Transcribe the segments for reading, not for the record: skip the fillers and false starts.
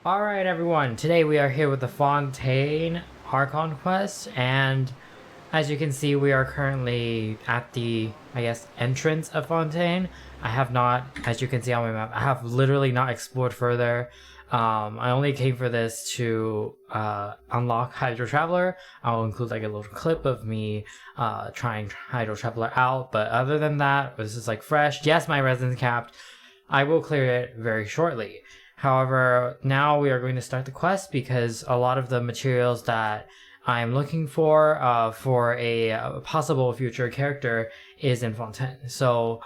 Alright everyone, today we are here with the Fontaine Archon quest, and as you can see we are currently at the, I guess, entrance of Fontaine. I have not, as you can see on my map, I have literally not explored further. I only came for this to unlock Hydro Traveler. I'll include like a little clip of me trying Hydro Traveler out, but other than that, this is like fresh. Yes, my residence capped. I will clear it very shortly. However, now we are going to start the quest because a lot of the materials that I'm looking for a possible future character is in Fontaine. So,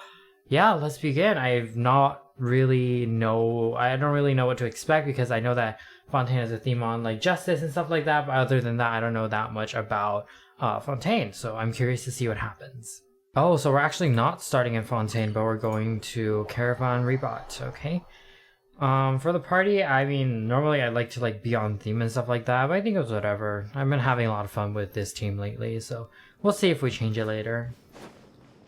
yeah, let's begin. I don't really know what to expect because I know that Fontaine has a theme on like justice and stuff like that. But other than that, I don't know that much about Fontaine. So I'm curious to see what happens. Oh, so we're actually not starting in Fontaine, but we're going to Caravan Rebot. Okay. For the party, I mean, normally I'd like to like be on theme and stuff like that, but I think it was whatever. I've been having a lot of fun with this team lately, so we'll see if we change it later.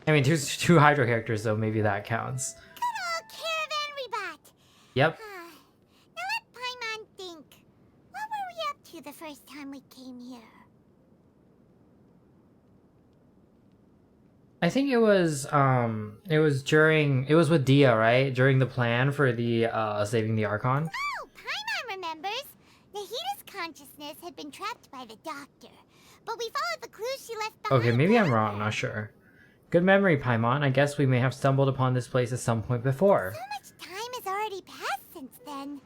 I mean, two Hydro characters though, maybe that counts. Good old Caravan Rebot. Yep. Now let Paimon think. What were we up to the first time we came here? I think it was with Dia, right? During the plan for the saving the Archon. Oh, Paimon remembers. Nahita's consciousness had been trapped by the doctor, but we followed the clues she left behind. Okay, maybe I'm wrong, not sure. Good memory, Paimon. I guess we may have stumbled upon this place at some point before. So much time has already passed since then.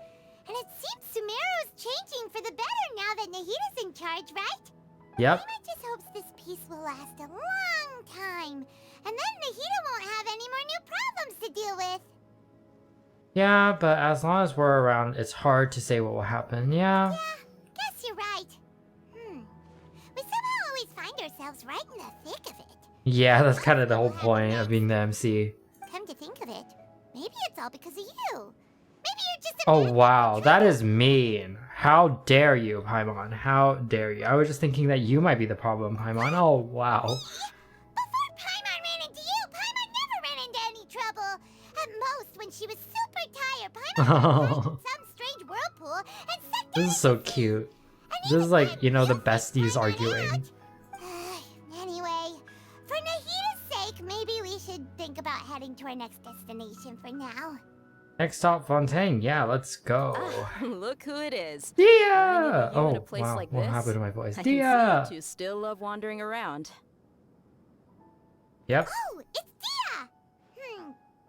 And it seems Sumeru's changing for the better now that Nahita's in charge, right? Yep. Paimon just hopes this peace will last a long time. And then Nahita won't have any more new problems to deal with. Yeah, but as long as we're around, it's hard to say what will happen. Yeah. Yeah, guess you're right. We somehow always find ourselves right in the thick of it. Yeah, that's kind of the whole point of being the MC. Come to think of it, maybe it's all because of you. Maybe you're just a Oh wow, that is mean. How dare you, Paimon? How dare you? I was just thinking that you might be the problem, Paimon. Oh wow. Before Paimon ran into you, Paimon never ran into any trouble. At most, when she was super tired, Paimon got in some strange whirlpool and sucked This is so cute. This is like, you know, the besties arguing. Anyway, for Nahita's sake, maybe we should think about heading to our next destination for now. Next stop, Fontaine. Yeah, let's go. Look who it is. Dia! You in a Oh, place wow. like What this? happened to my voice? I Dia! can see you two still love wandering around. Yep. Oh, it's Dia! Since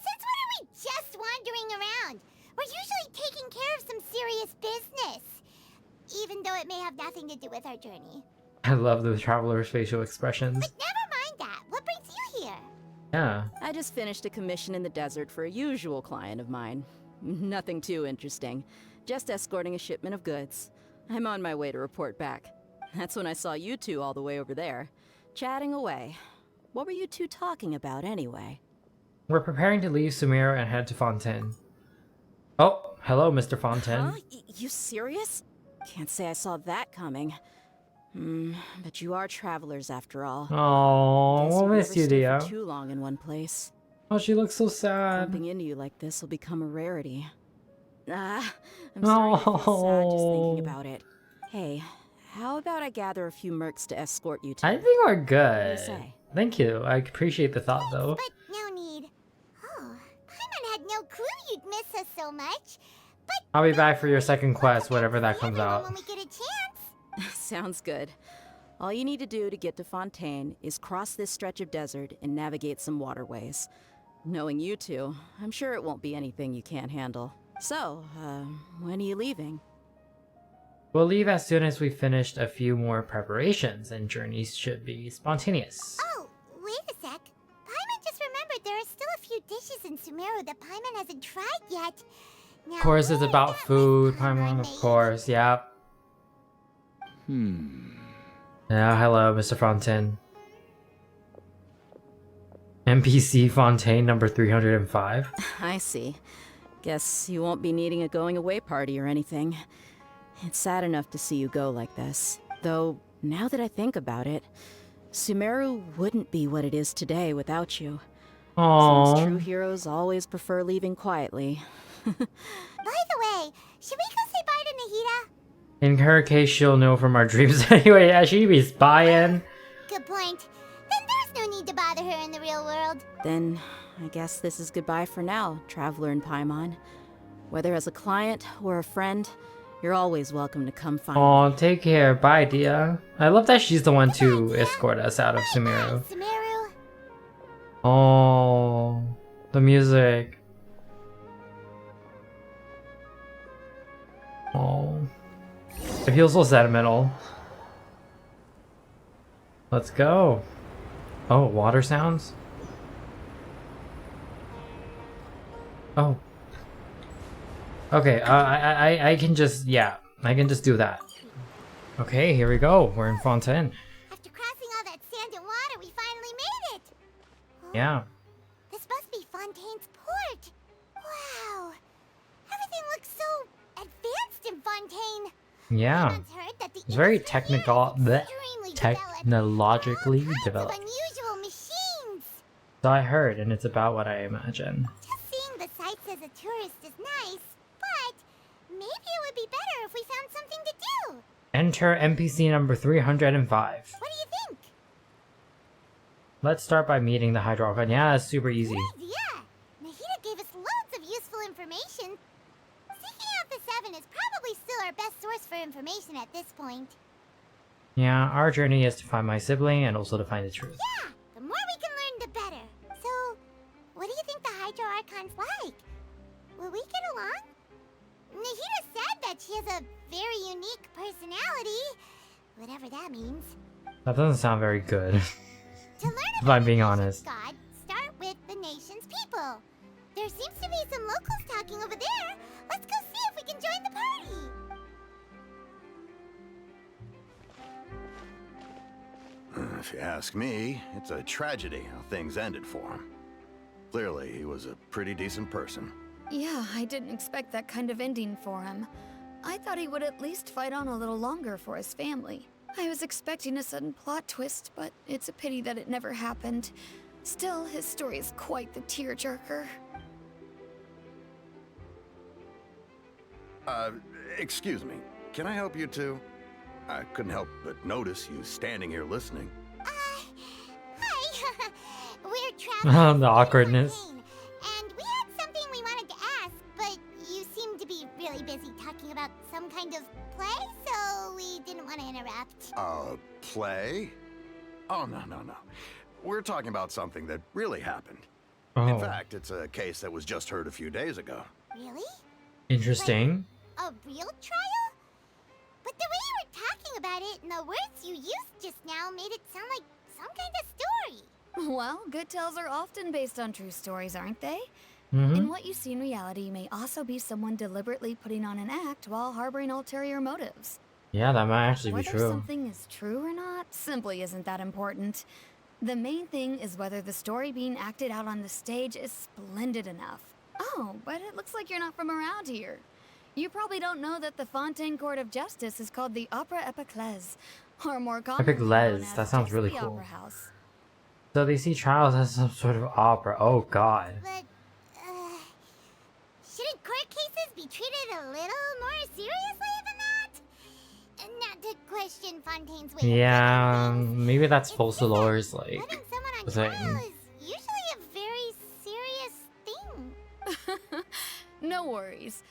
when are we just wandering around? We're usually taking care of some serious business. Even though it may have nothing to do with our journey. I love the traveler's facial expressions. But never mind that. What brings you here? Yeah. I just finished a commission in the desert for a usual client of mine. Nothing too interesting. Just escorting a shipment of goods. I'm on my way to report back. That's when I saw you two all the way over there, chatting away. What were you two talking about anyway? We're preparing to leave Sumeru and head to Fontaine. Oh, hello, Mr. Fontaine. Huh? You serious? Can't say I saw that coming. But you are travelers after all. Oh, Guess we'll you'll miss never you, stay Dia. for too long in one place. Oh, she looks so sad. Bumping into you like this will become a rarity. I'm sorry to feel sad just thinking about it. Hey, how about I gather a few mercs to escort you to? I think we're What good. do you say? Thank you. I appreciate the thought, though. But no need. Oh, Paimon had no clue you'd miss us so much. But I'll be back for your second quest, whatever that see comes everyone out. when we get a chance. Sounds good. All you need to do to get to Fontaine is cross this stretch of desert and navigate some waterways. Knowing you two, I'm sure it won't be anything you can't handle. So, when are you leaving? We'll leave as soon as we've finished a few more preparations, and journeys should be spontaneous. Oh, wait a sec. Paimon just remembered there are still a few dishes in Sumeru that Paimon hasn't tried yet. Now, Of course, it's what about that food, Paimon Paimon, of made? course, yep. Yeah, hello, Mr. Fontaine. NPC Fontaine number 305. I see. Guess you won't be needing a going away party or anything. It's sad enough to see you go like this. Though, now that I think about it, Sumeru wouldn't be what it is today without you. Some true Aww. heroes always prefer leaving quietly. By the way, Should we go say bye to Nahida? In her case, she'll know from our dreams anyway. Yeah, she'd be spying. Good point. Then there's no need to bother her in the real world. Then, I guess this is goodbye for now, Traveler in Paimon. Whether as a client or a friend, you're always welcome to come find me. Aw, take care. Bye, Dia. I love that she's the one to escort us out of Sumeru. Bye, Sumeru. Oh, the music. Oh, it feels so sentimental. Let's go. Oh, water sounds. Oh. Okay, I can just, yeah, I can just do that. Okay, here we go. We're in Fontaine. After crossing all that sand and water, we finally made it. Yeah. This must be Fontaine's port. Wow. Everything looks so advanced in Fontaine. Yeah. I once heard that the It's very industry here technical, is bleh, extremely technologically developed. All developed. kinds of unusual machines. So I heard, and it's about what I imagine. Just seeing the sights as a tourist is nice, but maybe it would be better if we found something to do. Enter NPC number 305. What do you think? Let's start by meeting the Hydrocon. Yeah, it's super easy. Good idea. Nahida gave us loads of useful information. Seeking out the Seven is probably still our best source for information at this point. Yeah, our journey is to find my sibling and also to find the truth. Yeah, the more we can learn, the better. So, what do you think the Hydro Archon's like? Will we get along? Nahida said that she has a very unique personality, whatever that means. That doesn't sound very good. To learn If about I'm being the honest. nation's God, start with the nation's people. There seems to be some locals talking over there. Let's go see if we can join the party. If you ask me, it's a tragedy how things ended for him. Clearly, he was a pretty decent person. Yeah, I didn't expect that kind of ending for him. I thought he would at least fight on a little longer for his family. I was expecting a sudden plot twist, but it's a pity that it never happened. Still, his story is quite the tearjerker. Excuse me. Can I help you two? I couldn't help but notice you standing here listening. Hi. We're traveling. The awkwardness. And we had something we wanted to ask, but you seem to be really busy talking about some kind of play, so we didn't want to interrupt. Play? Oh, no. We're talking about something that really happened. Oh, In fact, it's a case that was just heard a few days ago. Really? interesting. A real trial? But the way you were talking about it and the words you used just now made it sound like some kind of story. Well, good tales are often based on true stories, aren't they? Mm-hmm. And what you see in reality may also be someone deliberately putting on an act while harboring ulterior motives. Yeah, that might actually be Whether true. something is true or not simply isn't that important. The main thing is whether the story being acted out on the stage is splendid enough. Oh, but it looks like you're not from around here. You probably don't know that the Fontaine Court of Justice is called the Opera Epiclese, or more commonly known Epiclese, as that sounds just really the cool. Opera House. So they see trials as some sort of opera. Oh god. But, shouldn't court cases be treated a little more seriously than that? Not to question Fontaine's way Yeah, of doing things. maybe that's It's false just that lores, like. putting someone on thing. trial is usually a very serious thing. No worries.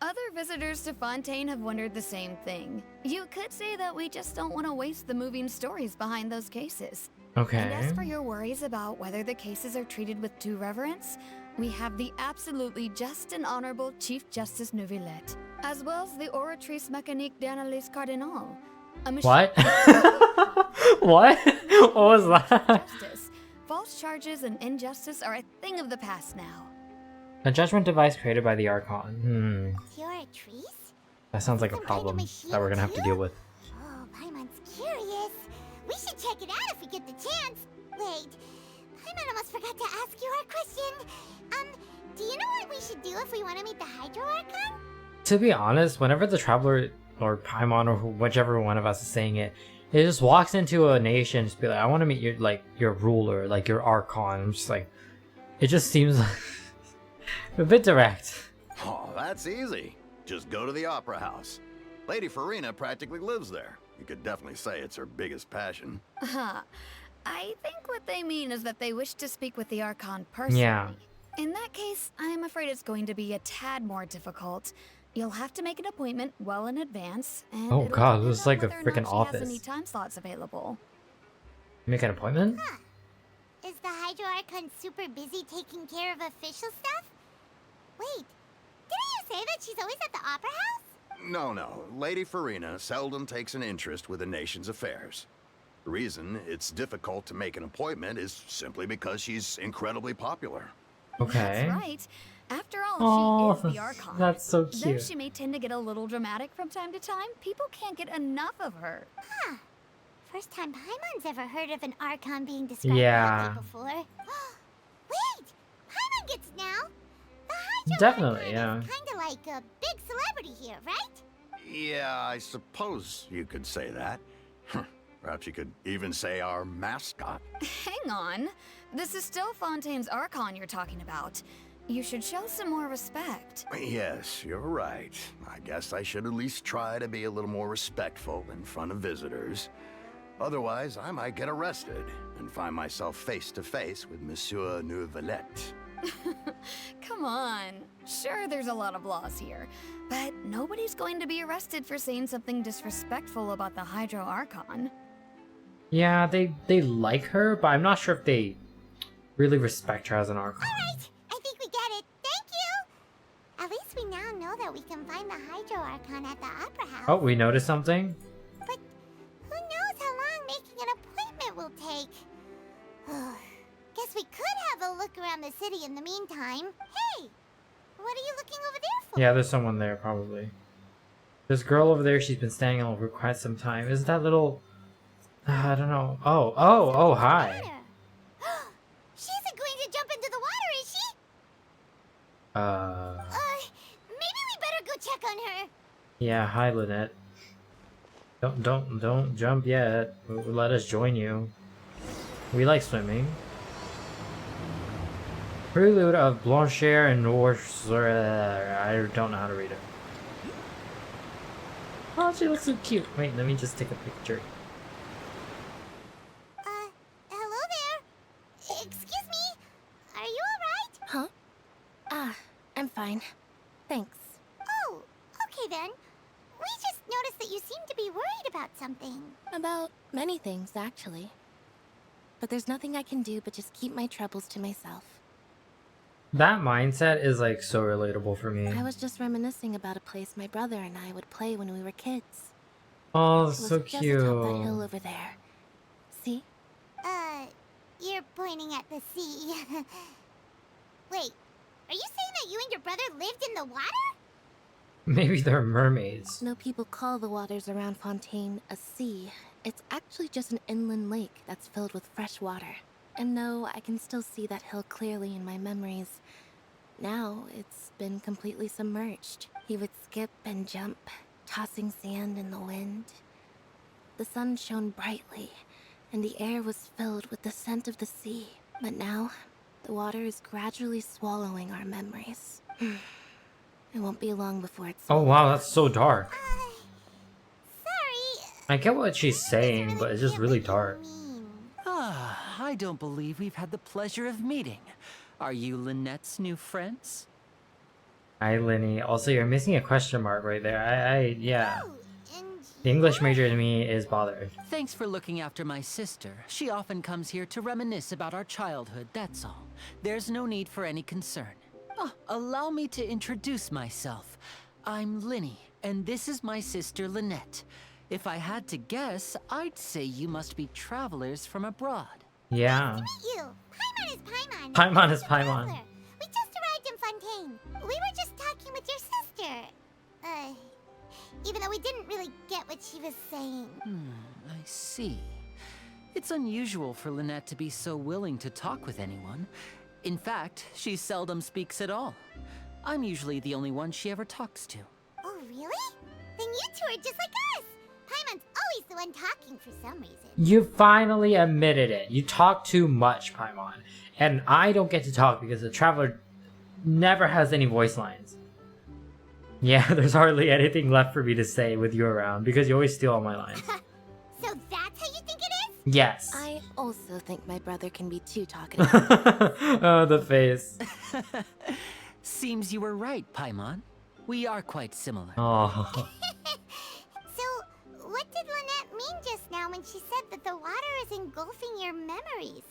Other visitors to Fontaine have wondered the same thing. You could say that we just don't want to waste the moving stories behind those cases. And as Okay. for your worries about whether the cases are treated with due reverence, we have the absolutely just and honorable Chief Justice Neuvillette, as well as the Oratrice Mécanique d'Analyse Cardinal. A machine What? What? What was that? justice. False charges and injustice are a thing of the past now. A judgment device created by the Archon. You're a trees? That sounds like a Some kind of problem machine that we're gonna have to too? deal with. Oh, Paimon's curious. We should check it out if we get the chance. Wait, Paimon almost forgot to ask you our question. Do you know what we should do if we want to meet the Hydro Archon? To be honest, whenever the Traveler or Paimon or whichever one of us is saying it, it just walks into a nation and just be like, I want to meet your ruler, like your Archon. I'm just like, it just seems like a bit direct. Oh, that's easy. Just go to the Opera House. Lady Furina practically lives there. You could definitely say it's her biggest passion. Huh. I think what they mean is that they wish to speak with the Archon personally. Yeah. In that case, I'm afraid it's going to be a tad more difficult. You'll have to make an appointment well in advance, and Oh it'll god, depend this is on like a whether or not freaking she has any office. time slots available. Make an appointment? Huh. Is the Hydro Archon super busy taking care of official stuff? Wait, didn't you say that she's always at the Opera House? No. Lady Furina seldom takes an interest with the nation's affairs. The reason it's difficult to make an appointment is simply because she's incredibly popular. Okay. That's right. After all, Oh, she is the Archon. that's so Though cute. she may tend to get a little dramatic from time to time, people can't get enough of her. Huh. First time Paimon's ever heard of an Archon being described Yeah. that way before. Wait! Paimon gets now! The Hydro Definitely, Archon yeah. is kinda like a big celebrity here, right? Yeah, I suppose you could say that. Perhaps you could even say our mascot. Hang on. This is still Fontaine's Archon you're talking about. You should show some more respect. Yes, you're right. I guess I should at least try to be a little more respectful in front of visitors. Otherwise, I might get arrested and find myself face to face with Monsieur Neuvillette. Come on. Sure, there's a lot of laws here, but nobody's going to be arrested for saying something disrespectful about the Hydro Archon. Yeah, they like her, but I'm not sure if they really respect her as an Archon. Alright, I think we get it. Thank you! At least we now know that we can find the Hydro Archon at the Opera House. Oh, we noticed something? But who knows how long making an appointment will take? Guess we could have a look around the city in the meantime. Hey! What are you looking over there for? Yeah, there's someone there, probably. This girl over there, she's been standing on for quite some time. Is that little... I don't know. Oh, hi. She isn't going to jump into the water, is she? Maybe we better go check on her. Yeah, hi, Lynette. Don't jump yet. Let us join you. We like swimming. Prelude of Blanchard and Norse. I don't know how to read it. Oh, she looks so cute. Wait, let me just take a picture. Hello there. Excuse me. Are you alright? Huh? I'm fine. Thanks. Oh, okay then. We just noticed that you seem to be worried about something. About many things, actually. But there's nothing I can do but just keep my troubles to myself. That mindset is like so relatable for me. I was just reminiscing about a place my brother and I would play when we were kids. Oh, It that's was so just cute. atop that hill over there. See? You're pointing at the sea. Wait, are you saying that you and your brother lived in the water? Maybe they're mermaids. No people call the waters around Fontaine a sea. It's actually just an inland lake that's filled with fresh water. And no, I can still see that hill clearly in my memories. Now, it's been completely submerged. He would skip and jump, tossing sand in the wind. The sun shone brightly, and the air was filled with the scent of the sea. But now, the water is gradually swallowing our memories. It won't be long before it's Oh wow, that's so dark. Sorry. I get what she's saying, Doesn't but it's just get really what you dark. mean. I don't believe we've had the pleasure of meeting. Are you Lynette's new friends? Hi, Linny. Also, you're missing a question mark right there. Yeah. Oh, and The English major in me is bothered. Thanks for looking after my sister. She often comes here to reminisce about our childhood, that's all. There's no need for any concern. Allow me to introduce myself. I'm Linny, and this is my sister Lynette. If I had to guess, I'd say you must be travelers from abroad. Yeah. meet you. Paimon is Paimon. Paimon is She's a Paimon. traveler. We just arrived in Fontaine. We were just talking with your sister. Even though we didn't really get what she was saying. I see. It's unusual for Lynette to be so willing to talk with anyone. In fact, she seldom speaks at all. I'm usually the only one she ever talks to. Oh, really? Then you two are just like us. Paimon's always the one talking for some reason. You finally admitted it. You talk too much, Paimon. And I don't get to talk because the Traveler never has any voice lines. Yeah, there's hardly anything left for me to say with you around because you always steal all my lines. So that's how you think it is? Yes. I also think my brother can be too talkative. Oh, the face. Seems you were right, Paimon. We are quite similar. Oh. So, what did Lynette mean just now when she said that the water is engulfing your memories?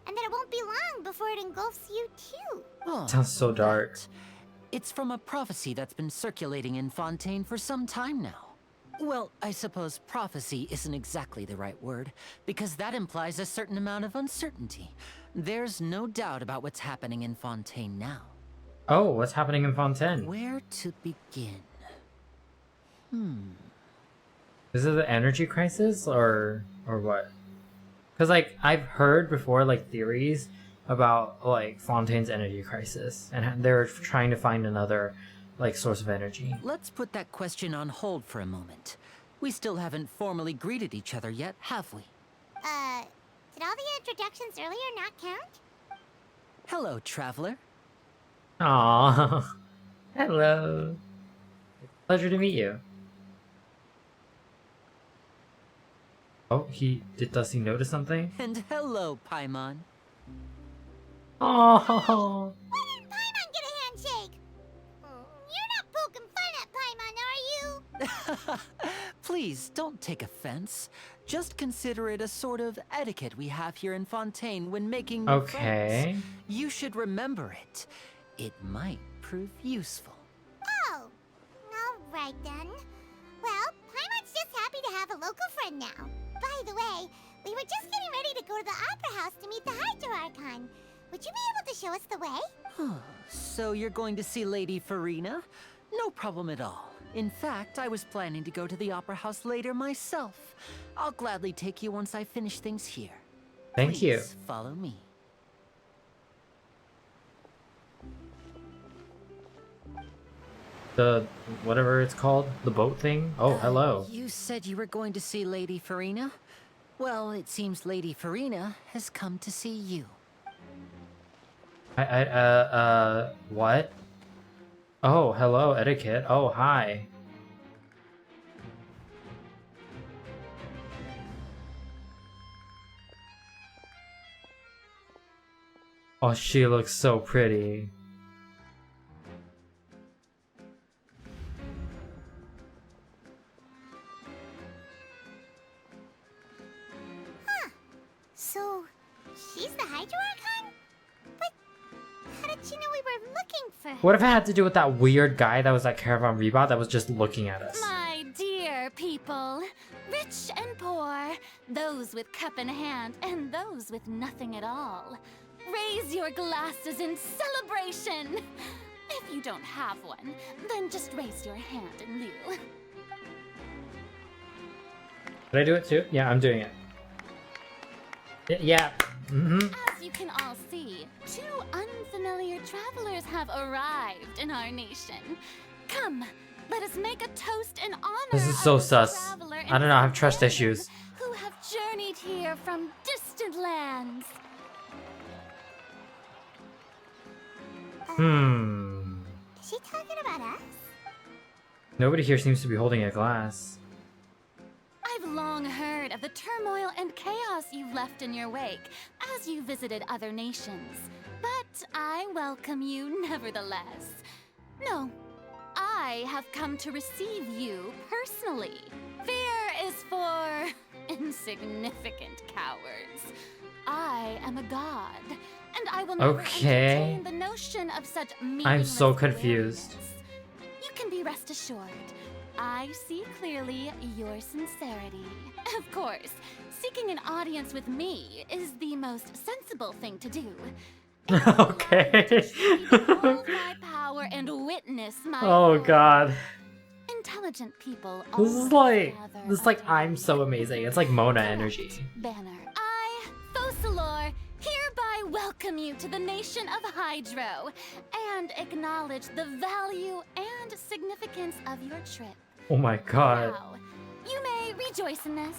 And that it won't be long before it engulfs you too? Oh, Sounds so dark. that. It's from a prophecy that's been circulating in Fontaine for some time now. Well, I suppose prophecy isn't exactly the right word, because that implies a certain amount of uncertainty. There's no doubt about what's happening in Fontaine now. Oh, what's happening in Fontaine? Where to begin? Is it the energy crisis or what? Because like I've heard before like theories about like Fontaine's energy crisis, and they're trying to find another like source of energy. Let's put that question on hold for a moment. We still haven't formally greeted each other yet, have we? Did all the introductions earlier not count? Hello, traveler. Aww. Hello. Pleasure to meet you. Oh, does he notice something? And hello, Paimon. Oh. Why didn't Paimon get a handshake? You're not poking fun at Paimon, are you? Please, don't take offense. Just consider it a sort of etiquette we have here in Fontaine when making new Okay. friends. You should remember it. It might prove useful. Oh, all right then. Well, Paimon's just happy to have a local friend now. By the way, we were just getting ready to go to the Opera House to meet the Hydro Archon. Would you be able to show us the way? So you're going to see Lady Furina? No problem at all. In fact, I was planning to go to the Opera House later myself. I'll gladly take you once I finish things here. Thank you. Please follow me. The whatever it's called, the boat thing. Oh, hello. You said you were going to see Lady Furina? Well, it seems Lady Furina has come to see you. What? Oh, hello, etiquette. Oh, hi. Oh, she looks so pretty. So, she's the Hydro Archon? But how did she know we were looking for her? What if it had to do with that weird guy that was at Caravan Rebot that was just looking at us? My dear people, rich and poor, those with cup in hand and those with nothing at all, raise your glasses in celebration. If you don't have one, then just raise your hand in lieu. Did I do it too? Yeah, I'm doing it. Yeah. As you can all see, two unfamiliar travelers have arrived in our nation. Come, let us make a toast in honor This is so of the sus. traveler I don't know, I have trust and issues. who have journeyed here from distant lands. Is she talking about us? Nobody here seems to be holding a glass. I've long heard of the turmoil and chaos you've left in your wake as you visited other nations. But I welcome you nevertheless. No, I have come to receive you personally. Fear is for insignificant cowards. I am a god, and I will never Okay. entertain the notion of such meaningless I'm so confused. awareness. You can be rest assured. I see clearly your sincerity. Of course, seeking an audience with me is the most sensible thing to do. Okay. Behold my power and witness my Oh power. god. Intelligent people This is always like gather I'm so amazing. It's like Mona under energy. banner. I, Fosalor, hereby welcome you to the nation of Hydro and acknowledge the value and significance of your trip. Oh my god. Now, you may rejoice in this.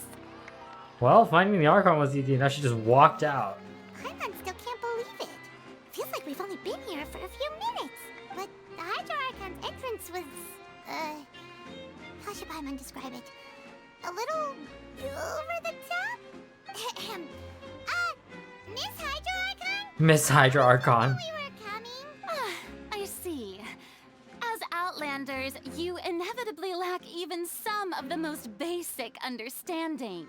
Well, finding the Archon was easy. Now she just walked out. Paimon still can't believe it. Feels like we've only been here for a few minutes. But the Hydro Archon's entrance was how should Paimon describe it? A little over the top? Miss Hydro Archon? Miss Hydra Archon. We were coming. I see. As Outlanders, you inevitably lack even some of the most basic understanding.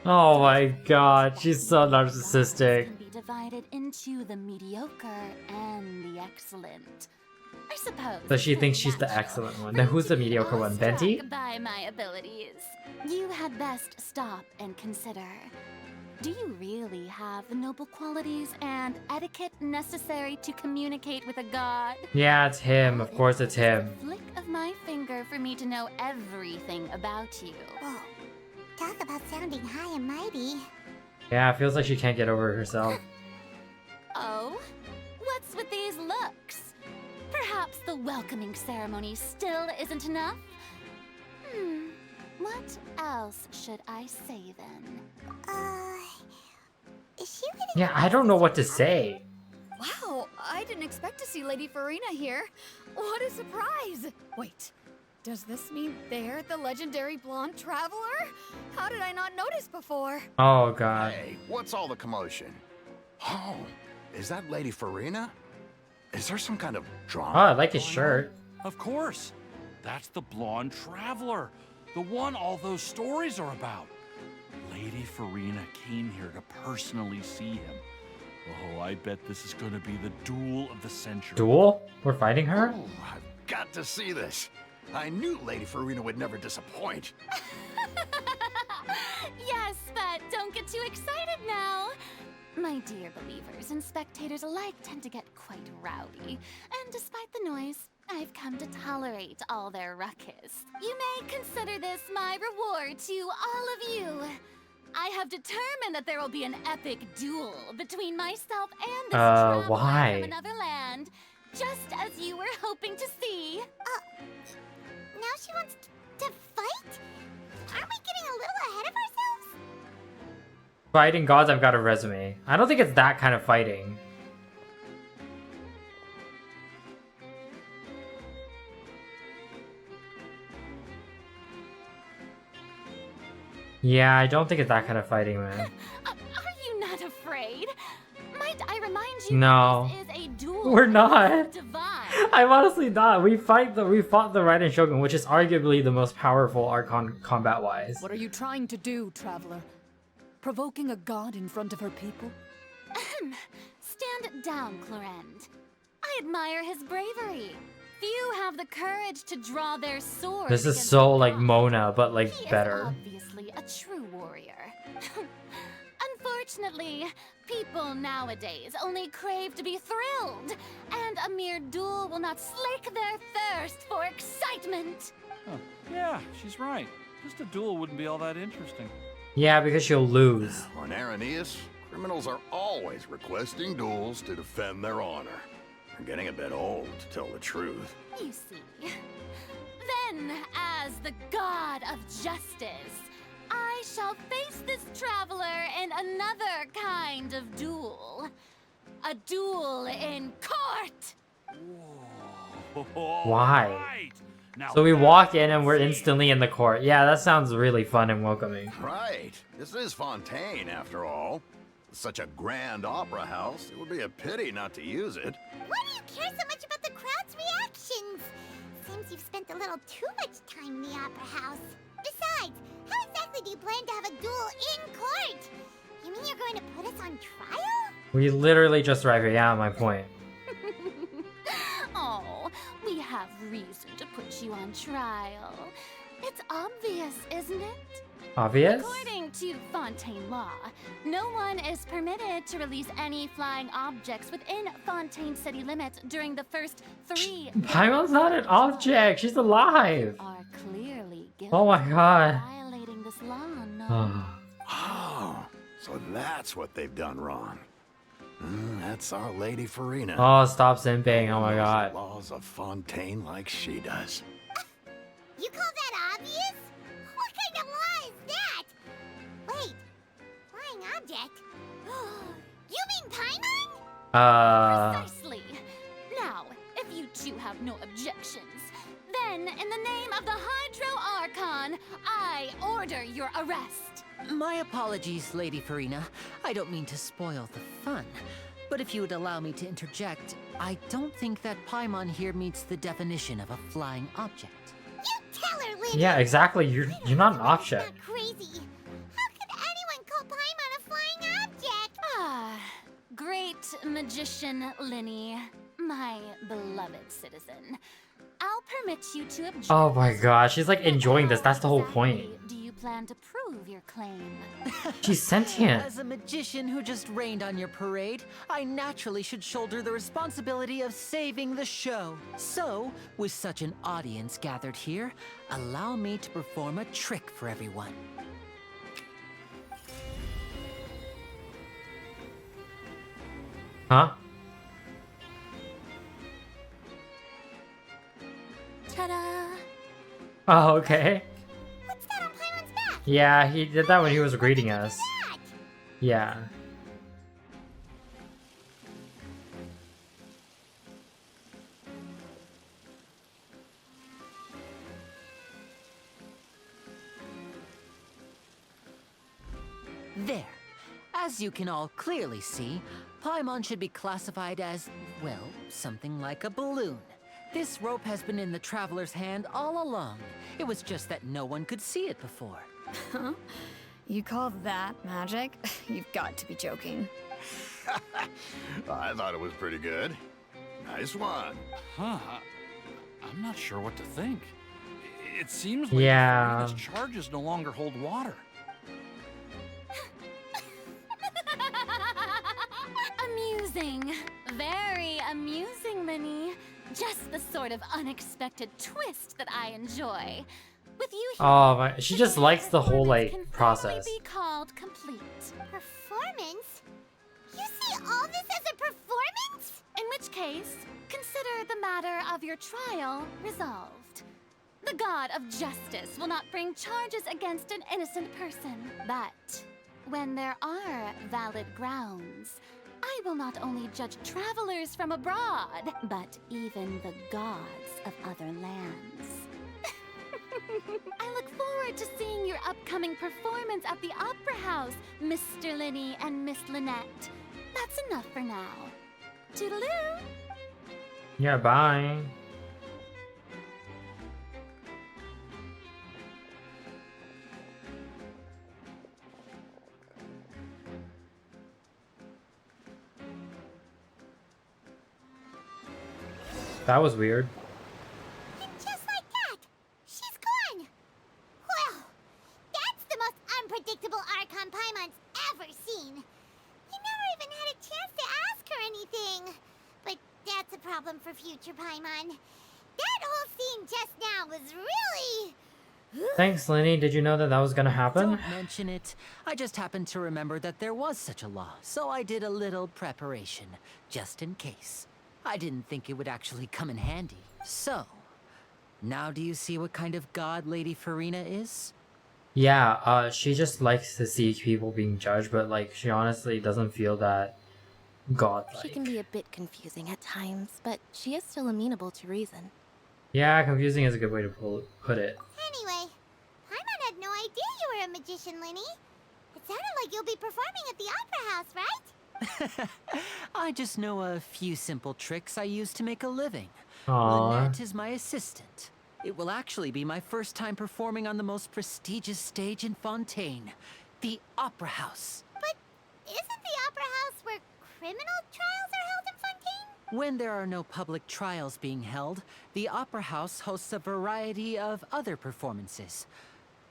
Oh my god, she's so narcissistic. Can be divided into the mediocre and the excellent. I suppose. So she in thinks a she's the nutshell, excellent one. Then who's the mediocre one? awestruck Venti? By my abilities, you had best stop and consider. Do you really have the noble qualities and etiquette necessary to communicate with a god? Yeah, it's him. Of course it's him. A flick of my finger for me to know everything about you. Whoa. Talk about sounding high and mighty. Yeah, it feels like she can't get over herself. Oh? What's with these looks? Perhaps the welcoming ceremony still isn't enough? What else should I say then? Is she waiting? Yeah, I don't know what to say. Wow, I didn't expect to see Lady Furina here. What a surprise! Wait, does this mean they're the legendary blonde traveler? How did I not notice before? Oh god. Hey, what's all the commotion? Oh, is that Lady Furina? Is there some kind of drama? Oh, I like his shirt. Of course. That's the blonde traveler. The one all those stories are about. Lady Furina came here to personally see him. Oh, I bet this is going to be the duel of the century. Duel? We're fighting her? Oh, I've got to see this. I knew Lady Furina would never disappoint. Yes, but don't get too excited now. My dear believers and spectators alike tend to get quite rowdy, and despite the noise, I've come to tolerate all their ruckus. You may consider this my reward to all of you. I have determined that there will be an epic duel between myself and this traveler why? from another land, just as you were hoping to see. Now she wants to fight? Aren't we getting a little ahead of ourselves? Fighting gods, I've got a resume. I don't think it's that kind of fighting. Yeah, I don't think it's that kind of fighting, man. Are you not afraid? Might I remind you No. that this is a duel? We're not. Divine. I'm honestly not. We fought the Raiden Shogun, which is arguably the most powerful Archon combat-wise. What are you trying to do, traveler? Provoking a god in front of her people? Stand down, Clorend. I admire his bravery. Few have the courage to draw their sword. This is against so a like god. Mona, but like He better. is obviously a true warrior. Unfortunately, people nowadays only crave to be thrilled, and a mere duel will not slake their thirst for excitement. Huh. Yeah, she's right. Just a duel wouldn't be all that interesting. Yeah, because she'll lose. On Araneus, criminals are always requesting duels to defend their honor. They're getting a bit old, to tell the truth. You see. Then, as the god of justice, I shall face this traveler in another kind of duel. A duel in court! Why? Right. Now So we that's walk in and we're insane. instantly in the court. Yeah, that sounds really fun and welcoming. Right. This is Fontaine, after all. Such a grand opera house, it would be a pity not to use it. Why do you care so much about the crowd's reactions? Seems you've spent a little too much time in the opera house. Besides, how exactly do you plan to have a duel in court? You mean you're going to put us on trial? We literally just arrived here. Yeah, my point. Oh, we have reason to put you on trial. It's obvious, isn't it? Obvious? According to Fontaine law, no one is permitted to release any flying objects within Fontaine city limits during the first 3 Paimon's not an object. She's alive. are clearly guilty Oh my god. of violating this law, no? Oh, so that's what they've done wrong. That's our Lady Furina. Oh, stop simping. Oh my god. Laws of Fontaine like she does. You call that obvious? What kind of law is that? Wait, flying object? You mean Paimon? Uh. Precisely. Now, if you two have no objections, Then, in the name of the Hydro Archon, I order your arrest. My apologies, Lady Furina. I don't mean to spoil the fun. But if you would allow me to interject, I don't think that Paimon here meets the definition of a flying object. You tell her, Linny! Yeah, exactly. You're not an object. Not crazy. How could anyone call Paimon a flying object? Ah, great magician Linny, my beloved citizen. I'll permit you to object. Oh my gosh, she's like enjoying this. That's the whole Exactly point. do you plan to prove your claim? She's sentient. As a magician who just rained on your parade, I naturally should shoulder the responsibility of saving the show. So, with such an audience gathered here, allow me to perform a trick for everyone. Huh? Ta-da! Oh, okay. What's that on Paimon's back? Yeah, he did that when he was greeting us. That! Yeah. There. As you can all clearly see, Paimon should be classified as, well, something like a balloon. This rope has been in the Traveler's hand all along. It was just that no one could see it before. Huh? You call that magic? You've got to be joking. I thought it was pretty good. Nice one. Huh. I'm not sure what to think. It seems like Yeah. Farina's charges no longer hold water. Amusing. Very amusing, Linny. Just the sort of unexpected twist that I enjoy. With you here, Oh my, she just the likes the whole performance like can process. finally be called complete. Performance? You see all this as a performance? In which case, consider the matter of your trial resolved. The god of justice will not bring charges against an innocent person. But when there are valid grounds, I will not only judge travelers from abroad, but even the gods of other lands. I look forward to seeing your upcoming performance at the Opera House, Mr. Linny and Miss Lynette. That's enough for now. Toodaloo! Yeah, bye. That was weird. And just like that, she's gone. Well, that's the most unpredictable Archon Paimon's ever seen. He never even had a chance to ask her anything. But that's a problem for future Paimon. That whole scene just now was really... Thanks, Lenny. Did you know that that was gonna happen? Don't mention it. I just happened to remember that there was such a law, so I did a little preparation, just in case. I didn't think it would actually come in handy. So, now do you see what kind of god Lady Furina is? Yeah, she just likes to see people being judged, but like she honestly doesn't feel that godlike. She can be a bit confusing at times, but she is still amenable to reason. Yeah, confusing is a good way to put it. Anyway, Paimon had no idea you were a magician, Linny. It sounded like you'll be performing at the Opera House, right? I just know a few simple tricks I use to make a living. Aww. Lynette is my assistant. It will actually be my first time performing on the most prestigious stage in Fontaine, the Opera House. But isn't the Opera House where criminal trials are held in Fontaine? When there are no public trials being held, the Opera House hosts a variety of other performances.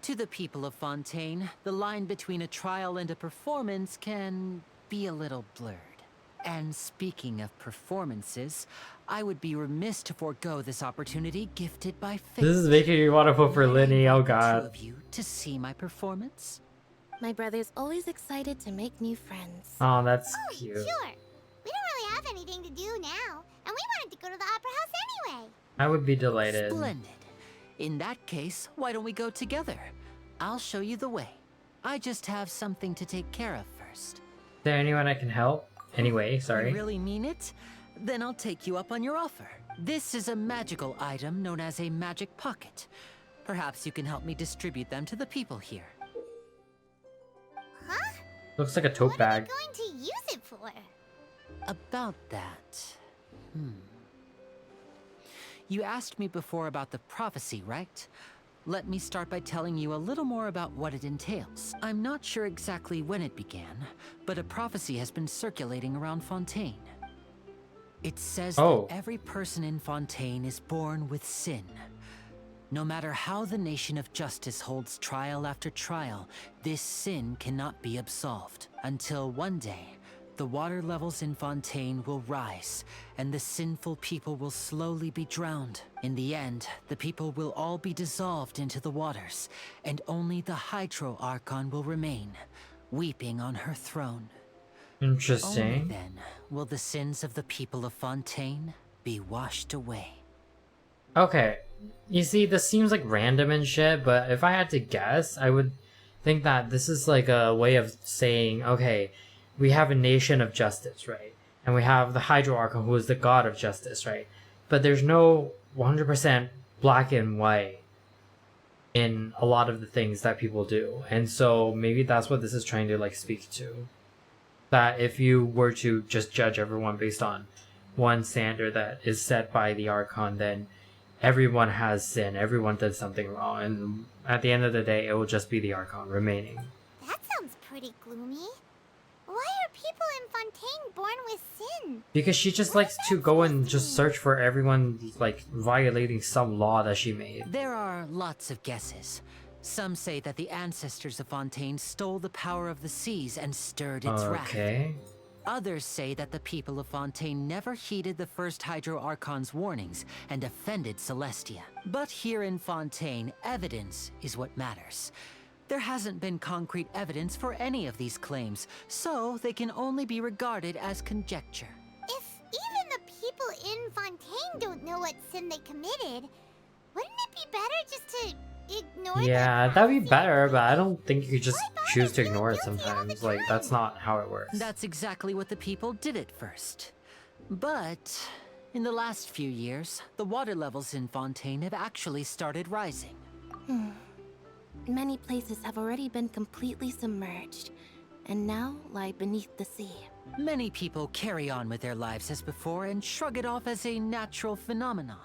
To the people of Fontaine, the line between a trial and a performance can be a little blurred. And speaking of performances, I would be remiss to forego this opportunity gifted by fate. This is making me want to vote for Lenny. Oh Two god. of you to see my performance. My brother's always excited to make new friends. Oh, that's Oh, cute. sure. We don't really have anything to do now, and we wanted to go to the Opera House anyway. I would be delighted. Splendid. In that case, why don't we go together? I'll show you the way. I just have something to take care of first. Is there anyone I can help? Anyway, You sorry. really mean it? Then I'll take you up on your offer. This is a magical item known as a magic pocket. Perhaps you can help me distribute them to the people here. Huh? Looks like a tote What bag. are we going to use it for? About that... You asked me before about the prophecy, right? Let me start by telling you a little more about what it entails. I'm not sure exactly when it began, but a prophecy has been circulating around Fontaine. It says that every person in Fontaine is born with sin. No matter how the nation of justice holds trial after trial, this sin cannot be absolved. Until one day, the water levels in Fontaine will rise, and the sinful people will slowly be drowned. In the end, the people will all be dissolved into the waters, and only the Hydro Archon will remain, weeping on her throne. Interesting. Only then will the sins of the people of Fontaine be washed away. Okay. You see, this seems like random and shit, but if I had to guess, I would think that this is like a way of saying, okay, we have a nation of justice, right? And we have the Hydro Archon, who is the god of justice, right? But there's no 100% black and white in a lot of the things that people do. And so maybe that's what this is trying to like speak to. That if you were to just judge everyone based on one standard that is set by the Archon, then everyone has sin, everyone did something wrong, and at the end of the day, it will just be the Archon remaining. That sounds pretty gloomy. Why are people in Fontaine born with sin? Because she just likes to go and just search for everyone like violating some law that she made. There are lots of guesses. Some say that the ancestors of Fontaine stole the power of the seas and stirred its wrath. Others say that the people of Fontaine never heeded the first Hydro Archon's warnings and offended Celestia. But here in Fontaine, evidence is what matters. There hasn't been concrete evidence for any of these claims, so they can only be regarded as conjecture. If even the people in Fontaine don't know what sin they committed, wouldn't it be better just to ignore Yeah, that'd be better, but I don't think you could just choose to ignore it sometimes. Like, that's not how it works. That's exactly what the people did at first. But in the last few years, the water levels in Fontaine have actually started rising. Many places have already been completely submerged, and now lie beneath the sea. Many people carry on with their lives as before and shrug it off as a natural phenomenon.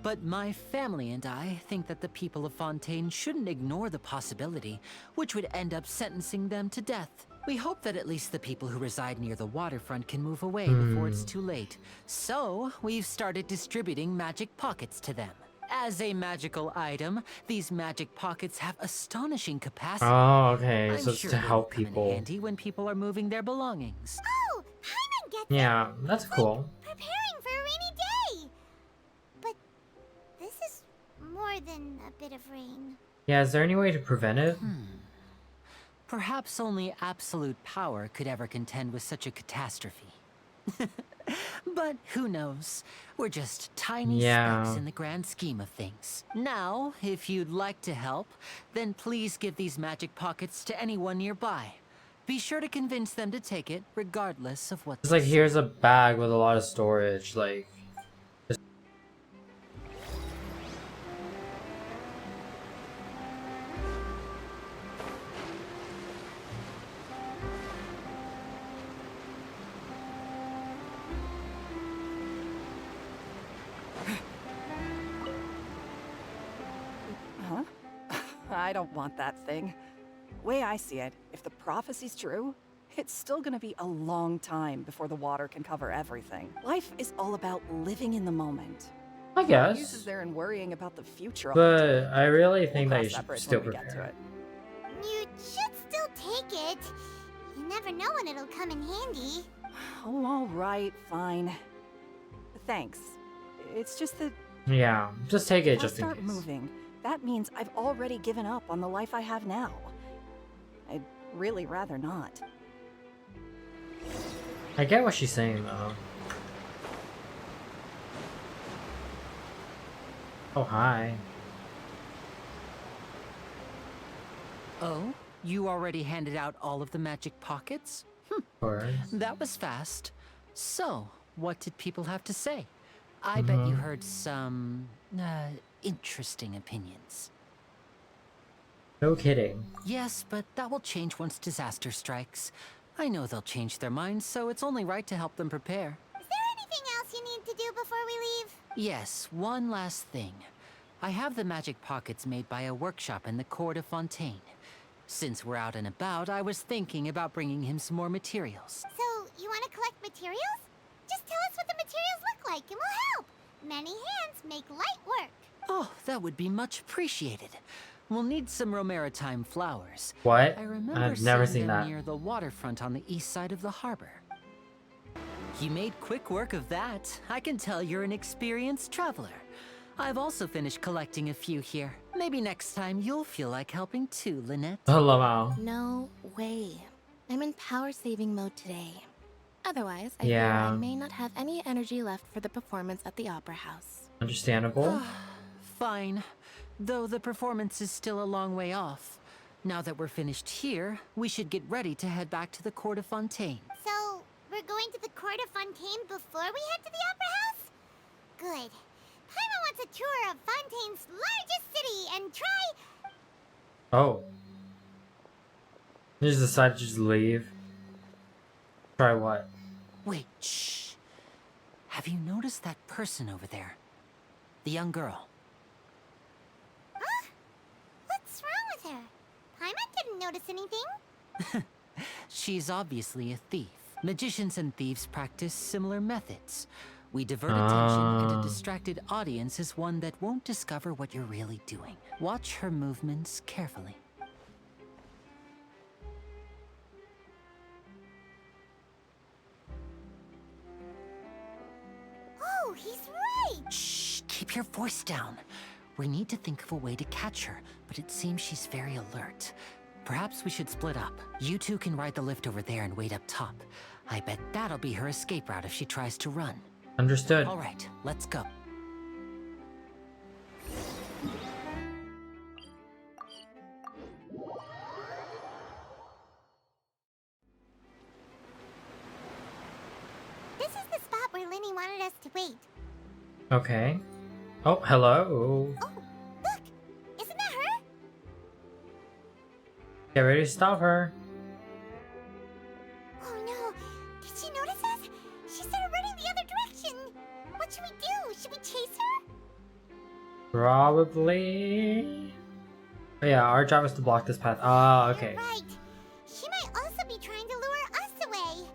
But my family and I think that the people of Fontaine shouldn't ignore the possibility, which would end up sentencing them to death. We hope that at least the people who reside near the waterfront can move away before it's too late. So, we've started distributing magic pockets to them. As a magical item, these magic pockets have astonishing capacity. Oh, okay, so I'm it's sure to they'll help come in people. handy when people are moving their belongings. Oh, Paimon gets Yeah, that's cool. preparing for a rainy day. But this is more than a bit of rain. Yeah, is there any way to prevent it? Perhaps only absolute power could ever contend with such a catastrophe. But who knows? We're just tiny specks in the grand scheme of things. Now, if you'd like to help, then please give these magic pockets to anyone nearby. Be sure to convince them to take it, regardless of what It's like, here's a bag with a lot of storage, like... Huh? I don't want that thing. Way I see it, if the prophecy's true, it's still gonna be a long time before the water can cover everything. Life is all about living in the moment. I What use is guess. there in worrying about the future all the But time? I really think that We'll you cross should bridge still when we get to prepare. it. You should still take it. You never know when it'll come in handy. Oh, all right, fine. Thanks. It's just that Yeah, just take it if I just in start case. moving, that means I've already given up on the life I have now. I'd really rather not. I get what she's saying, though. Oh, hi. Oh? You already handed out all of the magic pockets? Of course. That was fast. So, what did people have to say? I bet you heard some interesting opinions. No kidding. Yes, but that will change once disaster strikes. I know they'll change their minds, so it's only right to help them prepare. Is there anything else you need to do before we leave? Yes, one last thing. I have the magic pockets made by a workshop in the court of Fontaine. Since we're out and about, I was thinking about bringing him some more materials. So, you want to collect materials? Just tell us what the materials look like and we'll help. Many hands make light work. Oh, that would be much appreciated. We'll need some Romaritime flowers. What? I remember I've never seeing seen them that. near the waterfront on the east side of the harbor. You made quick work of that. I can tell you're an experienced traveler. I've also finished collecting a few here. Maybe next time you'll feel like helping too, Lynette. Oh, wow. No way. I'm in power-saving mode today. Otherwise, I fear Yeah. I may not have any energy left for the performance at the Opera House. Understandable. Fine. Though the performance is still a long way off. Now that we're finished here, we should get ready to head back to the court of Fontaine. So, we're going to the court of Fontaine before we head to the Opera House? Good. Paimon wants a tour of Fontaine's largest city and try... Oh. You just decided to just leave. Try what? Wait, shh. Have you noticed that person over there? The young girl. Huh? What's wrong with her? Paimon didn't notice anything. She's obviously a thief. Magicians and thieves practice similar methods. We divert attention, and a distracted audience is one that won't discover what you're really doing. Watch her movements carefully. Oh, he's right! Shh, keep your voice down. We need to think of a way to catch her, but it seems she's very alert. Perhaps we should split up. You two can ride the lift over there and wait up top. I bet that'll be her escape route if she tries to run. Understood. All right, let's go. This is the spot where Linny wanted us to wait. Okay. Oh, hello. Oh, look! Isn't that her? Get ready to stop her. Oh no! Did she notice us? She started running the other direction! What should we do? Should we chase her? Probably. Oh, yeah, our job is to block this path. Ah, okay. You're right. She might also be trying to lure us away.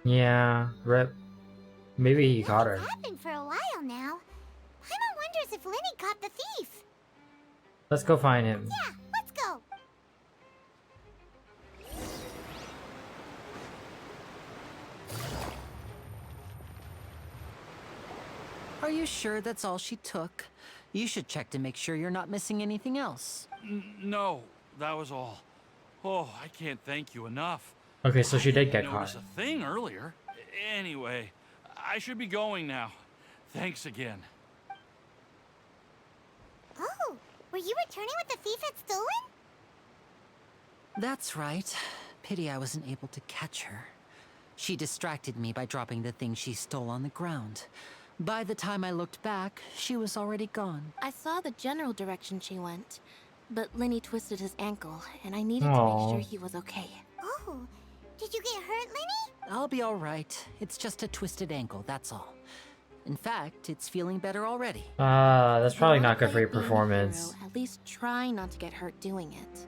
Yeah, rip. Maybe he caught her. It's happened for a while now. Paimon wonders if Linny caught the thief. Let's go find him. Yeah, let's go. Are you sure that's all she took? You should check to make sure you're not missing anything else. No, that was all. Oh, I can't thank you enough. Okay, so she did get I caught. noticed a thing earlier. Anyway, I should be going now. Thanks again. Oh, were you returning what the thief had stolen? That's right. Pity I wasn't able to catch her. She distracted me by dropping the thing she stole on the ground. By the time I looked back, she was already gone. I saw the general direction she went, but Linny twisted his ankle, and I needed to Aw. make sure he was okay. Oh, did you get hurt, Linny? I'll be all right. It's just a twisted ankle, that's all. In fact, it's feeling better already. That's probably not good for your Being a performance. hero, at least try not to get hurt doing it.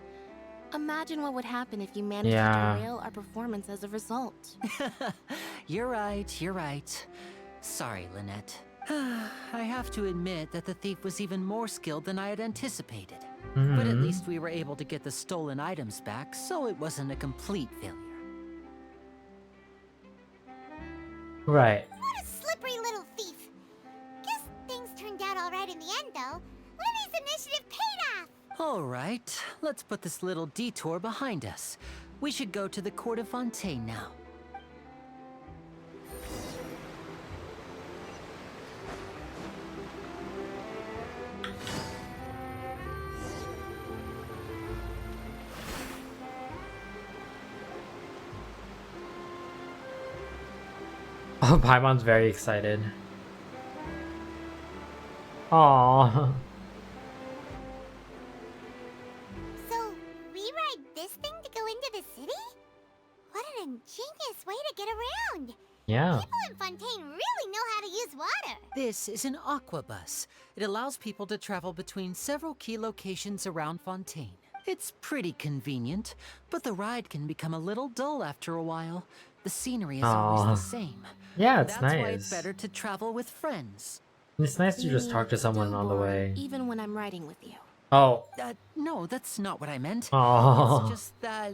Imagine what would happen if you managed Yeah. to derail our performance as a result. You're right, you're right. Sorry, Lynette. I have to admit that the thief was even more skilled than I had anticipated. But at Mhm. least we were able to get the stolen items back, so it wasn't a complete failure. Right. What a slippery little thief. Guess things turned out all right in the end, though. Linny's initiative paid off. All right, let's put this little detour behind us. We should go to the court of Fontaine now. Oh, Paimon's very excited. Aww. So, we ride this thing to go into the city? What an ingenious way to get around! Yeah. People in Fontaine really know how to use water! This is an aquabus. It allows people to travel between several key locations around Fontaine. It's pretty convenient, but the ride can become a little dull after a while. The scenery is always Aw. the same. Yeah, it's That's nice. why it's better to travel with friends. It's nice to You just mean talk to it's someone still on the boring, way. even when I'm riding with you. Oh. No, that's not what I meant. Aw. It's just that,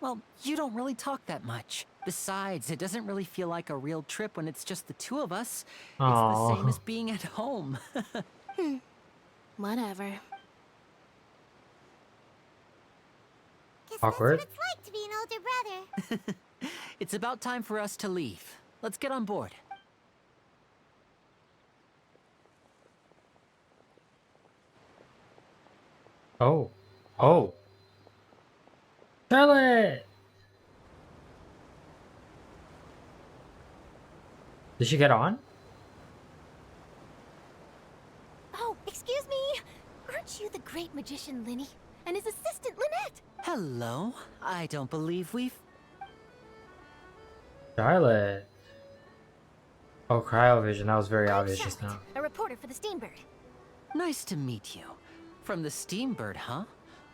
well, you don't really talk that much. Besides, it doesn't really feel like a real trip when it's just the two of us. It's the same Aw. as being at home. Whatever. Guess Awkward. that's what it's like to be an older brother. It's about time for us to leave. Let's get on board. Oh. Oh. Charlotte! Did she get on? Oh, excuse me! Aren't you the great magician Linny? And his assistant Lynette? Hello. I don't believe we've... Charlotte. Oh, cryovision. That was very I'm obvious just Charlotte, now. a reporter for the Steambird. Nice to meet you. From the Steambird, huh?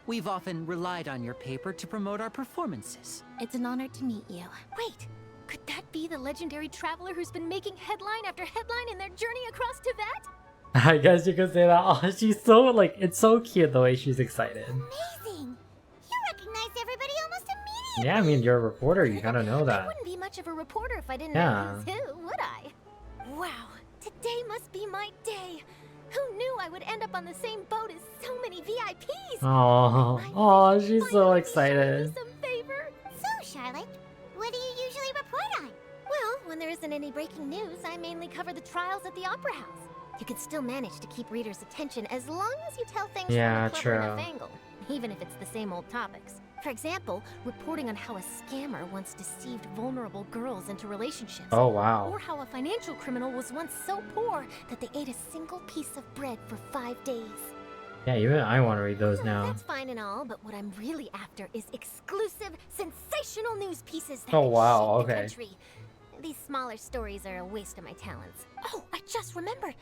We've often relied on your paper to promote our performances. It's an honor to meet you. Wait, could that be the legendary traveler who's been making headline after headline in their journey across Tibet? I guess you could say that. Oh, she's so, like, it's so cute the way she's excited. Amazing! You recognized everybody almost immediately! Yeah, I mean, you're a reporter. You gotta know I that. wouldn't be much of a reporter if I didn't Yeah. know who's who, would I? Wow, today must be my day. Who knew I would end up on the same boat as so many VIPs? Oh, oh, she's so Finally excited. showing me some favor. So, Charlotte, what do you usually report on? Well, when there isn't any breaking news, I mainly cover the trials at the Opera House. You can still manage to keep readers' attention as long as you tell things Yeah, from a clever enough true. angle, even if it's the same old topics. For example, reporting on how a scammer once deceived vulnerable girls into relationships. Oh, wow. Or how a financial criminal was once so poor that they ate a single piece of bread for 5 days. Yeah, even I want to read those now. That's fine and all, but what I'm really after is exclusive, sensational news pieces that Oh, could wow, shake the okay. country. These smaller stories are a waste of my talents. Oh, I just remembered.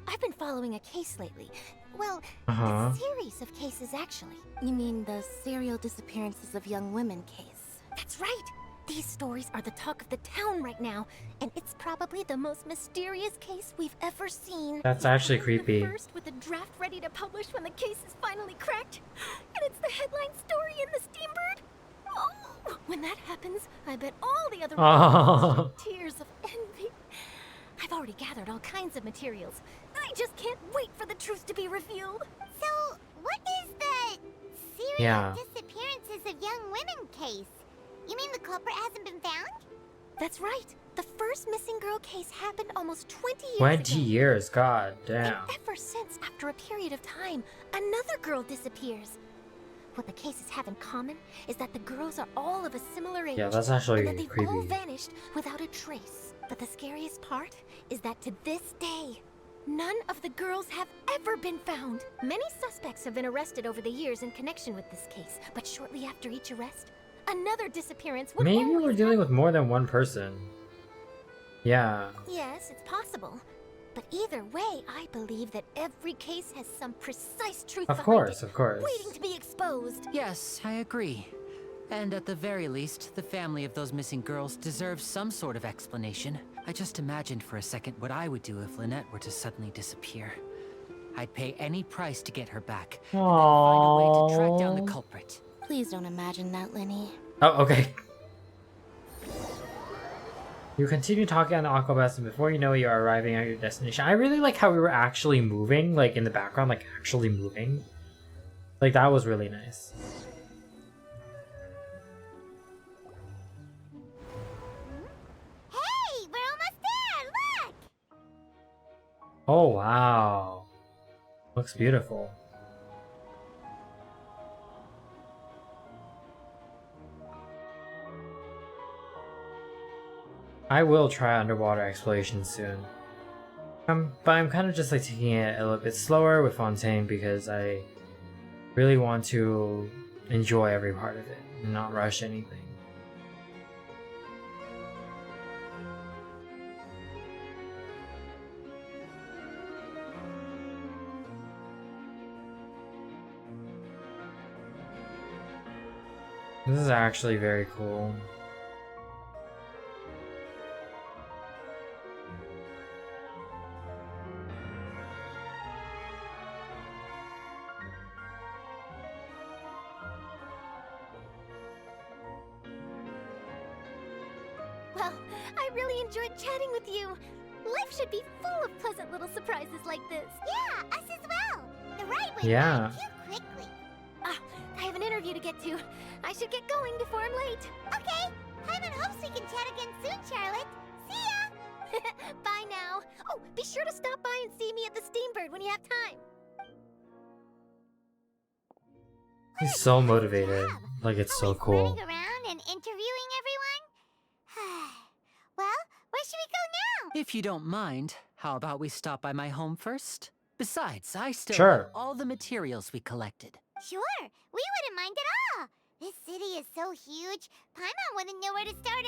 I've been following a case lately. Well, Uh-huh. a series of cases, actually. You mean the serial disappearances of young women case? That's right. These stories are the talk of the town right now, and it's probably the most mysterious case we've ever seen. That's actually I'm creepy. The first with a draft ready to publish when the case is finally cracked, and it's the headline story in the Steambird. Oh, when that happens, I bet all the other Oh. reporters shed tears of envy. I've already gathered all kinds of materials. I just can't wait for the truth to be revealed. So, what is the serial Yeah. disappearances of young women case? You mean the culprit hasn't been found? That's right. The first missing girl case happened almost 20 years 20 ago. years, god damn. And ever since, after a period of time, another girl disappears. What the cases have in common is that the girls are all of a similar age. Yeah, that's actually and that they've all creepy. vanished without a trace. But the scariest part is that to this day, none of the girls have ever been found. Many suspects have been arrested over the years in connection with this case, but shortly after each arrest, another disappearance would Maybe always we're dealing with more than one person. Yeah. Yes, it's possible. But either way, I believe that every case has some precise truth Of behind course, it, of course. waiting to be exposed. Yes, I agree. And at the very least, the family of those missing girls deserves some sort of explanation. I just imagined for a second what I would do if Lynette were to suddenly disappear. I'd pay any price to get her back, and then find a way to track down the Aww. culprit. Please don't imagine that, Lenny. Oh, okay. You continue talking on the aquabus, and before you know it, you are arriving at your destination. I really like how we were actually moving, like in the background, like actually moving. Like that was really nice. Hey, we're almost there! Look! Oh wow. Looks beautiful. I will try underwater exploration soon. But I'm kind of just like taking it a little bit slower with Fontaine because I really want to enjoy every part of it and not rush anything. This is actually very cool. Well, I really enjoyed chatting with you. Life should be full of pleasant little surprises like this. Yeah, us as well. The right way Yeah. too quickly. I have an interview to get to. I should get going before I'm late. Okay, Hyman hopes we can chat again soon, Charlotte. See ya! Bye now. Oh, be sure to stop by and see me at the Steambird when you have time. He's so motivated. Like, it's so Always cool. running around and interviewing everyone? Well, where should we go now? If you don't mind, how about we stop by my home first? Besides, I still Sure. have all the materials we collected. Sure, we wouldn't mind at all. This city is so huge, Paimon wouldn't know where to start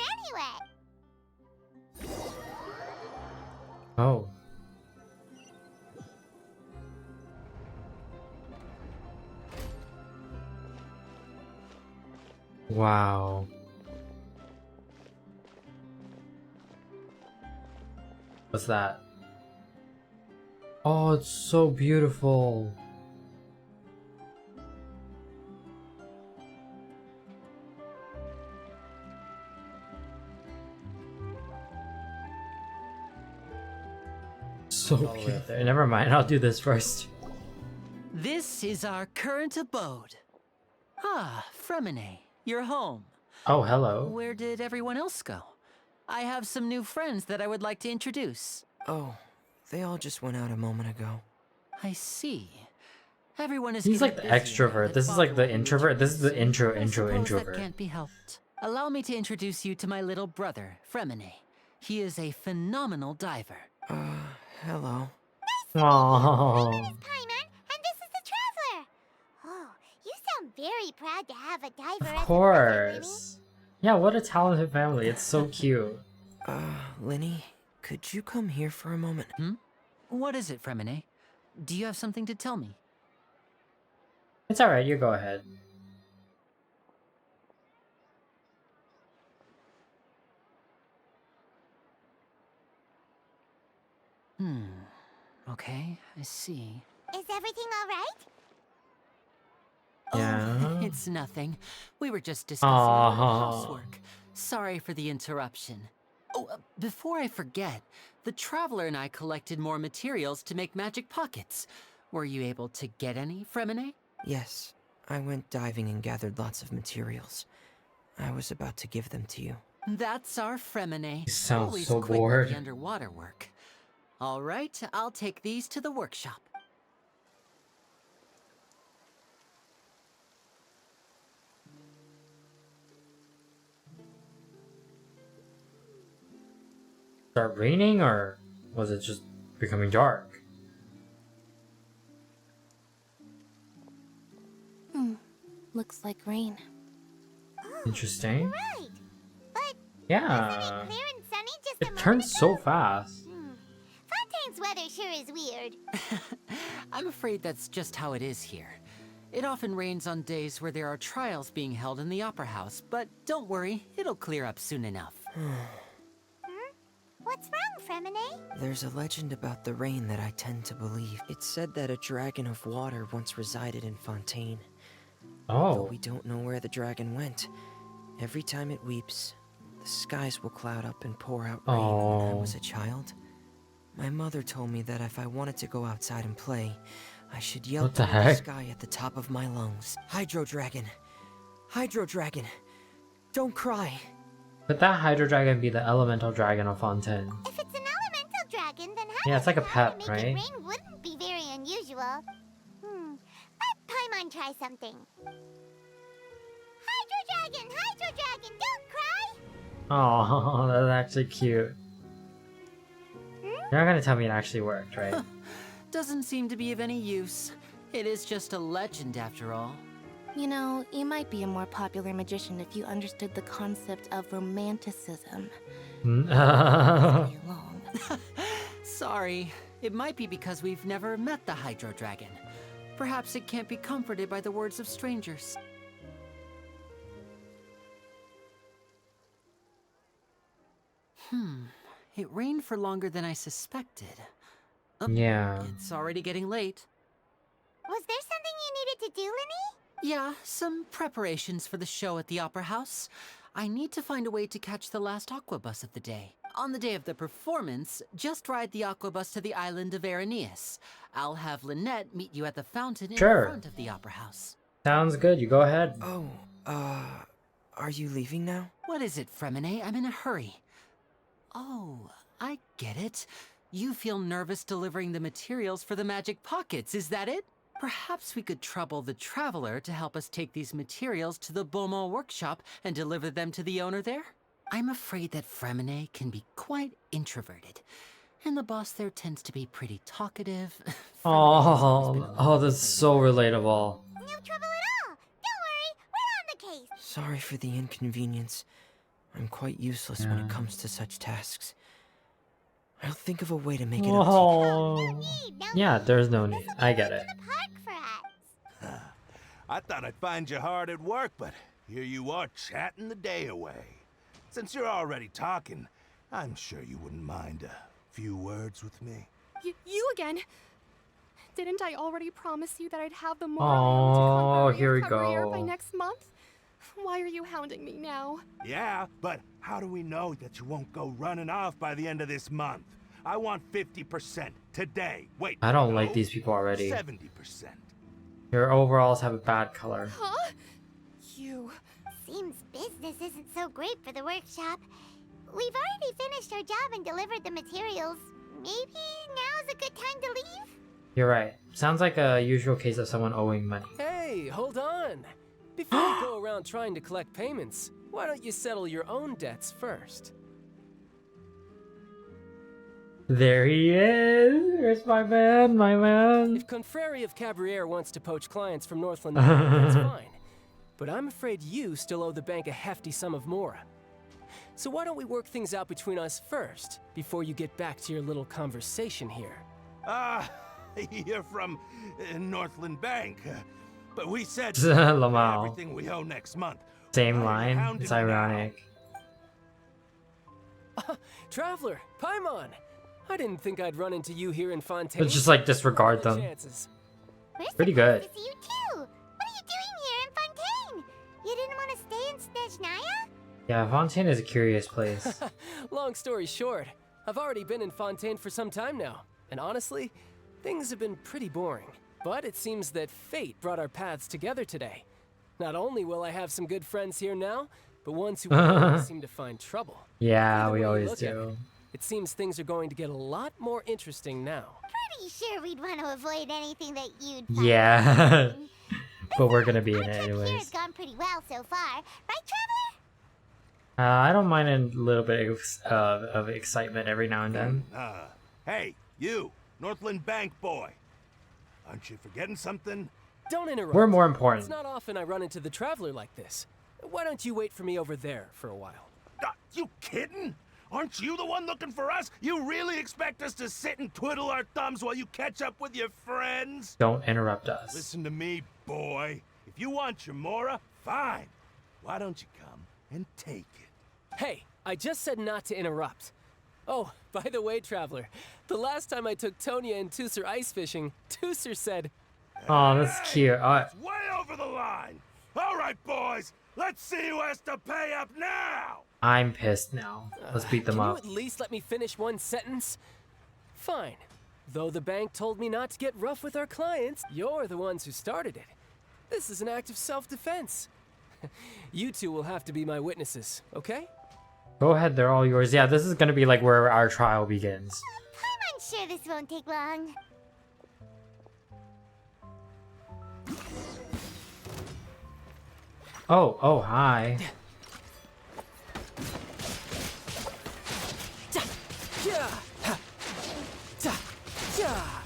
anyway. Oh. Wow. What's that? Oh, it's so beautiful. So cute there. Never mind, I'll do this first. This is our current abode. Ah, Fremine, you're home. Oh, hello. Where did everyone else go? I have some new friends that I would like to introduce. Oh, they all just went out a moment ago. I see. Everyone is He's getting like the busier now extrovert. that This is father like the will be introvert. This is the returning soon. I suppose that introvert. can't be helped. Allow me to introduce you to my little brother, Fremine. He is a phenomenal diver. Hello. Aww. Paimon, and this is the Traveler. Oh, you sound very proud to have a diver Of as a brother, course. Yeah, what a talented family. It's so cute. Linny, could you come here for a moment? What is it, Fremine? Do you have something to tell me? It's alright, you go ahead. Okay, I see. Is everything all right? Yeah. Oh, it's nothing. We were just discussing our little Aw. housework. Sorry for the interruption. Oh, before I forget, the Traveler and I collected more materials to make magic pockets. Were you able to get any, Fremine? Yes, I went diving and gathered lots of materials. I was about to give them to you. That's our Fremine. He sounds Always so quick with bored. the underwater work. All right, I'll take these to the workshop. Start raining, or was it just becoming dark? Looks like rain. Interesting. Right. But Yeah. clear and sunny just a It moment turns ago? so fast. Fontaine's weather sure is weird. I'm afraid that's just how it is here. It often rains on days where there are trials being held in the Opera House, but don't worry, it'll clear up soon enough. What's wrong, Fremine? There's a legend about the rain that I tend to believe. It's said that a dragon of water once resided in Fontaine. Though Oh. we don't know where the dragon went. Every time it weeps, the skies will cloud up and pour out rain. When I was a child, my mother told me that if I wanted to go outside and play, I should yell What the toward the heck? sky at the top of my lungs. Hydro Dragon! Hydro Dragon! Don't cry! Could that Hydro Dragon be the elemental dragon of Fontaine? If it's an elemental dragon, then Yeah, it's like a pet, making right? rain wouldn't be very unusual. Let Paimon try something. Hydro Dragon, don't cry! Oh, that's actually cute. You're not gonna tell me it actually worked, right? Doesn't seem to be of any use. It is just a legend after all. You know, you might be a more popular magician if you understood the concept of romanticism. Long. Sorry. It might be because we've never met the Hydro Dragon. Perhaps it can't be comforted by the words of strangers. It rained for longer than I suspected. Yeah. It's already getting late. Was there something you needed to do, Linny? Yeah, some preparations for the show at the Opera House. I need to find a way to catch the last aqua bus of the day. On the day of the performance, just ride the aqua bus to the island of Aeneas. I'll have Lynette meet you at the fountain in front of the Opera House. Sounds good. You go ahead. Oh, are you leaving now? What is it, Fremine? I'm in a hurry. Oh, I get it. You feel nervous delivering the materials for the magic pockets, is that it? Perhaps we could trouble the Traveler to help us take these materials to the Beaumont workshop and deliver them to the owner there? I'm afraid that Fremine can be quite introverted, and the boss there tends to be pretty talkative. Oh, that's so relatable. No trouble at all. Don't worry, we're on the case. Sorry for the inconvenience. I'm quite useless when it comes to such tasks. I'll think of a way to make it up to you. Oh, yeah, there's no need. I get it. I thought I'd find you hard at work, but here you are chatting the day away. Since you're already talking, I'm sure you wouldn't mind a few words with me. You again? Didn't I already promise you that I'd have the more Oh, here we go. by next month? Why are you hounding me now? Yeah, but how do we know that you won't go running off by the end of this month? I want 50% today. Wait, I don't no, like these people already. 70%. Your overalls have a bad color. Huh? You... Seems business isn't so great for the workshop. We've already finished our job and delivered the materials. Maybe now's a good time to leave? You're right. Sounds like a usual case of someone owing money. Hey, hold on. Before you go around trying to collect payments, why don't you settle your own debts first? There he is. There's my man, my man. If Confrere of Cabriere wants to poach clients from Northland, that's fine. But I'm afraid you still owe the bank a hefty sum of mora. So why don't we work things out between us first, before you get back to your little conversation here? You're from Northland Bank. But we said Lamau. everything we owe next month. Same line. It's ironic. Traveler, Paimon! I didn't think I'd run into you here in Fontaine. Let's just like disregard them. Pretty good. To see you too. What are you doing here in Fontaine? You didn't want to stay in Snezhnaya? Yeah, Fontaine is a curious place. Long story short, I've already been in Fontaine for some time now, and honestly, things have been pretty boring. But it seems that fate brought our paths together today. Not only will I have some good friends here now, but ones who always seem to find trouble. Yeah, Either we way you always look at do. It seems things are going to get a lot more interesting now. Pretty sure we'd want to avoid anything that you'd find. Yeah. But we're gonna be in it Here anyways. has gone pretty well so far, right, Traveler? I don't mind a little bit of excitement every now and then. Hey, you, Northland Bank boy. Aren't you forgetting something? Don't interrupt. We're more important. It's not often I run into the Traveler like this. Why don't you wait for me over there for a while? You kidding? Aren't you the one looking for us? You really expect us to sit and twiddle our thumbs while you catch up with your friends? Don't interrupt us. Listen to me, boy. If you want your mora, fine. Why don't you come and take it? Hey, I just said not to interrupt. Oh, by the way, Traveler, the last time I took Tonya and Tusser ice fishing, Tusser said... Oh, that's cute. It's way over the line. All right, boys. Let's see who has to pay up now. I'm pissed now. Let's beat them up. Can you at least let me finish one sentence? Fine. Though the bank told me not to get rough with our clients, you're the ones who started it. This is an act of self-defense. You two will have to be my witnesses, okay? Go ahead, they're all yours. Yeah, this is gonna be like where our trial begins. I'm sure this won't take long. Oh, hi.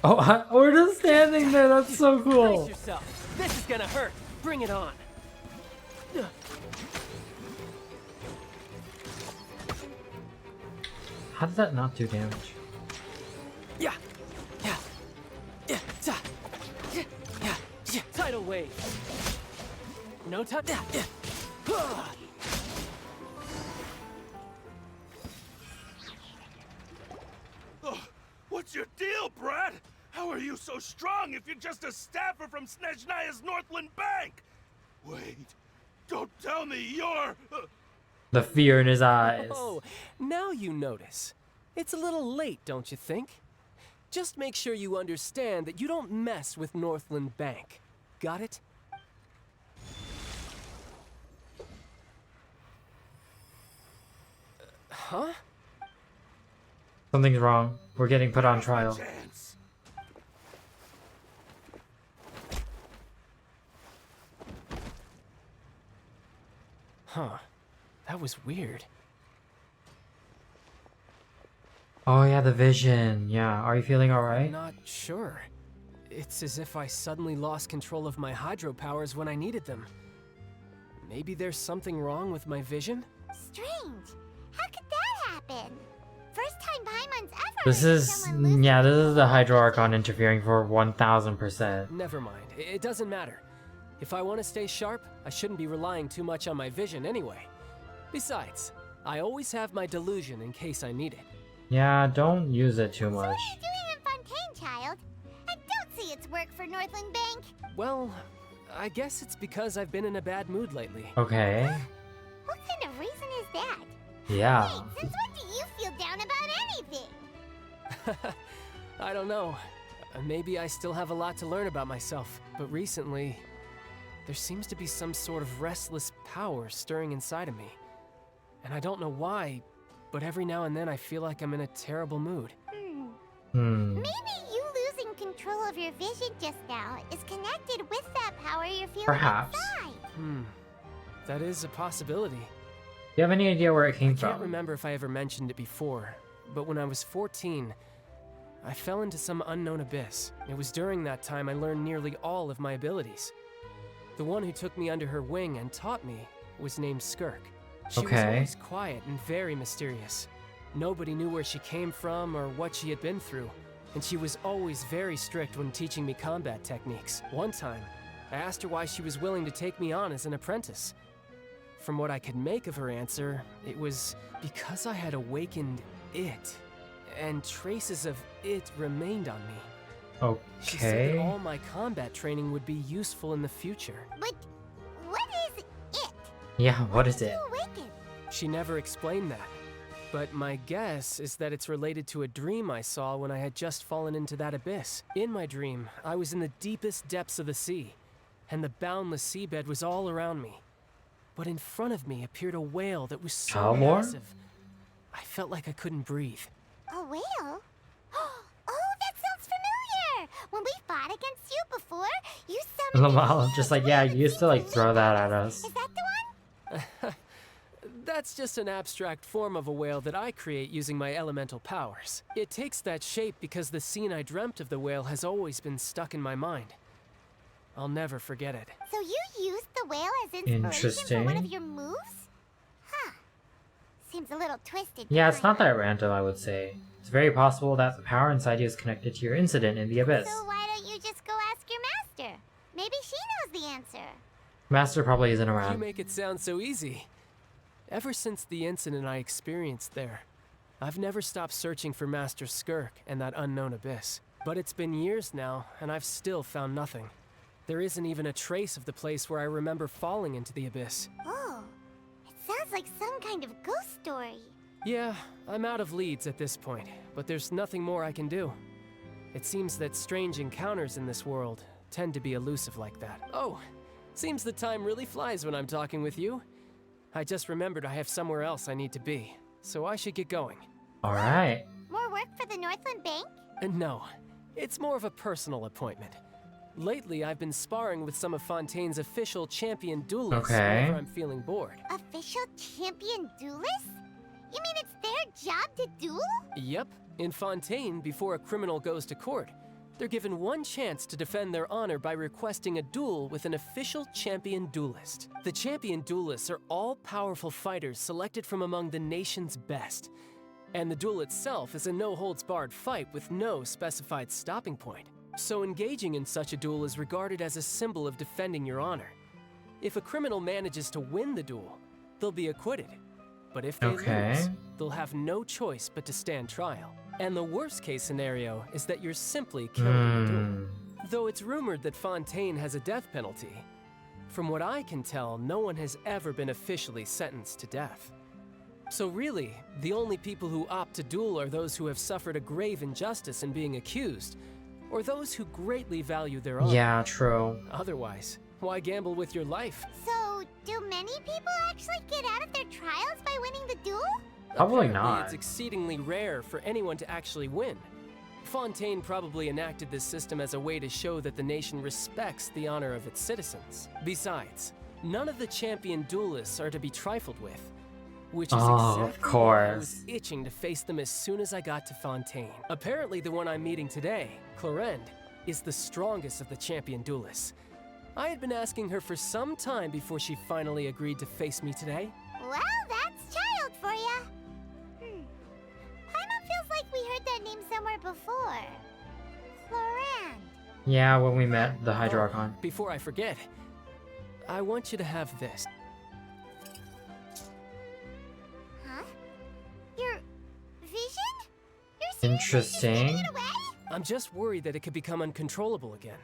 Oh, we're just standing there. That's so cool. Brace yourself. This is gonna hurt. Bring it on. How did that not do damage? Tidal wave. No touch. What's your deal, Brad? How are you so strong if you're just a staffer from Snezhnaya's Northland Bank? Wait, don't tell me you're... The fear in his eyes. Oh, now you notice. It's a little late, don't you think? Just make sure you understand that you don't mess with Northland Bank. Got it? Huh? Something's wrong. We're getting put on trial. Huh. That was weird. Oh yeah, the vision. Yeah, are you feeling alright? I'm not sure. It's as if I suddenly lost control of my hydro powers when I needed them. Maybe there's something wrong with my vision? Strange. How could that happen? First time Paimon's ever This is, yeah, this is the Hydro Archon interfering for 1000%. Never mind. It doesn't matter. If I want to stay sharp, I shouldn't be relying too much on my vision anyway. Besides, I always have my delusion in case I need it. Yeah, don't use it too much. What are you doing in Fontaine, child? I don't see its work for Northland Bank. Well, I guess it's because I've been in a bad mood lately. Okay. What kind of reason is that? Yeah. Wait, since when do you feel down about anything? I don't know. Maybe I still have a lot to learn about myself, but recently, there seems to be some sort of restless power stirring inside of me. And I don't know why, but every now and then I feel like I'm in a terrible mood. Maybe you losing control of your vision just now is connected with that power you're feeling Perhaps. inside. That is a possibility. Do you have any idea where it came I can't from? remember if I ever mentioned it before, but when I was 14, I fell into some unknown abyss. It was during that time I learned nearly all of my abilities. The one who took me under her wing and taught me was named Skirk. She was always quiet and very mysterious. Nobody knew where she came from or what she had been through, and she was always very strict when teaching me combat techniques. One time, I asked her why she was willing to take me on as an apprentice. From what I could make of her answer, it was because I had awakened it, and traces of it remained on me. She said that all my combat training would be useful in the future. But what is it? Yeah, what is it? She never explained that. But my guess is that it's related to a dream I saw when I had just fallen into that abyss. In my dream, I was in the deepest depths of the sea, and the boundless seabed was all around me. But in front of me appeared a whale that was so massive, I felt like I couldn't breathe. A whale? Oh, that sounds familiar! When we fought against you before, you summoned Lamal, just like, yeah, you used to like throw that at us. Is that the one? That's just an abstract form of a whale that I create using my elemental powers. It takes that shape because the scene I dreamt of the whale has always been stuck in my mind. I'll never forget it. So you used the whale as inspiration for one of your moves? Huh. Seems a little twisted. Yeah, it's not that random, I would say. It's very possible that the power inside you is connected to your incident in the abyss. So why don't you just go ask your master? Maybe she knows the answer. Master probably isn't You around. make it sound so easy. Ever since the incident I experienced there, I've never stopped searching for Master Skirk and that unknown abyss. But it's been years now, and I've still found nothing. There isn't even a trace of the place where I remember falling into the abyss. Oh, it sounds like some kind of ghost story. Yeah, I'm out of leads at this point, but there's nothing more I can do. It seems that strange encounters in this world tend to be elusive like that. Oh, seems the time really flies when I'm talking with you. I just remembered I have somewhere else I need to be, so I should get going. Alright. More work for the Northland Bank? No, it's more of a personal appointment. Lately, I've been sparring with some of Fontaine's official champion duelists whenever I'm feeling bored. Official champion duelists? You mean it's their job to duel? Yep. In Fontaine, before a criminal goes to court, they're given one chance to defend their honor by requesting a duel with an official champion duelist. The champion duelists are all powerful fighters selected from among the nation's best. And the duel itself is a no-holds-barred fight with no specified stopping point. So engaging in such a duel is regarded as a symbol of defending your honor. If a criminal manages to win the duel, they'll be acquitted. But if they lose, they'll have no choice but to stand trial. And the worst-case scenario is that you're simply killed in the duel. Though it's rumored that Fontaine has a death penalty, from what I can tell, no one has ever been officially sentenced to death. So really, the only people who opt to duel are those who have suffered a grave injustice in being accused, or those who greatly value their honor. Yeah, true. Otherwise, why gamble with your life? So, do many people actually get out of their trials by winning the duel? Probably Apparently, not. It's exceedingly rare for anyone to actually win. Fontaine probably enacted this system as a way to show that the nation respects the honor of its citizens. Besides, none of the champion duelists are to be trifled with, which is exactly why I was itching to face them as soon as I got to Fontaine. Apparently, the one I'm meeting today, Clorinde, is the strongest of the champion duelists. I had been asking her for some time before she finally agreed to face me today. Well, that's child for ya. Paimon feels like we heard that name somewhere before. Clorinde. Yeah, when we met the Hydro Archon. Before I forget, I want you to have this. Huh? Your vision? Interesting. I'm just worried that it could become uncontrollable again.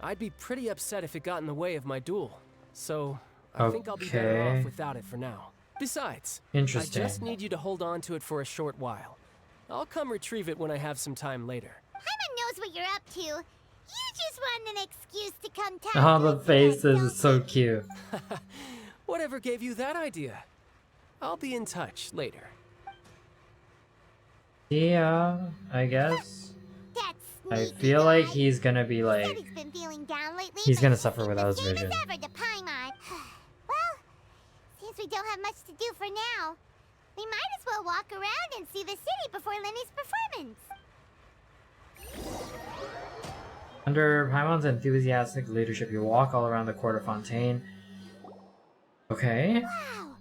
I'd be pretty upset if it got in the way of my duel. So, I think I'll be better off without it for now. Besides, I just need you to hold on to it for a short while. I'll come retrieve it when I have some time later. Paimon knows what you're up to. You just want an excuse to come talk. Oh, the faces is so cute. Whatever gave you that idea? I'll be in touch later. Yeah, I guess. I feel like he's gonna be like... He's gonna suffer without his vision. Well, since we don't have much to do for now, we might as well walk around and see the city before Lenny's performance. Under Paimon's enthusiastic leadership, you walk all around the court of Fontaine. Okay. Wow!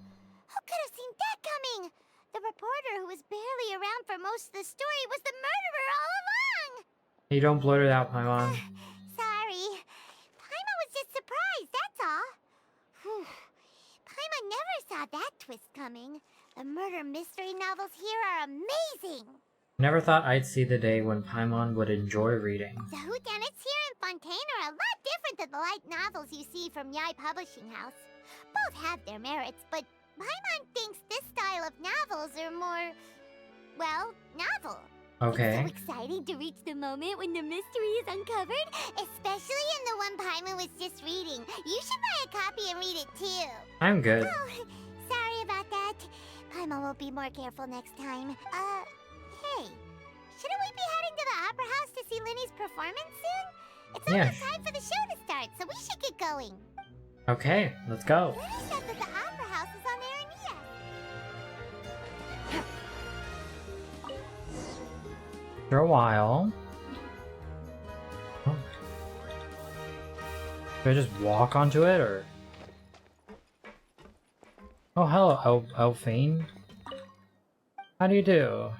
Who could have seen that coming? The reporter who was barely around for most of the story was the murderer all along! You don't blurt it out, Paimon. Sorry. Paimon was just surprised, that's all. Whew. Paimon never saw that twist coming. The murder mystery novels here are amazing! Never thought I'd see the day when Paimon would enjoy reading. The whodunits here in Fontaine are a lot different than the light novels you see from Yai Publishing House. Both have their merits, but Paimon thinks this style of novels are more, well, novel. Okay. It's so exciting to reach the moment when the mystery is uncovered, especially in the one Paimon was just reading. You should buy a copy and read it too. I'm good. Oh, sorry about that. Paimon will be more careful next time. Hey, shouldn't we be heading to the Opera House to see Lenny's performance soon? It's almost time for the show to start, so we should get going. Okay, let's go. Lenny said that the Opera House is on Aranea. For a while. Oh. Should I just walk onto it, or? Oh, hello, Elfane. How do you do?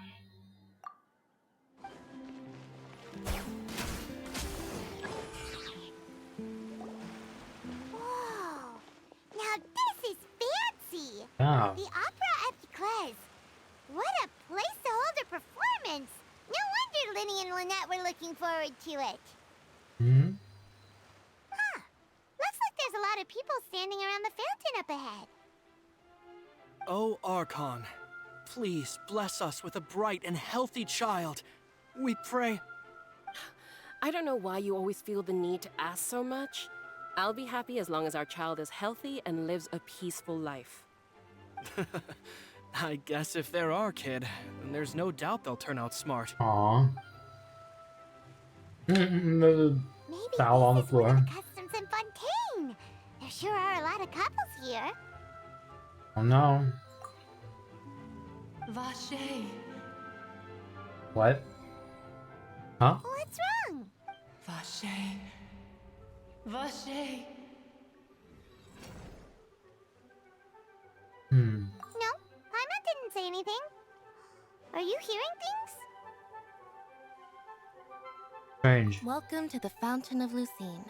Oh. The Opera Epiclese. What a place to hold a performance. No wonder Lenny and Lynette were looking forward to it. Hmm? Huh. Looks like there's a lot of people standing around the fountain up ahead. Oh, Archon, please bless us with a bright and healthy child. We pray. I don't know why you always feel the need to ask so much. I'll be happy as long as our child is healthy and lives a peaceful life. I guess if they're our kid, then there's no doubt they'll turn out smart. Aww. Foul on the floor. Customs in Fontaine. There sure are a lot of couples here. Oh no. Vache. What? Huh? What's wrong? Vache. Vache. No, Paimon didn't say anything. Are you hearing things? Strange. Welcome to the Fountain of Lucine.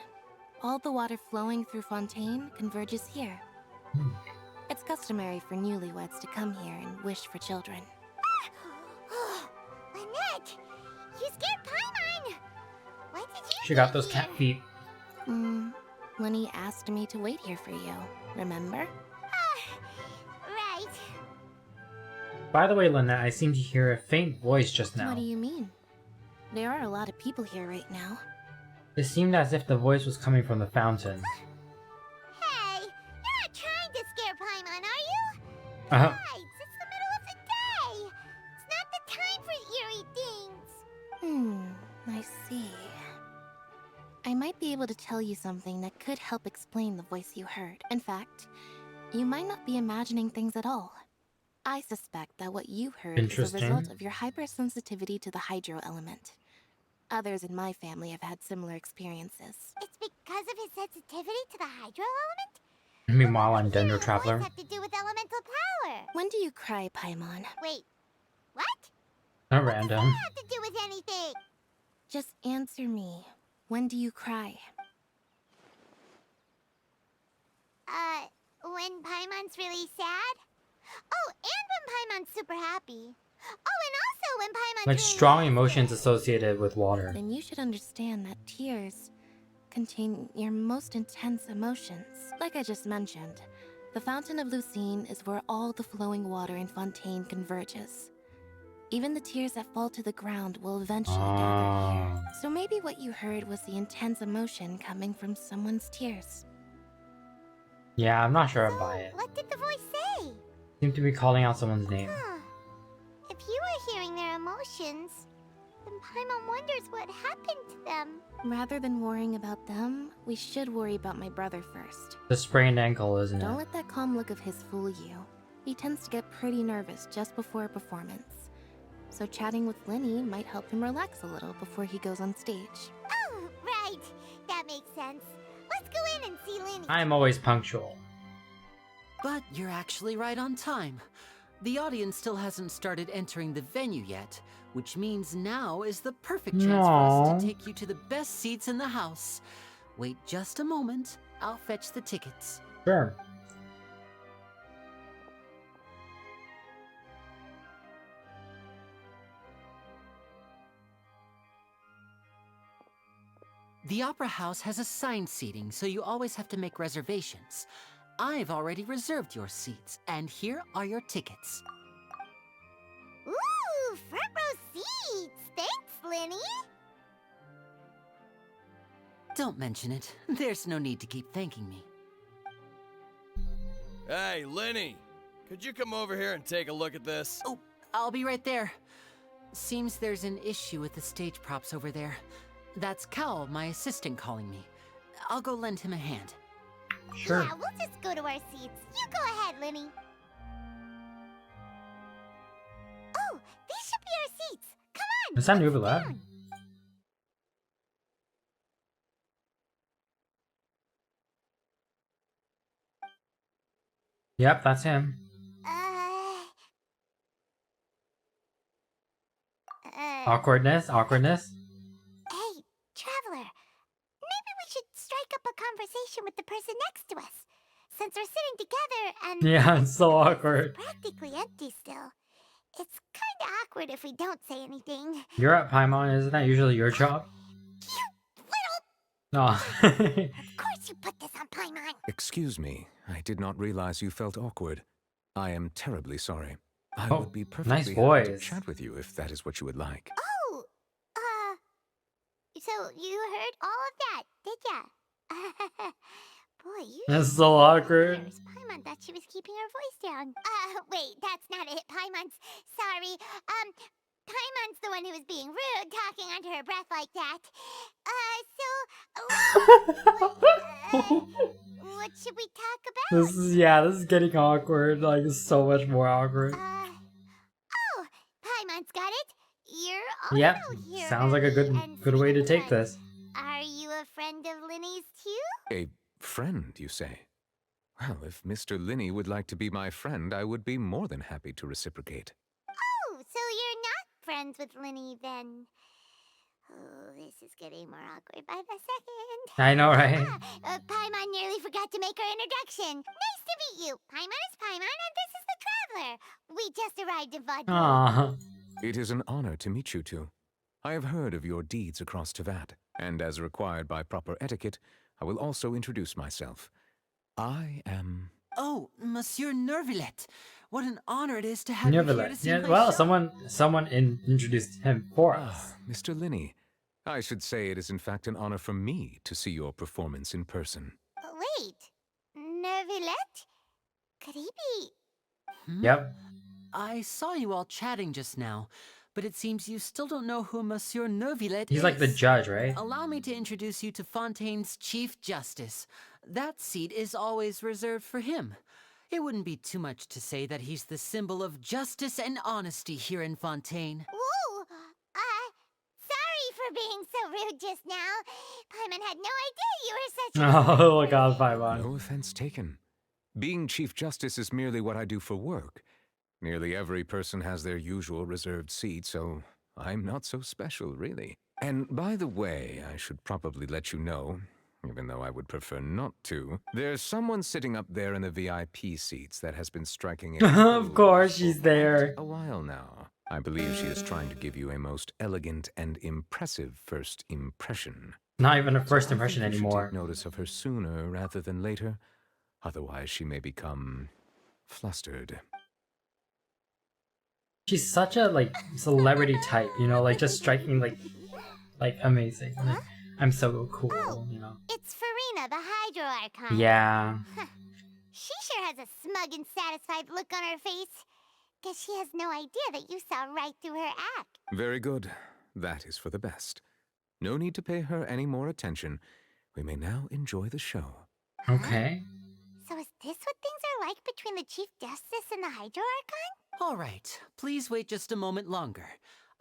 All the water flowing through Fontaine converges here. It's customary for newlyweds to come here and wish for children. Lynette, you scared Paimon. Why did you? She got those cat feet. Lenny asked me to wait here for you, remember? Right. By the way, Lynette, I seem to hear a faint voice just now. What do you mean? There are a lot of people here right now. It seemed as if the voice was coming from the fountain. Hey, you're not trying to scare Paimon, are you? Uh-huh. Besides, it's the middle of the day. It's not the time for eerie things. I see. I might be able to tell you something that could help explain the voice you heard. In fact, you might not be imagining things at all. I suspect that what you heard is a result of your hypersensitivity to the hydro element. Others in my family have had similar experiences. It's because of his sensitivity to the hydro element? Meanwhile, I'm Dendro Traveler. Have to do with elemental power. When do you cry, Paimon? Wait, what? Not random. What does that have to do with anything? Just answer me. When do you cry? When Paimon's really sad? Oh, and when Paimon's super happy. Oh, and also when Paimon's Like really strong emotions associated with water. Then you should understand that tears contain your most intense emotions. Like I just mentioned, the Fountain of Lucine is where all the flowing water in Fontaine converges. Even the tears that fall to the ground will eventually gather here. So maybe what you heard was the intense emotion coming from someone's tears. Yeah, I'm not sure I buy it. What did the voice say? Seem to be calling out someone's name. If you were hearing their emotions, then Paimon wonders what happened to them. Rather than worrying about them, we should worry about my brother first. The sprained ankle, isn't Don't it? let that calm look of his fool you. He tends to get pretty nervous just before a performance. So chatting with Lenny might help him relax a little before he goes on stage. Oh, right. That makes sense. Let's go in and see Lenny. I'm always punctual. But you're actually right on time. The audience still hasn't started entering the venue yet, which means now is the perfect chance for us to take you to the best seats in the house. Wait just a moment. I'll fetch the tickets. Sure. The Opera House has assigned seating, so you always have to make reservations. I've already reserved your seats, and here are your tickets. Ooh, front row seats. Thanks, Lenny. Don't mention it. There's no need to keep thanking me. Hey, Lenny! Could you come over here and take a look at this? Oh, I'll be right there. Seems there's an issue with the stage props over there. That's Cal, my assistant, calling me. I'll go lend him a hand. Sure. Yeah, we'll just go to our seats. You go ahead, Lenny. Oh, these should be our seats. Come on. Is that Nubila? Yep, that's him. Awkwardness, awkwardness. Hey, Traveler. Maybe we should strike up a conversation with the person next to us. Since we're sitting together and... Yeah, it's so awkward. It's practically empty still. It's kind of awkward if we don't say anything. You're at Paimon, isn't that usually your job? No. Of course you put this on Paimon. Excuse me, I did not realize you felt awkward. I am terribly sorry. I Oh, would be nice perfectly happy to voice. chat with you if that is what you would like. Oh, so you heard all of that, did ya? Boy, you... That's so awkward. Paimon thought she was keeping her voice down. Wait, that's not it, Paimon's... Sorry, Paimon's the one who was being rude, talking under her breath like that. What should we talk about? This is getting awkward. Like, so much more awkward. got it? You're also Yep. here. Sounds like a good way to take this. Are you a friend of Linny's too? A friend, you say? Well, if Mr. Linney would like to be my friend, I would be more than happy to reciprocate. Oh, so you're not friends with Linny then? Oh, this is getting more awkward by the second. I know, right? Paimon nearly forgot to make her introduction. Nice to meet you. Paimon is Paimon, and this is the Traveler. We just arrived in Fontaine. Aww. It is an honor to meet you two. I have heard of your deeds across Tevat, and as required by proper etiquette, I will also introduce myself. I am... Oh, Monsieur Nervillet. What an honor it is to have you here to see Yeah, my well, show. someone introduced him for us. Mr. Linney. I should say it is in fact an honor for me to see your performance in person. Wait, Nervillet? Could he be? Yep. I saw you all chatting just now, but it seems you still don't know who Monsieur Nervillet is. He's like the judge, right? Allow me to introduce you to Fontaine's Chief Justice. That seat is always reserved for him. It wouldn't be too much to say that he's the symbol of justice and honesty here in Fontaine. Whoa! Sorry for being so rude just now. Paimon had no idea you were such a... Oh, look out, Paimon. No offense taken. Being Chief Justice is merely what I do for work. Nearly every person has their usual reserved seat, so I'm not so special, really. And by the way, I should probably let you know, even though I would prefer not to, there's someone sitting up there in the VIP seats that has been striking a Of course, she's there. a while now. I believe she is trying to give you a most elegant and impressive first impression. Not even a first So I impression think you should anymore. take notice of her sooner rather than later. Otherwise, she may become flustered. She's such a like celebrity type, you know, like just striking like amazing. Like, I'm so cool, you know. It's Furina, the Hydro Archon. Yeah. She sure has a smug and satisfied look on her face. Guess she has no idea that you saw right through her act. Very good. That is for the best. No need to pay her any more attention. We may now enjoy the show. Okay. So is this what things are like between the Chief Justice and the Hydro Archon? All right, please wait just a moment longer.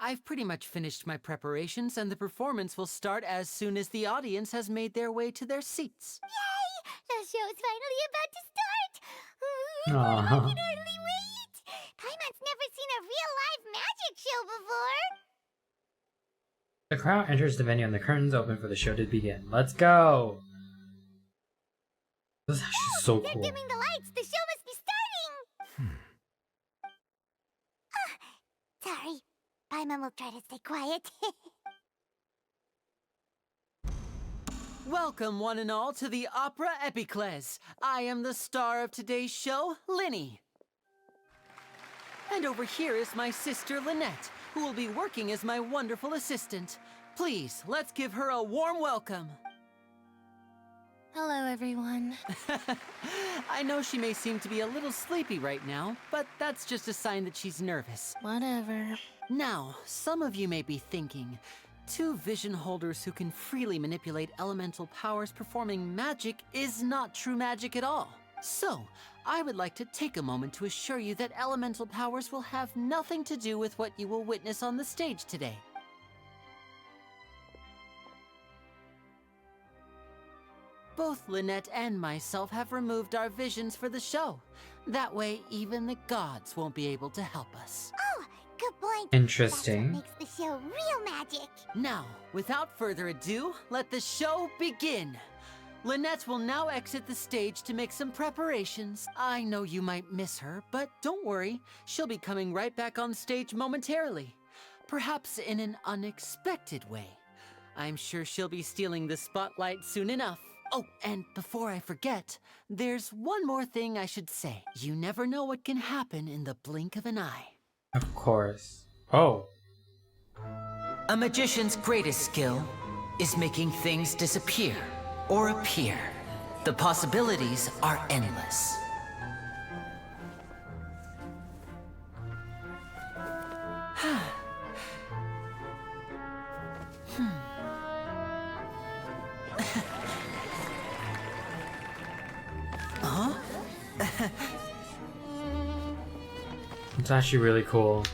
I've pretty much finished my preparations, and the performance will start as soon as the audience has made their way to their seats. Yay! The show's finally about to start! Ooh, Aw. I can hardly wait! Paimon's never seen a real live magic show before! The crowd enters the venue and the curtains open for the show to begin. Let's go! This is actually so They're cool. dimming the lights! The show must be starting! Sorry. Paimon will try to stay quiet. Welcome, one and all, to the Opera Epiclese. I am the star of today's show, Linny. And over here is my sister, Lynette, who will be working as my wonderful assistant. Please, let's give her a warm welcome. Hello, everyone. I know she may seem to be a little sleepy right now, but that's just a sign that she's nervous. Whatever. Now, some of you may be thinking, two vision holders who can freely manipulate elemental powers performing magic is not true magic at all. So, I would like to take a moment to assure you that elemental powers will have nothing to do with what you will witness on the stage today. Both Lynette and myself have removed our visions for the show. That way, even the gods won't be able to help us. Oh, good point. Interesting. That's what makes the show real magic. Now, without further ado, let the show begin. Lynette will now exit the stage to make some preparations. I know you might miss her, but don't worry. She'll be coming right back on stage momentarily. Perhaps in an unexpected way. I'm sure she'll be stealing the spotlight soon enough. Oh, and before I forget, there's one more thing I should say. You never know what can happen in the blink of an eye. Of course. Oh. A magician's greatest skill is making things disappear or appear. The possibilities are endless. It's actually really cool.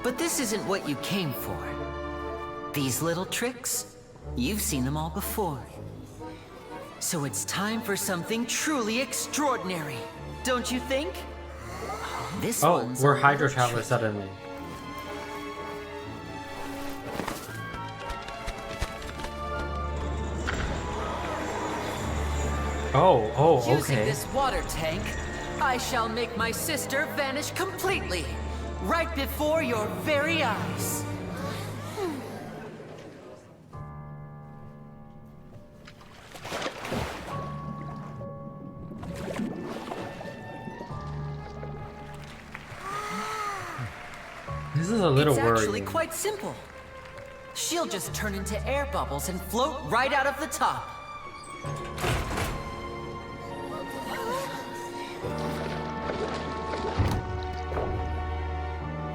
But this isn't what you came for. These little tricks, you've seen them all before. So it's time for something truly extraordinary, don't you think? This Oh, one's we're a Hydro little Travelers tricky. suddenly. Oh, Using okay. this water tank, I shall make my sister vanish completely, right before your very eyes. This is a little It's actually worrying. quite simple. She'll just turn into air bubbles and float right out of the top.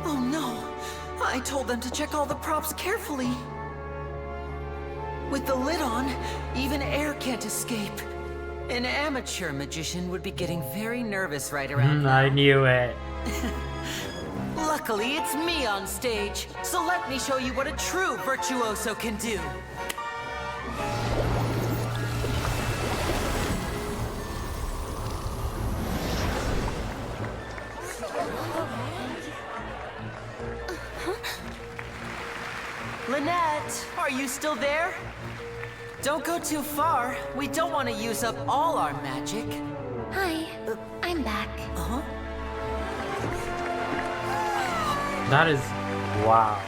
Oh no! I told them to check all the props carefully. With the lid on, even air can't escape. An amateur magician would be getting very nervous right around now. I knew it. Luckily, it's me on stage, so let me show you what a true virtuoso can do. Lynette, are you still there? Don't go too far. We don't want to use up all our magic. Hi, I'm back. Uh-huh. That is... wow.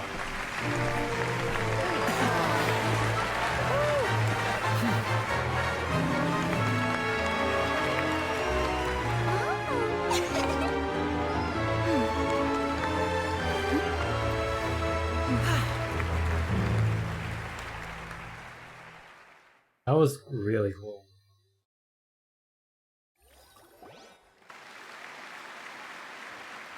That was really cool.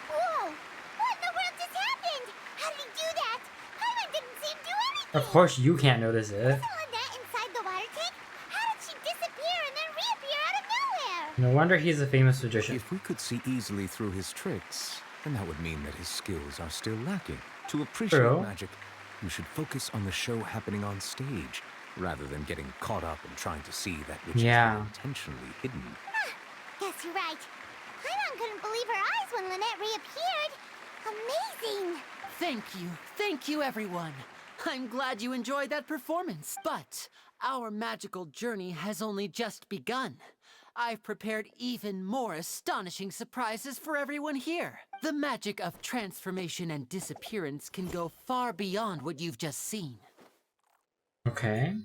Whoa! What in the world just happened? How did he do that? Paimon didn't see him do anything! Of course you can't notice it. Isn't Lynette inside the water tank? How did she disappear and then reappear out of nowhere? No wonder he's a famous magician. If we could see easily through his tricks, then that would mean that his skills are still lacking. To appreciate True. magic, you should focus on the show happening on stage, rather than getting caught up in trying to see that which Yeah. is intentionally hidden. Guess you're right. Paimon couldn't believe her eyes when Lynette reappeared. Amazing! Thank you, everyone. I'm glad you enjoyed that performance. But our magical journey has only just begun. I've prepared even more astonishing surprises for everyone here. The magic of transformation and disappearance can go far beyond what you've just seen. Okay.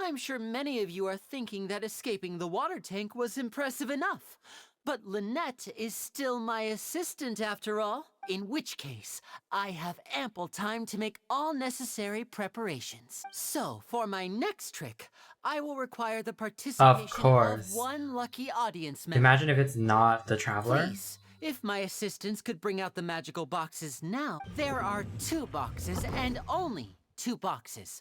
I'm sure many of you are thinking that escaping the water tank was impressive enough. But Lynette is still my assistant after all. In which case, I have ample time to make all necessary preparations. So, for my next trick, I will require the participation course. of one lucky audience member. Imagine if it's not the Traveler. Please, if my assistants could bring out the magical boxes now. There are 2 boxes and only 2 boxes.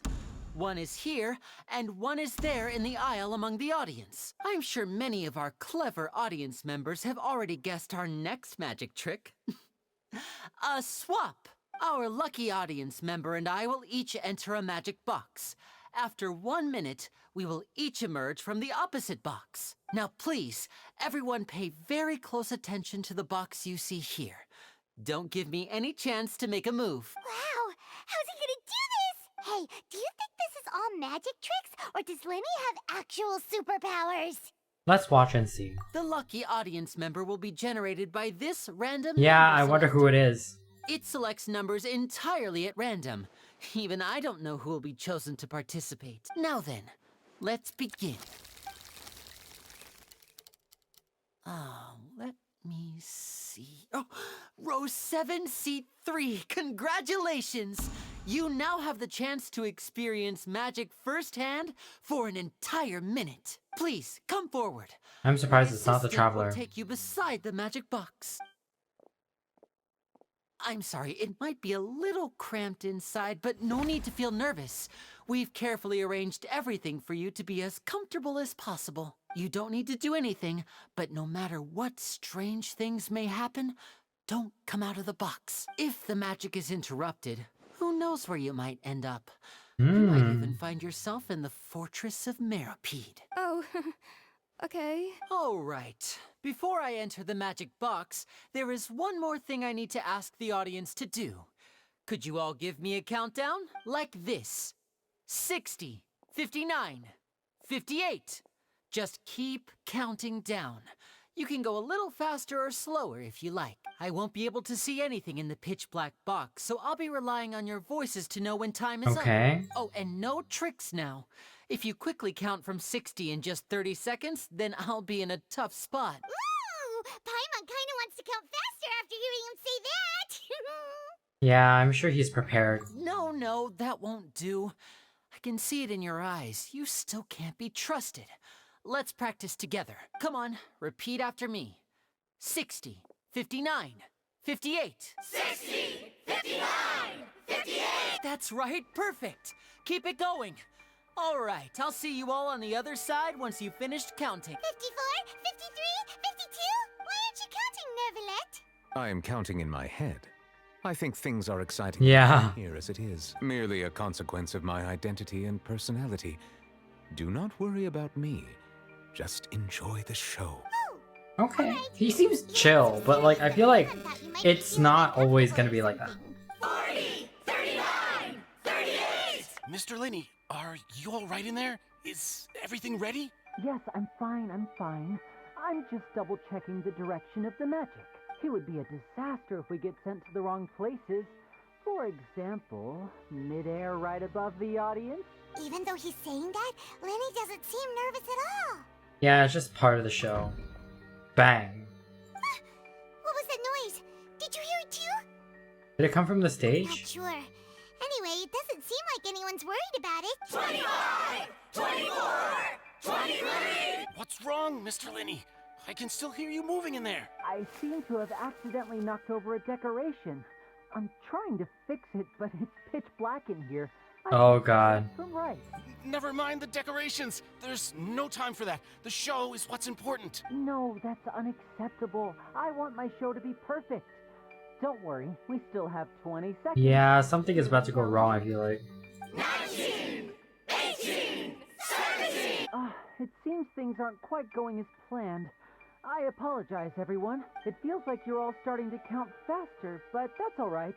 One is here, and one is there in the aisle among the audience. I'm sure many of our clever audience members have already guessed our next magic trick. A swap! Our lucky audience member and I will each enter a magic box. After 1 minute, we will each emerge from the opposite box. Now please, everyone pay very close attention to the box you see here. Don't give me any chance to make a move. Wow! How's he gonna do this? Hey, do you think this is all magic tricks, or does Lenny have actual superpowers? Let's watch and see. The lucky audience member will be generated by this random Yeah, number I wonder who it is. It selects numbers entirely at random. Even I don't know who will be chosen to participate. Now then, let's begin. Let me see. Oh, row 7, seat 3. Congratulations! You now have the chance to experience magic firsthand for an entire minute. Please, come forward. I'm surprised it's not the Assistant Traveler. will take you beside the magic box. I'm sorry, it might be a little cramped inside, but no need to feel nervous. We've carefully arranged everything for you to be as comfortable as possible. You don't need to do anything, but no matter what strange things may happen, don't come out of the box. If the magic is interrupted, who knows where you might end up? You might even find yourself in the Fortress of Meropide. Oh, okay. All right. Before I enter the magic box, there is one more thing I need to ask the audience to do. Could you all give me a countdown? Like this. 60, 59, 58. Just keep counting down. You can go a little faster or slower if you like. I won't be able to see anything in the pitch black box, so I'll be relying on your voices to know when time is up. Oh, and no tricks now. If you quickly count from 60 in just 30 seconds, then I'll be in a tough spot. Ooh, Paimon kinda wants to count faster after hearing him say that. Yeah, I'm sure he's prepared. No, that won't do. I can see it in your eyes. You still can't be trusted. Let's practice together. Come on, repeat after me. 60, 59, 58. 60, 59, 58. That's right, perfect. Keep it going. All right, I'll see you all on the other side once you've finished counting. 54, 53, 52? Why aren't you counting, Nervalet? I am counting in my head. I think things are exciting here as it is. Merely a consequence of my identity and personality. Do not worry about me. Just enjoy the show. Okay. He seems chill, but like I feel like it's not always gonna be like that. 40, 39, 38. Mr. Linney, are you all right in there? Is everything ready? Yes, I'm fine. I'm just double-checking the direction of the magic. It would be a disaster if we get sent to the wrong places. For example, midair right above the audience. Even though he's saying that, Lenny doesn't seem nervous at all. Yeah, it's just part of the show. Bang. What was that noise? Did you hear it too? Did it come from the Not stage? sure. Anyway, it doesn't seem like anyone's worried about it. 25, 24, 23. What's wrong, Mr. Linney? I can still hear you moving in there. I seem to have accidentally knocked over a decoration. I'm trying to fix it, but it's pitch black in here. Oh god. Right. Never mind the decorations. There's no time for that. The show is what's important. No, that's unacceptable. I want my show to be perfect. Don't worry, we still have 20 seconds. Yeah, something is about to go wrong, I feel like. 19, 18, 17. It seems things aren't quite going as planned. I apologize, everyone. It feels like you're all starting to count faster, but that's all right.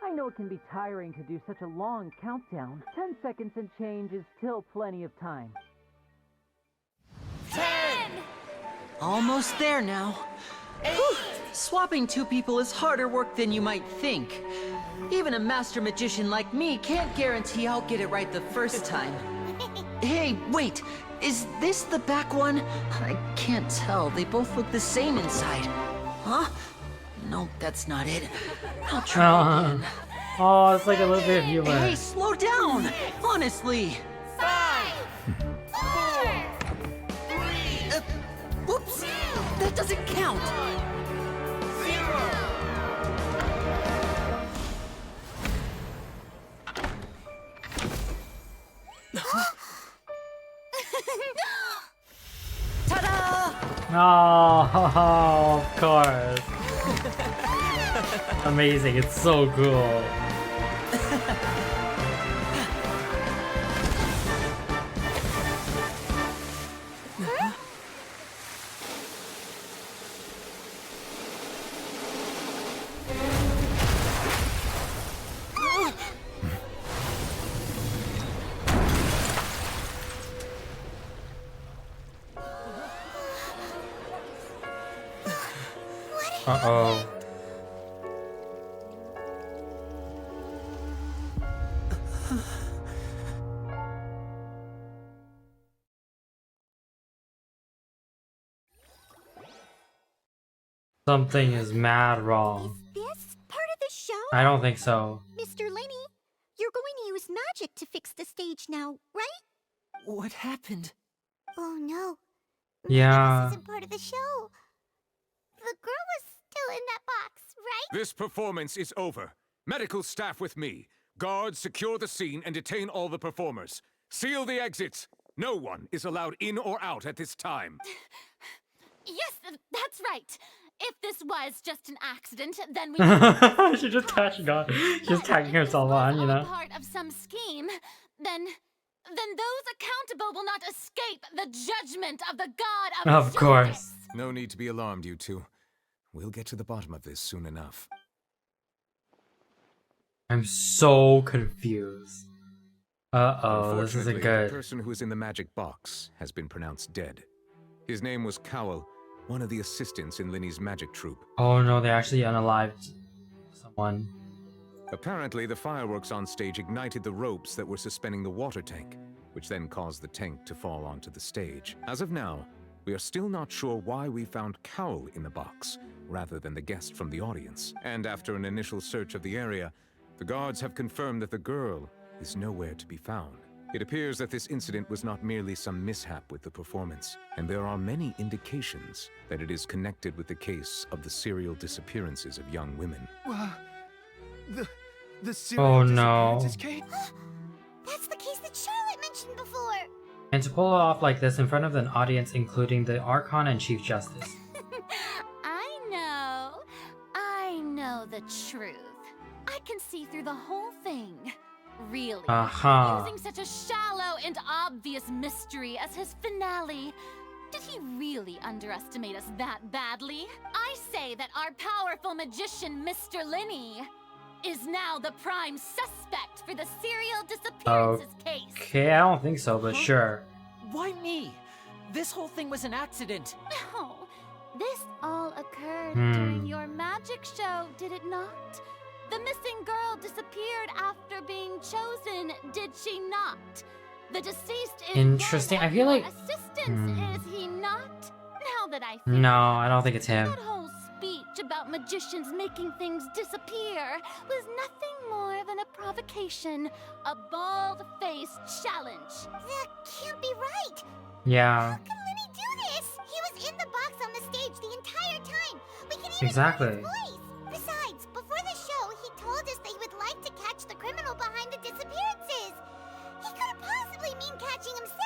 I know it can be tiring to do such a long countdown. 10 seconds and change is still plenty of time. 10. Almost there now. Whew. Swapping two people is harder work than you might think. Even a master magician like me can't guarantee I'll get it right the first time. Hey, wait! Is this the back one? I can't tell. They both look the same inside. Huh? No, that's not it. I'll try again. Oh, it's like a little bit of humor. Hey, slow down! Honestly! 5, 4, 3, whoops! That doesn't count! 0. Ta-da! Oh, of course. Amazing, it's so cool. Uh-oh. Something is mad wrong. This part of the show? I don't think so. Mr. Linney, you're going to use magic to fix the stage now, right? What happened? Oh no. Yeah. This isn't part of the show. The girl was still in that box, right? This performance is over. Medical staff with me. Guards, secure the scene and detain all the performers. Seal the exits. No one is allowed in or out at this time. Yes, that's right. If this was just an accident, then we She's just tagging on. She's tagging herself on, you know. part of some scheme, then those accountable will not escape the judgment of the god of Of course. No need to be alarmed, you two. We'll get to the bottom of this soon enough. I'm so confused. Uh-oh, this isn't The good. person who is in the magic box has been pronounced dead. His name was Cowell, one of the assistants in Linny's magic troupe. Oh no, they actually unalived someone. Apparently, the fireworks on stage ignited the ropes that were suspending the water tank, which then caused the tank to fall onto the stage. As of now, we are still not sure why we found Cowell in the box, rather than the guest from the audience. And after an initial search of the area, the guards have confirmed that the girl is nowhere to be found. It appears that this incident was not merely some mishap with the performance, and there are many indications that it is connected with the case of the serial disappearances of young women. The serial disappearances case? That's the case that Charlotte mentioned before. And to pull it off like this in front of an audience including the Archon and Chief Justice. I know the truth. I can see through the whole thing. Really. Using such a shallow and obvious mystery as his finale. Did he really underestimate us that badly? I say that our powerful magician, Mr. Linney, is now the prime suspect for the serial disappearances case. Okay, I don't think so, but sure. Why me? This whole thing was an accident. No, this all occurred during your magic show, did it not? The missing girl disappeared after being chosen, did she not? The deceased is Interesting. I feel like assistants, is he not? Now that I think no, I don't think it's him. that whole speech about magicians making things disappear was nothing more than a provocation, a bald-faced challenge. That can't be right. Yeah. How can Linny do this? He was in the box on the stage the entire time. We can even Exactly. hear his voice. Besides, before the show, he told us that he would like to catch the criminal behind the disappearances. He couldn't possibly mean catching himself.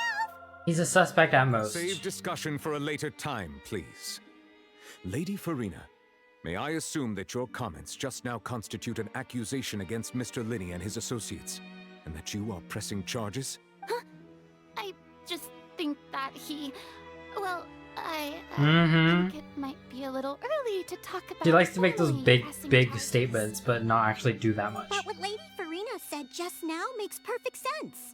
He's a suspect at most. Save discussion for a later time, please. Lady Furina, may I assume that your comments just now constitute an accusation against Mr. Linney and his associates, and that you are pressing charges? Huh? I just think that he... Well, I think it might be a little early to talk about... He likes to make those formally big pressing charges. statements, but not actually do that much. But what Lady Furina said just now makes perfect sense.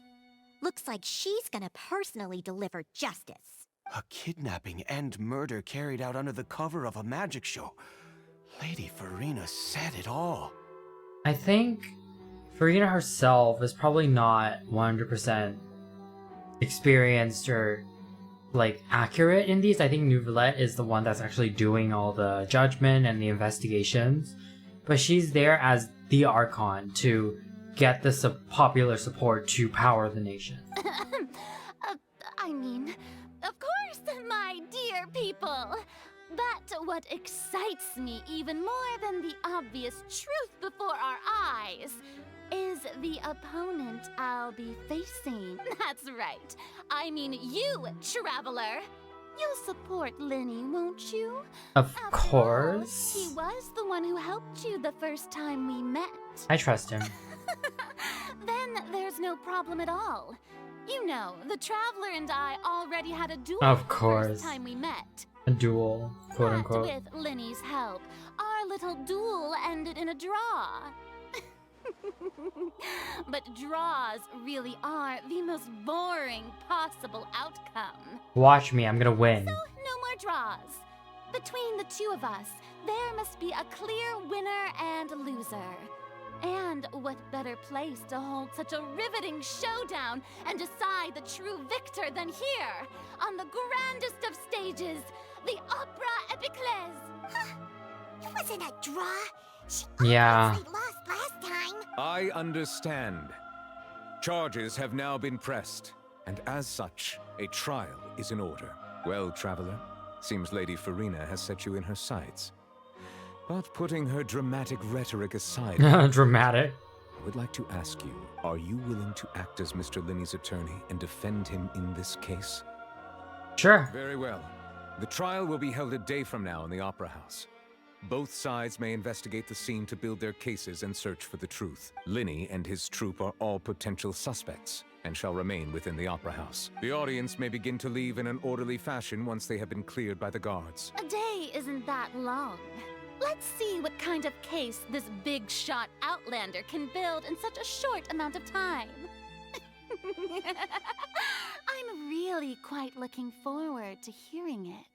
Looks like she's gonna personally deliver justice. A kidnapping and murder carried out under the cover of a magic show. Lady Furina said it all. I think Furina herself is probably not 100% experienced or like accurate in these. I think Nouvellette is the one that's actually doing all the judgment and the investigations, but she's there as the Archon to get the popular support to power the nation. I mean, of course, my dear people. But what excites me even more than the obvious truth before our eyes is the opponent I'll be facing. That's right. I mean you, Traveler. You'll support Linny, won't you? Of After course. all, he was the one who helped you the first time we met. I trust him. Then there's no problem at all. You know, the Traveler and I already had a duel Of the course. first time we met. A duel, quote But unquote. with Linny's help, our little duel ended in a draw. But draws really are the most boring possible outcome. Watch me, I'm gonna win. So, no more draws. Between the two of us, there must be a clear winner and loser. And what better place to hold such a riveting showdown and decide the true victor than here, on the grandest of stages, the Opera Epiclese. Huh? It wasn't a draw. She Yeah. obviously lost last time. I understand. Charges have now been pressed, and as such, a trial is in order. Well, Traveler, seems Lady Furina has set you in her sights. But putting her dramatic rhetoric aside... Dramatic. I would like to ask you, are you willing to act as Mr. Linney's attorney and defend him in this case? Sure. Very well. The trial will be held a day from now in the Opera House. Both sides may investigate the scene to build their cases and search for the truth. Linney and his troupe are all potential suspects and shall remain within the Opera House. The audience may begin to leave in an orderly fashion once they have been cleared by the guards. A day isn't that long. Let's see what kind of case this big shot outlander can build in such a short amount of time. I'm really quite looking forward to hearing it.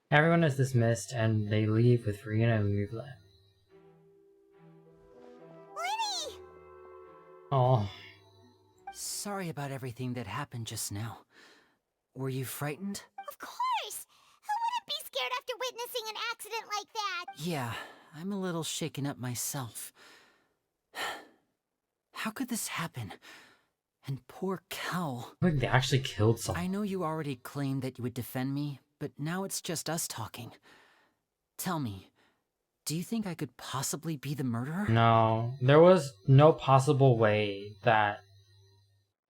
Everyone is dismissed and they leave with Furina and Muvla. Lenny! Oh. Sorry about everything that happened just now. Were you frightened? Of course! Who wouldn't be scared after witnessing an accident like that? Yeah, I'm a little shaken up myself. How could this happen? And poor Cal. I think they actually killed someone. I know you already claimed that you would defend me, but now it's just us talking. Tell me, do you think I could possibly be the murderer? No, there was no possible way that,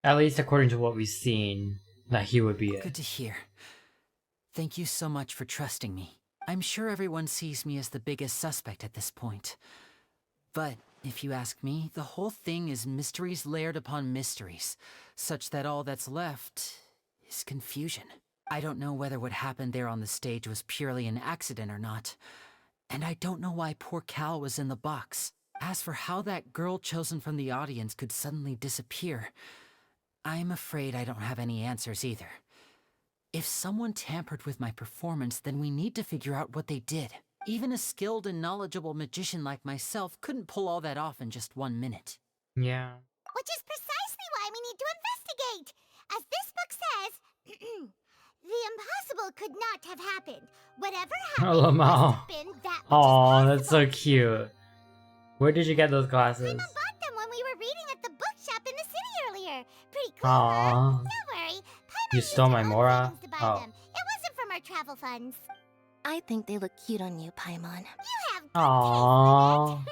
at least according to what we've seen, that he would be it. Good to hear. Thank you so much for trusting me. I'm sure everyone sees me as the biggest suspect at this point. But if you ask me, the whole thing is mysteries layered upon mysteries, such that all that's left is confusion. I don't know whether what happened there on the stage was purely an accident or not, and I don't know why poor Cal was in the box. As for how that girl chosen from the audience could suddenly disappear, I'm afraid I don't have any answers either. If someone tampered with my performance, then we need to figure out what they did. Even a skilled and knowledgeable magician like myself couldn't pull all that off in just 1 minute. Yeah. Which is precisely why we need to investigate. As this book says, the impossible could not have happened. Whatever happened must have been that which Oh, that's so cute. Where did you get those glasses? Paimon bought them when we were reading at the bookshop in the city earlier. Pretty cool, Aww. huh? Don't worry. Paimon You stole my Mora? to buy Oh. them. It wasn't from our travel funds. I think they look cute on you, Paimon. You have Aww.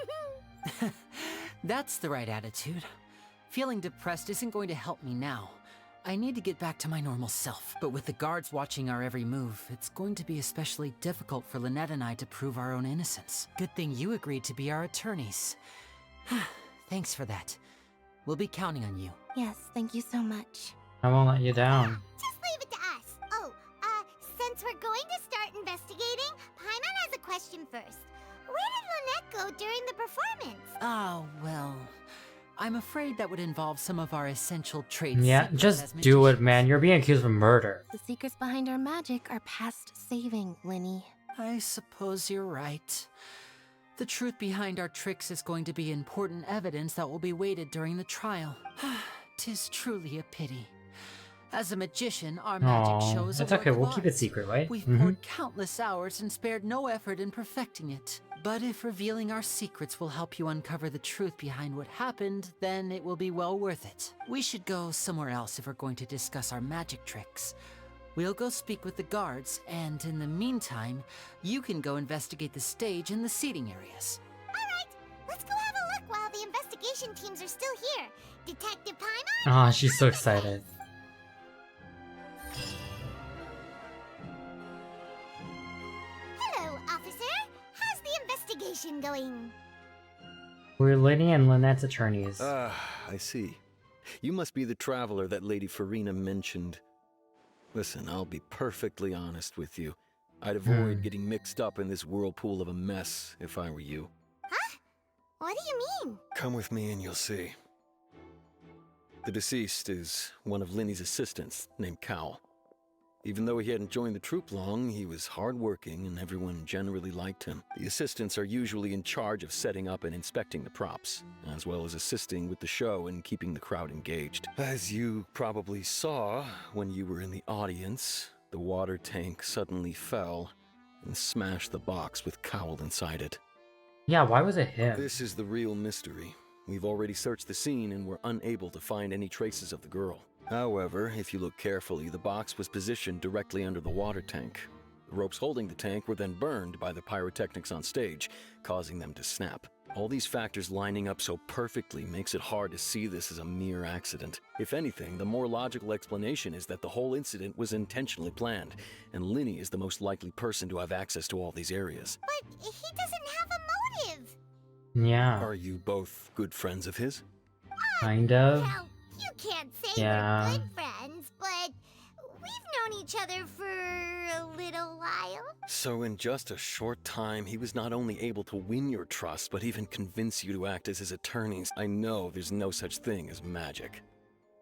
That's the right attitude. Feeling depressed isn't going to help me now. I need to get back to my normal self, but with the guards watching our every move, it's going to be especially difficult for Lynette and I to prove our own innocence. Good thing you agreed to be our attorneys. Thanks for that. We'll be counting on you. Yes, thank you so much. I won't let you down. Just leave it to us. Oh, since we're going to start investigating, Paimon has a question first. Where did Lynette go during the performance? Oh, well, I'm afraid that would involve some of our essential traits. Yeah, just do it, man. You're being accused of murder. The secrets behind our magic are past saving, Linny. I suppose you're right. The truth behind our tricks is going to be important evidence that will be weighted during the trial. 'Tis truly a pity. As a magician, our magic shows it's a okay. work of We'll keep it art. secret, right? We've poured countless hours and spared no effort in perfecting it. But if revealing our secrets will help you uncover the truth behind what happened, then it will be well worth it. We should go somewhere else if we're going to discuss our magic tricks. We'll go speak with the guards, and in the meantime, you can go investigate the stage and the seating areas. Alright, let's go have a look while the investigation teams are still here. Detective Paimon? Ah, she's so excited. Hello, officer. How's the investigation going? We're Lenny and Lynette's attorneys. I see. You must be the traveler that Lady Furina mentioned. Listen, I'll be perfectly honest with you. I'd avoid getting mixed up in this whirlpool of a mess if I were you. Huh? What do you mean? Come with me and you'll see. The deceased is one of Linny's assistants named Cal. Even though he hadn't joined the troupe long, he was hardworking and everyone generally liked him. The assistants are usually in charge of setting up and inspecting the props, as well as assisting with the show and keeping the crowd engaged. As you probably saw when you were in the audience, the water tank suddenly fell and smashed the box with Cowl inside it. Yeah, why was it him? This is the real mystery. We've already searched the scene and were unable to find any traces of the girl. However, if you look carefully, the box was positioned directly under the water tank. The ropes holding the tank were then burned by the pyrotechnics on stage, causing them to snap. All these factors lining up so perfectly makes it hard to see this as a mere accident. If anything, the more logical explanation is that the whole incident was intentionally planned, and Linny is the most likely person to have access to all these areas. But he doesn't have a motive. Yeah. Are you both good friends of his? Kind of. Well, you can't say Yeah. we're good friends, but we've known each other for a little while. So in just a short time, he was not only able to win your trust, but even convince you to act as his attorneys. I know there's no such thing as magic.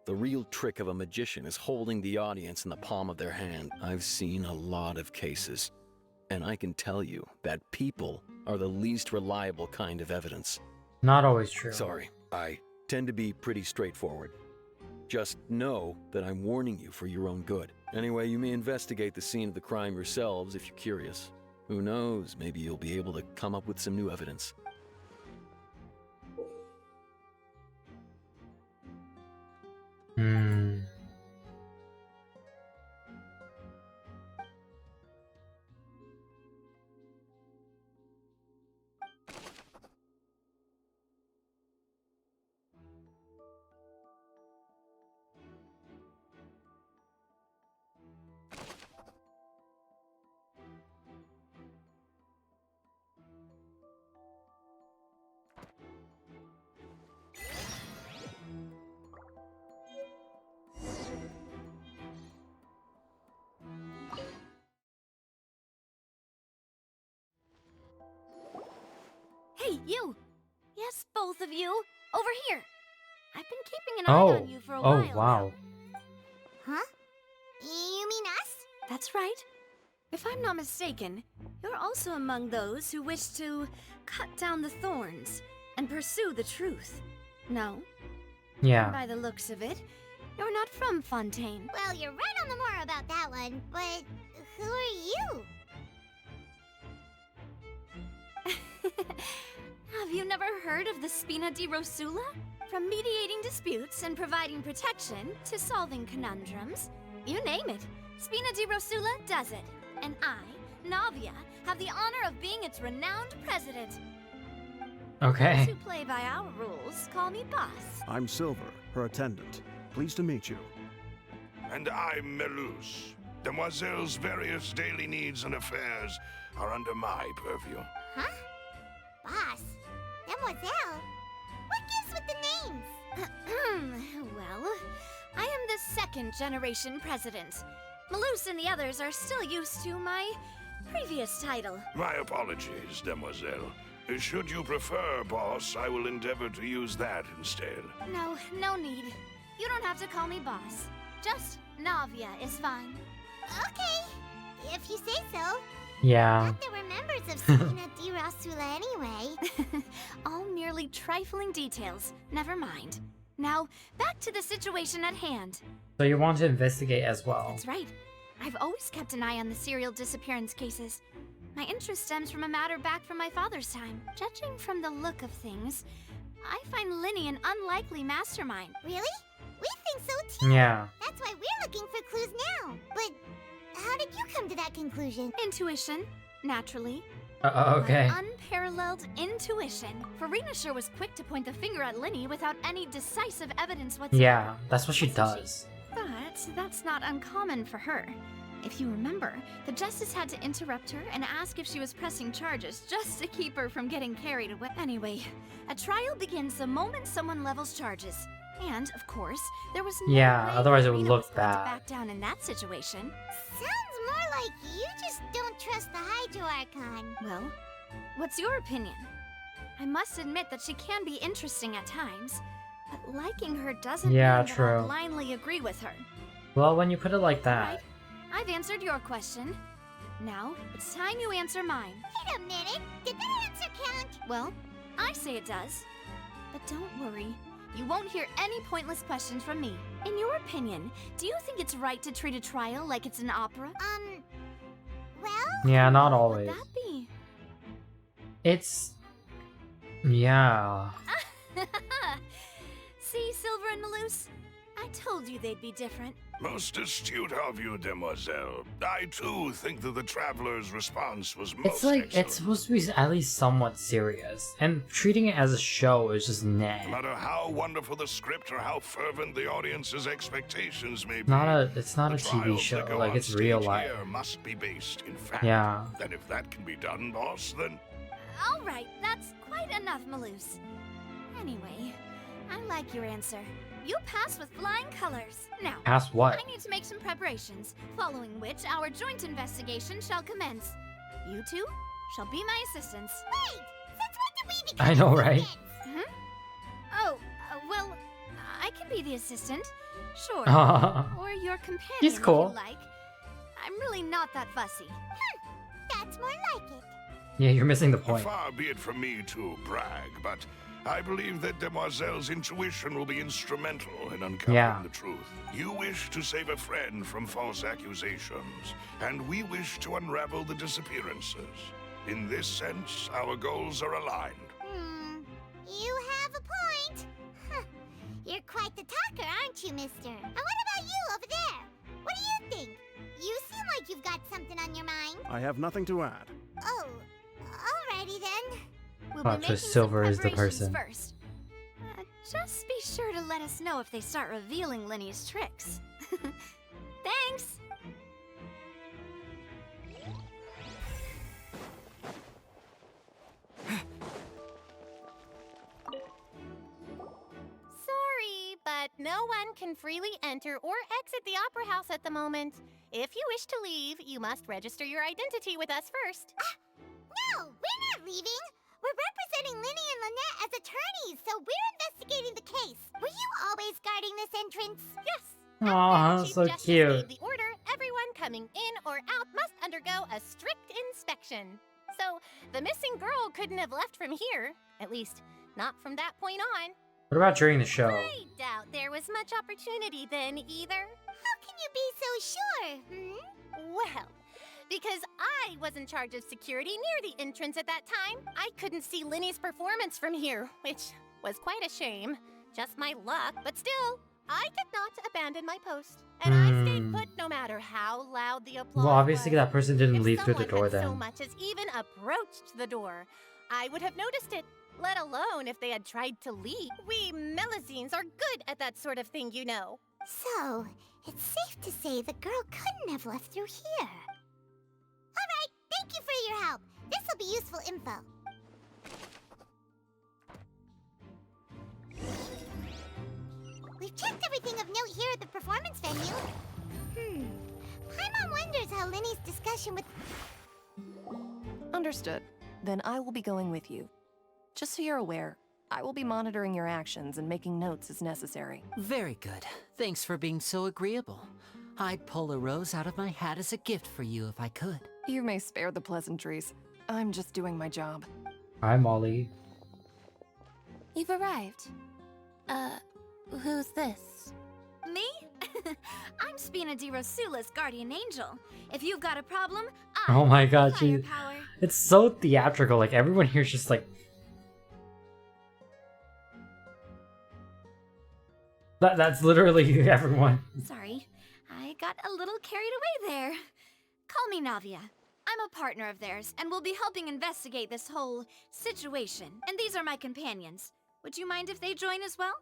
The real trick of a magician is holding the audience in the palm of their hand. I've seen a lot of cases, and I can tell you that people are the least reliable kind of evidence. Not always true. Sorry, I tend to be pretty straightforward. Just know that I'm warning you for your own good. Anyway, you may investigate the scene of the crime yourselves if you're curious. Who knows, maybe you'll be able to come up with some new evidence. Hey, you! Yes, both of you! Over here! I've been keeping an eye on you for a while. Oh, wow. Huh? You mean us? That's right. If I'm not mistaken, you're also among those who wish to cut down the thorns and pursue the truth. No? Yeah. By the looks of it, you're not from Fontaine. Well, you're right on the more about that one, but who are you? Have you never heard of the Spina di Rosula? From mediating disputes and providing protection to solving conundrums, you name it, Spina di Rosula does it. And I, Navia, have the honor of being its renowned president. Okay. Those who play by our rules call me boss. I'm Silver, her attendant. Pleased to meet you. And I'm Melus. Demoiselle's various daily needs and affairs are under my purview. Huh? Boss? Demoiselle? What gives with the names? Well, I am the second generation president. Melus and the others are still used to my previous title. My apologies, Demoiselle. Should you prefer, boss, I will endeavor to use that instead. No, no need. You don't have to call me boss. Just Navia is fine. Okay, if you say so. Yeah. Not that we're members of Spina di Rosula anyway. All merely trifling details. Never mind. Now, back to the situation at hand. So you want to investigate as well. That's right. I've always kept an eye on the serial disappearance cases. My interest stems from a matter back from my father's time. Judging from the look of things, I find Linny an unlikely mastermind. Really? We think so too. Yeah. That's why we're looking for clues now. But how did you come to that conclusion? Intuition, naturally. Okay. My unparalleled intuition. Furina sure was quick to point the finger at Linny without any decisive evidence whatsoever. Yeah, that's what she does. But that's not uncommon for her. If you remember, the justice had to interrupt her and ask if she was pressing charges just to keep her from getting carried away. Anyway, a trial begins the moment someone levels charges. And, of course, there was no Yeah, way otherwise it would Furina look was going to bad. back down in that situation. Sounds more like you just don't trust the Hydro Archon. Well, what's your opinion? I must admit that she can be interesting at times, but liking her doesn't Yeah, mean that true. I'll blindly agree with her. Well, when you put it like that. I've answered your question. Now, it's time you answer mine. Wait a minute, did that answer count? Well, I say it does. But don't worry, you won't hear any pointless questions from me. In your opinion, do you think it's right to treat a trial like it's an opera? Well... Yeah, not What always. would that be? It's... Yeah. See, Silver and Melus? I told you they'd be different. Most astute of you, demoiselle. I too think that the traveler's response was most It's like, excellent. it's supposed to be at least somewhat serious, and treating it as a show is just No nah. matter how wonderful the script or how fervent the audience's expectations may be, It's not a TV trials show, that go like on it's real stage life. here must be based in fact. Yeah. And if that can be done, boss, then All right, that's quite enough, Maloose. Anyway, I like your answer. You passed with flying colors. Now, Pass what? I need to make some preparations, following which our joint investigation shall commence. You two shall be my assistants. Wait! Since when did we become I know, right? Hmm? Oh, well, I can be the assistant. Sure. Or your companion, He's cool. if you like. I'm really not that fussy. That's more like it. Yeah, you're missing the point. far be it from me to brag, but I believe that Demoiselle's intuition will be instrumental in uncovering Yeah. the truth. You wish to save a friend from false accusations, and we wish to unravel the disappearances. In this sense, our goals are aligned. You have a point. Huh. You're quite the talker, aren't you, mister? And what about you over there? What do you think? You seem like you've got something on your mind. I have nothing to add. Oh, alrighty then. We'll Oh, be so making Silver some is the preparations person. first. Just be sure to let us know if they start revealing Lenny's tricks. Thanks! Sorry, but no one can freely enter or exit the Opera House at the moment. If you wish to leave, you must register your identity with us first. No, we're not leaving. We're representing Linny and Lynette as attorneys, so we're investigating the case. Were you always guarding this entrance? Yes. Aw, Chief so Justice cute. gave the order, everyone coming in or out must undergo a strict inspection. So, the missing girl couldn't have left from here. At least, not from that point on. What about during the show? I doubt there was much opportunity then either. How can you be so sure, Well, because I was in charge of security near the entrance at that time, I couldn't see Linny's performance from here, which was quite a shame. Just my luck, but still, I did not abandon my post. And I stayed put no matter how loud the applause Well, obviously was. that person didn't leave through the Someone door had so then. much as even approached the door, I would have noticed it, let alone if they had tried to leave. We Melusines are good at that sort of thing, you know. So, it's safe to say the girl couldn't have left through here. Alright, thank you for your help. This'll be useful info. We've checked everything of note here at the performance venue. Paimon wonders how Linny's discussion with... Understood. Then I will be going with you. Just so you're aware, I will be monitoring your actions and making notes as necessary. Very good. Thanks for being so agreeable. I'd pull a rose out of my hat as a gift for you if I could. You may spare the pleasantries. I'm just doing my job. Hi, Molly. You've arrived. Who's this? Me? I'm Spina di Rosula's guardian angel. If you've got a problem, Oh my god, higher she... power. It's so theatrical, like everyone here's just like... That's literally everyone. Sorry, I got a little carried away there. Call me Navia. I'm a partner of theirs, and will be helping investigate this whole situation. And these are my companions. Would you mind if they join as well?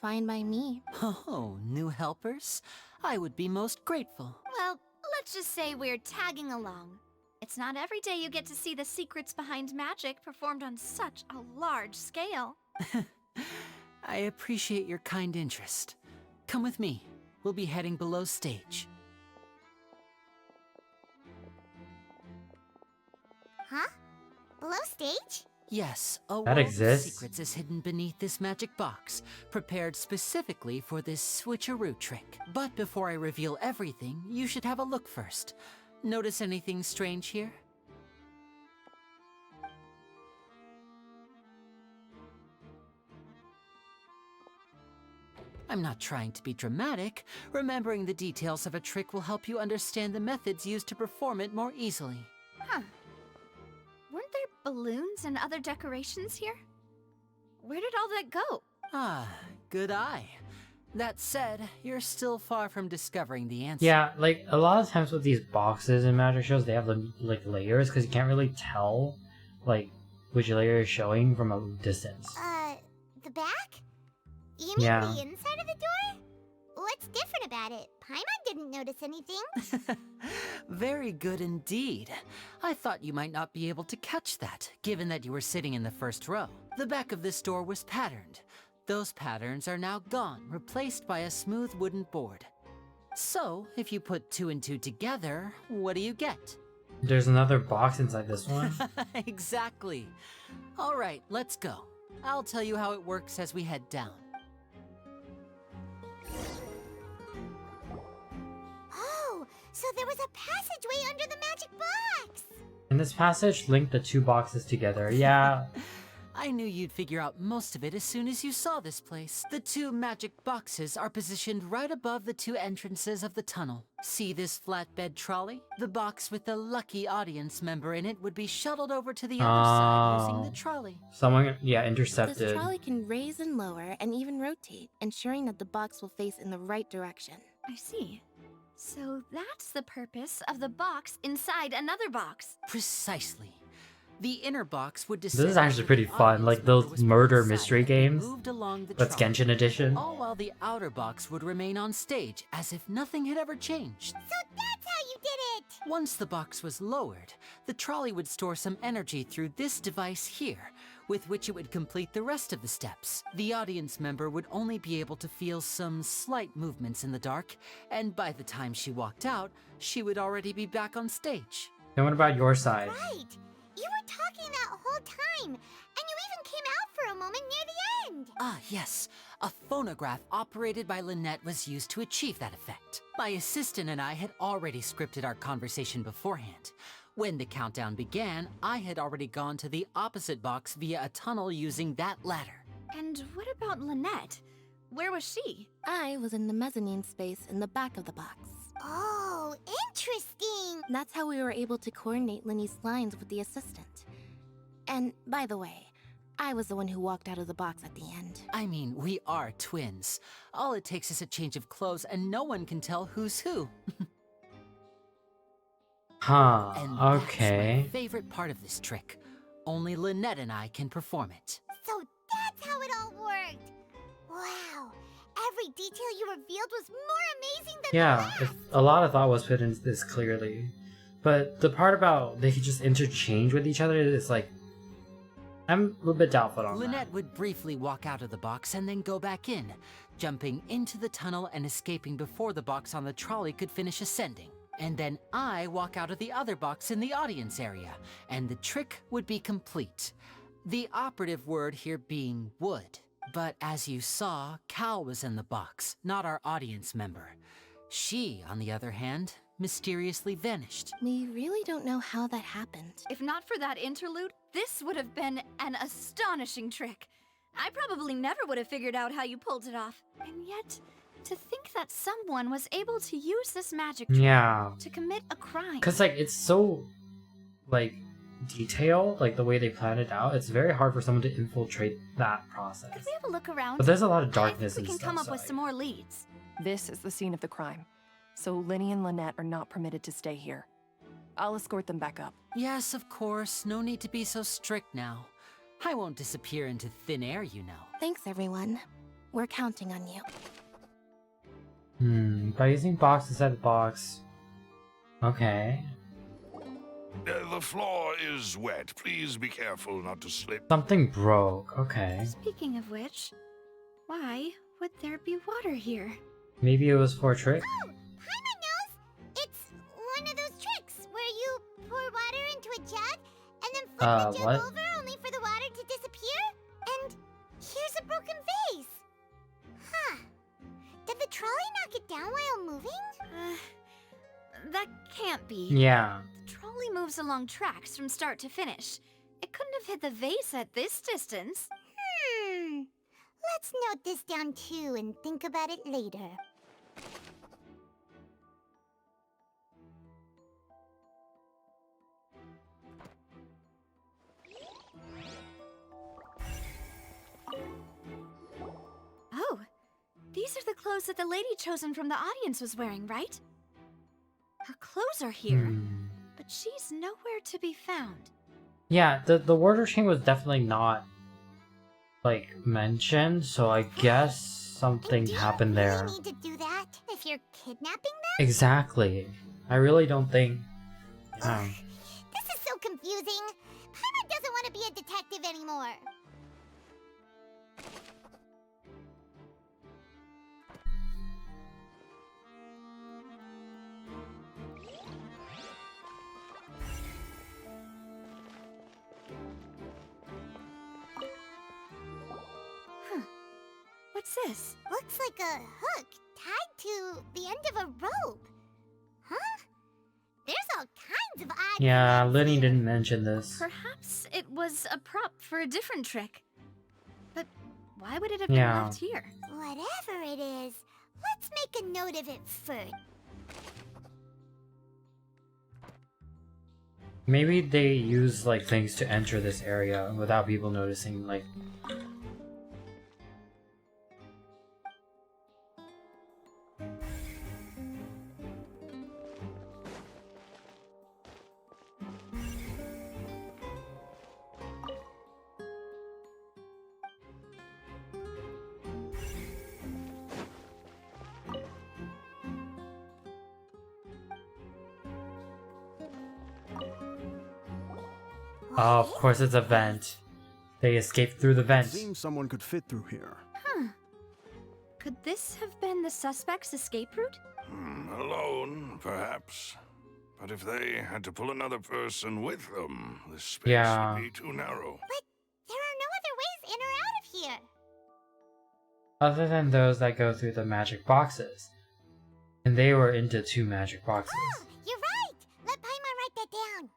Fine by me. Oh, new helpers? I would be most grateful. Well, let's just say we're tagging along. It's not every day you get to see the secrets behind magic performed on such a large scale. I appreciate your kind interest. Come with me. We'll be heading below stage. Huh? Below stage? Yes, a That world exists? of secrets is hidden beneath this magic box, prepared specifically for this switcheroo trick. But before I reveal everything, you should have a look first. Notice anything strange here? I'm not trying to be dramatic. Remembering the details of a trick will help you understand the methods used to perform it more easily. Huh. Weren't there balloons and other decorations here? Where did all that go? Ah, good eye. That said, you're still far from discovering the answer. Yeah, like a lot of times with these boxes in magic shows, they have like layers because you can't really tell like which layer is showing from a distance. The back? You mean Yeah. the inside of the door? What's different about it? Paimon didn't notice anything. Very good indeed. I thought you might not be able to catch that, given that you were sitting in the first row. The back of this door was patterned. Those patterns are now gone, replaced by a smooth wooden board. So, if you put 2 and 2 together, what do you get? There's another box inside this one. Exactly. All right, let's go. I'll tell you how it works as we head down. Oh, so there was a passageway under the magic box! And this passage linked the 2 boxes together. Yeah. I knew you'd figure out most of it as soon as you saw this place. The 2 magic boxes are positioned right above the 2 entrances of the tunnel. See this flatbed trolley? The box with the lucky audience member in it would be shuttled over to the other side using the trolley. Someone, yeah, intercepted. This trolley can raise and lower and even rotate, ensuring that the box will face in the right direction. I see. So that's the purpose of the box inside another box. Precisely. The inner box would descend. This is actually pretty fun, like those murder mystery games. That's Genshin Edition. All while the outer box would remain on stage, as if nothing had ever changed. So that's how you did it! Once the box was lowered, the trolley would store some energy through this device here, with which it would complete the rest of the steps. The audience member would only be able to feel some slight movements in the dark, and by the time she walked out, she would already be back on stage. And what about your side? Right! You were talking that whole time, and you even came out for a moment near the end! Ah, yes. A phonograph operated by Lynette was used to achieve that effect. My assistant and I had already scripted our conversation beforehand. When the countdown began, I had already gone to the opposite box via a tunnel using that ladder. And what about Lynette? Where was she? I was in the mezzanine space in the back of the box. Oh, interesting! That's how we were able to coordinate Linny's lines with the assistant. And, by the way, I was the one who walked out of the box at the end. I mean, we are twins. All it takes is a change of clothes and no one can tell who's who. Huh, and okay. That's my favorite part of this trick. Only Lynette and I can perform it. So that's how it all worked! Wow! Every detail you revealed was more amazing than the last. A lot of thought was put into this clearly. But the part about they could just interchange with each other is like, I'm a little bit doubtful on Lynette would briefly walk out of the box and then go back in, jumping into the tunnel and escaping before the box on the trolley could finish ascending. And then I walk out of the other box in the audience area, and the trick would be complete. The operative word here being would. But as you saw, Cal was in the box, not our audience member. She, on the other hand, mysteriously vanished. We really don't know how that happened. If not for that interlude, this would have been an astonishing trick. I probably never would have figured out how you pulled it off. And yet, to think that someone was able to use this magic trick to commit a crime. Because, like, it's so, like, detailed, like, the way they plan it out. It's very hard for someone to infiltrate that process. Could we have a look around? But there's a lot of darkness I think we and can come stuff, up with some more leads. This is the scene of the crime, so Linny and Lynette are not permitted to stay here. I'll escort them back up. Yes, of course. No need to be so strict now. I won't disappear into thin air, you know. Thanks, everyone. We're counting on you. By using box inside the box. Okay. The floor is wet. Please be careful not to slip. Something broke. Okay. Speaking of which, why would there be water here? Maybe it was for a trick? Oh, Paimon knows! It's one of those tricks where you pour water into a jug and then flip the jug what? over only for the water to disappear? And here's a broken vase! Huh. Did the trolley knock it down while moving? That can't be. Yeah. The trolley moves along tracks from start to finish. It couldn't have hit the vase at this distance. Let's note this down too and think about it later. Oh, these are the clothes that the lady chosen from the audience was wearing, right? Her clothes are here, but she's nowhere to be found. Yeah, the water chain was definitely not, like, mentioned, so I guess something happened there. You need to do that if you're kidnapping them? Exactly. I really don't think... This is so confusing. Paimon doesn't want to be a detective anymore. What's this? Looks like a hook tied to the end of a rope. Huh? There's all kinds of odd... Yeah, Lenny didn't mention this. Perhaps it was a prop for a different trick. But why would it have been Yeah. left here? Whatever it is, let's make a note of it first. Maybe they use, like, things to enter this area without people noticing, like... Oh, of course it's a vent. They escaped through the It vent. seems someone could fit through here. Huh. Could this have been the suspect's escape route? Alone, perhaps. But if they had to pull another person with them, this space Yeah. would be too narrow. But there are no other ways in or out of here. Other than those that go through the magic boxes. And they were into 2 magic boxes. You're right. Let Paimon write that down.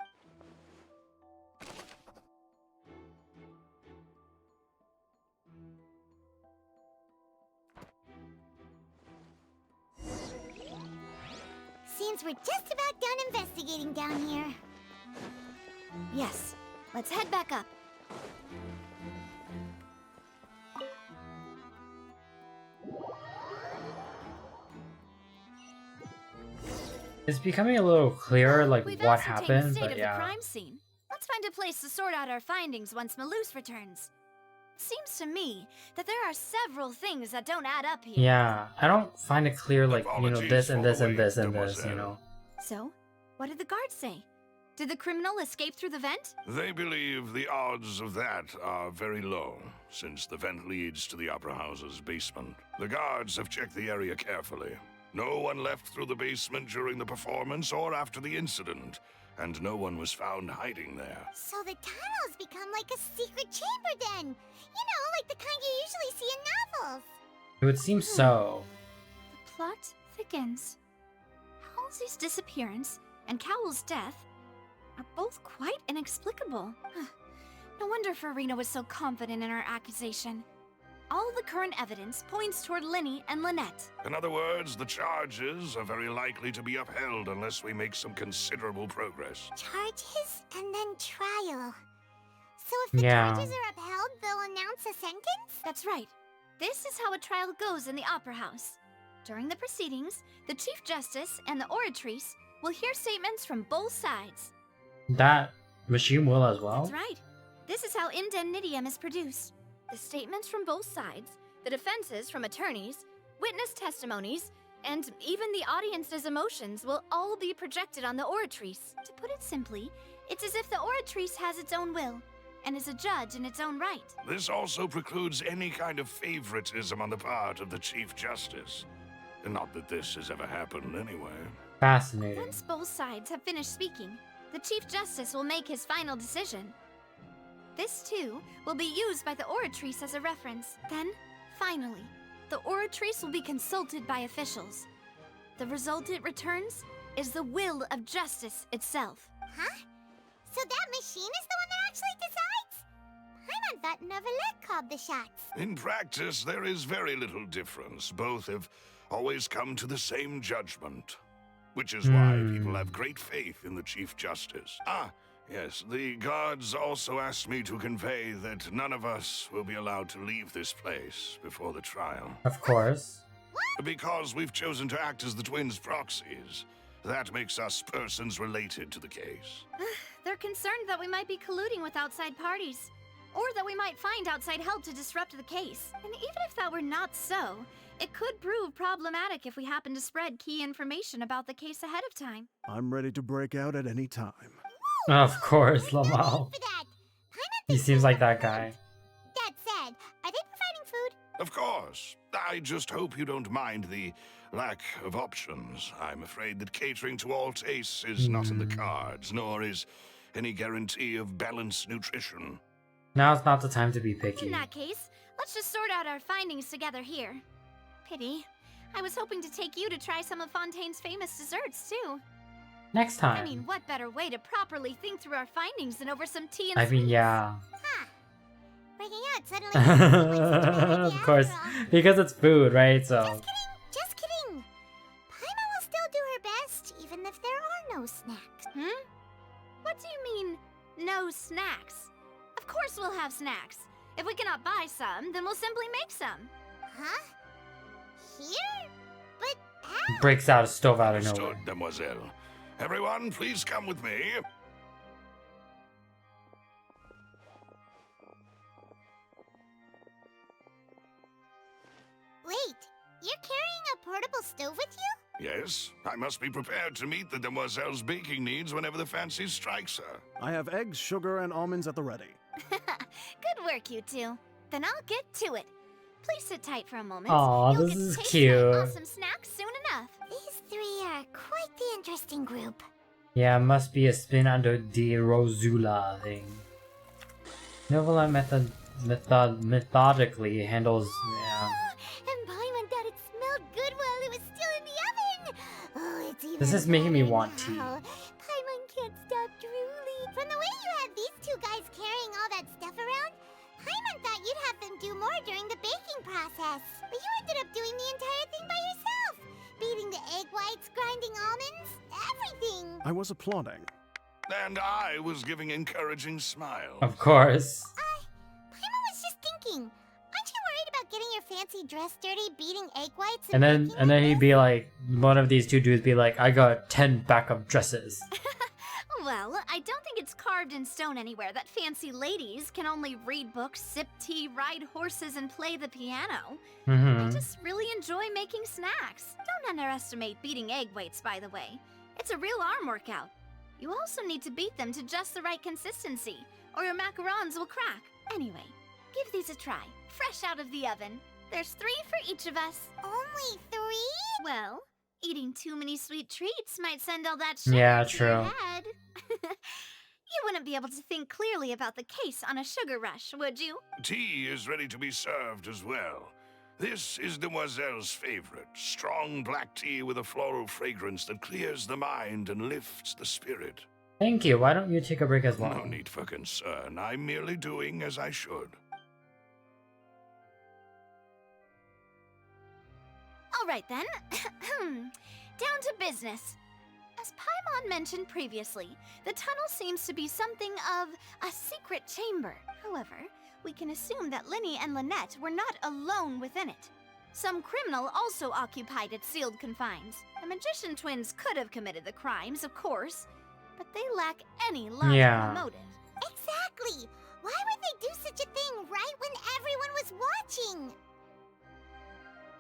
Seems we're just about done investigating down here. Yes. Let's head back up. It's becoming a little clearer, like, We've what ascertained happened, the state but of yeah. the crime scene. Let's find a place to sort out our findings once Malus returns. Seems to me that there are several things that don't add up here. Yeah, I don't find it clear, like, you know, this and this and this and this, you mademoiselle. know. So, what did the guards say? Did the criminal escape through the vent? They believe the odds of that are very low, since the vent leads to the Opera House's basement. The guards have checked the area carefully. No one left through the basement during the performance or after the incident, and no one was found hiding there. So the tunnels become like a secret chamber then. You know, like the kind you usually see in novels. It would seem so. The plot thickens. Halsey's disappearance and Cowell's death are both quite inexplicable. No wonder Furina was so confident in her accusation. All the current evidence points toward Linny and Lynette. In other words, the charges are very likely to be upheld unless we make some considerable progress. Charges and then trial. So if the charges are upheld, they'll announce a sentence? That's right. This is how a trial goes in the Opera House. During the proceedings, the Chief Justice and the Oratrice will hear statements from both sides. That machine will as well? That's right. This is how indemnitium is produced. The statements from both sides, the defenses from attorneys, witness testimonies, and even the audience's emotions will all be projected on the Oratrice. To put it simply, it's as if the Oratrice has its own will, and is a judge in its own right. This also precludes any kind of favoritism on the part of the Chief Justice. Not that this has ever happened anyway. Fascinating. Once both sides have finished speaking, the Chief Justice will make his final decision. This, too, will be used by the Oratrice as a reference. Then, finally, the Oratrice will be consulted by officials. The result it returns is the will of justice itself. Huh? So that machine is the one that actually decides? Paimon thought Neverlet called the shots. In practice, there is very little difference. Both have always come to the same judgment. Which is why people have great faith in the Chief Justice. Yes, the guards also asked me to convey that none of us will be allowed to leave this place before the trial. Of course. Because we've chosen to act as the twins' proxies. That makes us persons related to the case. They're concerned that we might be colluding with outside parties, or that we might find outside help to disrupt the case. And even if that were not so, it could prove problematic if we happen to spread key information about the case ahead of time. I'm ready to break out at any time. Of course, Lamau. He seems like that guy. That said, are they providing food? Of course. I just hope you don't mind the lack of options. I'm afraid that catering to all tastes is not in the cards, nor is any guarantee of balanced nutrition. Now's not the time to be picky. In that case, let's just sort out our findings together here. Pity. I was hoping to take you to try some of Fontaine's famous desserts, too. Next time. I mean, what better way to properly think through our findings than over some tea and I mean, sweets? yeah. Huh. Breaking out suddenly. Of course, because it's food, right? So. Just kidding. Paimon will still do her best, even if there are no snacks. What do you mean, no snacks? Of course we'll have snacks. If we cannot buy some, then we'll simply make some. Huh? Here? But how? Breaks out a stove out of nowhere. Understood, Demoiselle. Everyone, please come with me. Wait, you're carrying a portable stove with you? Yes, I must be prepared to meet the Demoiselle's baking needs whenever the fancy strikes her. I have eggs, sugar, and almonds at the ready. Good work, you two. Then I'll get to it. Please sit tight for a moment. Aw, You'll this get is to taste cute. my awesome snacks soon enough. These three are quite the interesting group. Yeah, must be a spin under the Rosula thing. Novella methodically handles. Yeah. And Paimon thought it smelled good while it was still in the oven. Oh, it's even This is making me better want tea. now. Paimon can't stop drooling. From the way you had these two guys carrying all that stuff around, Paimon thought you'd have them do more during the baking process. But you ended up doing the entire thing by yourself. Beating the egg whites, grinding almonds, everything. I was applauding. And I was giving encouraging smiles. Of course. Paimon was just thinking. Aren't you worried about getting your fancy dress dirty, beating egg whites, And then he'd be like, one of these two dudes be like, I got 10 backup dresses. Well, I don't think it's carved in stone anywhere that fancy ladies can only read books, sip tea, ride horses, and play the piano. I just really enjoy making snacks. Don't underestimate beating egg whites, by the way. It's a real arm workout. You also need to beat them to just the right consistency, or your macarons will crack. Anyway, give these a try, fresh out of the oven. There's 3 for each of us. Only 3? Well, eating too many sweet treats might send all that sugar Yeah, to your true. head. You wouldn't be able to think clearly about the case on a sugar rush, would you? Tea is ready to be served as well. This is Demoiselle's favorite, strong black tea with a floral fragrance that clears the mind and lifts the spirit. Thank you. Why don't you take a break as well? No need for concern. I'm merely doing as I should. All right then. Down to business. As Paimon mentioned previously, the tunnel seems to be something of a secret chamber. However, we can assume that Linny and Lynette were not alone within it. Some criminal also occupied its sealed confines. The magician twins could have committed the crimes, of course, but they lack any logical motive. Exactly! Why would they do such a thing right when everyone was watching?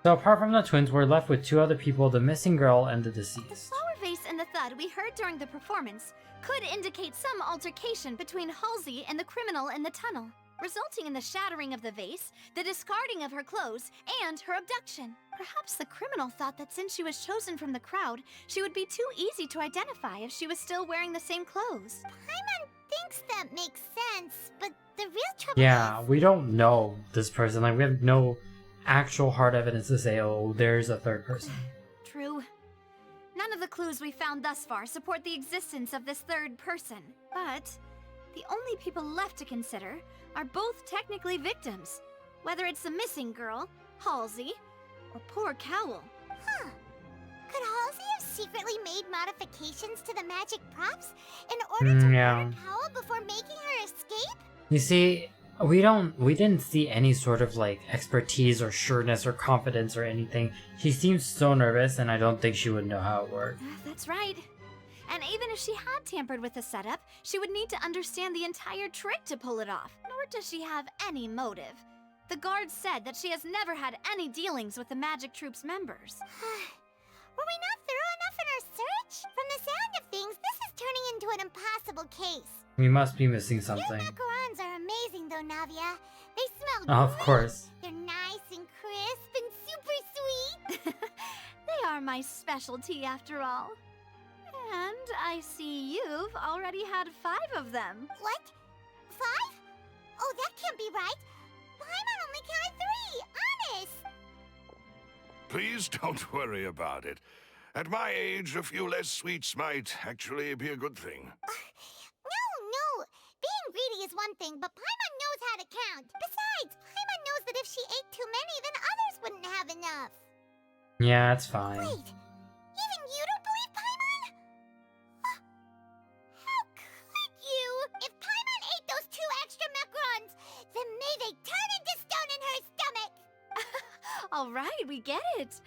So apart from the twins, we're left with 2 other people, the missing girl and the The deceased. flower vase and the thud we heard during the performance could indicate some altercation between Halsey and the criminal in the tunnel, resulting in the shattering of the vase, the discarding of her clothes, and her abduction. Perhaps the criminal thought that since she was chosen from the crowd, she would be too easy to identify if she was still wearing the same clothes. Paimon thinks that makes sense, but the real trouble Yeah, we don't know this person. Like, we have no actual hard evidence to say, oh, there's a third person. True. None of the clues we found thus far support the existence of this third person, but the only people left to consider are both technically victims, whether it's the missing girl, Halsey, or poor Cowl. Huh. Could Halsey have secretly made modifications to the magic props in order to yeah. murder Cowl before making her escape? You see, We didn't see any sort of like expertise or sureness or confidence or anything. She seems so nervous and I don't think she would know how it worked. That's right. And even if she had tampered with the setup, she would need to understand the entire trick to pull it off. Nor does she have any motive. The guard said that she has never had any dealings with the Magic Troop's members. Were we not thorough enough in our search? From the sound of things, this is turning into an impossible case. We must be missing something. Your macarons are amazing though, Navia. They smell Oh, of great. course. They're nice and crisp and super sweet. They are my specialty after all. And I see you've already had 5 of them. What? 5? Oh, that can't be right. Paimon only counted 3, honest. Please don't worry about it. At my age, a few less sweets might actually be a good thing. No. Being greedy is one thing, but Paimon knows how to count. Besides, Paimon knows that if she ate too many, then others wouldn't have enough. Yeah, it's fine. Wait, even you don't believe Paimon? How could you? If Paimon ate those 2 extra macarons, then may they turn into stone in her stomach. All right, we get it.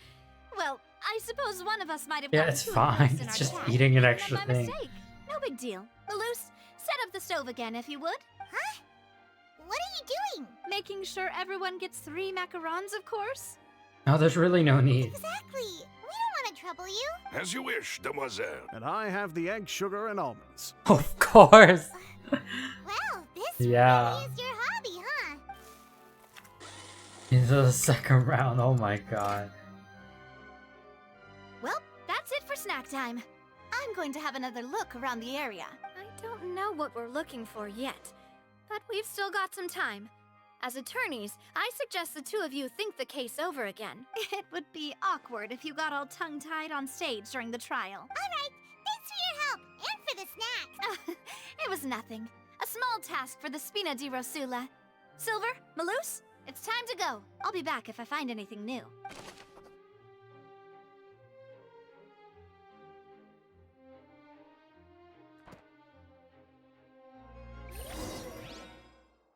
Well, I suppose one of us might have Yeah, gotten it's too fine. engrossed in It's our just chat. eating an Not extra by thing. mistake. No big deal. Malus, set up the stove again if you would. Huh? What are you doing? Making sure everyone gets 3 macarons, of course. No, there's really no need. Exactly. We don't want to trouble you. As you wish, demoiselle. And I have the egg, sugar, and almonds. Of course. Well, this Yeah. really is your hobby, huh? Into the second round. Oh my god. Well, that's it for snack time. I'm going to have another look around the area. I don't know what we're looking for yet, but we've still got some time. As attorneys, I suggest the 2 of you think the case over again. It would be awkward if you got all tongue-tied on stage during the trial. All right. Thanks for your help and for the snacks. It was nothing. A small task for the Spina di Rosula. Silver, Malus, it's time to go. I'll be back if I find anything new.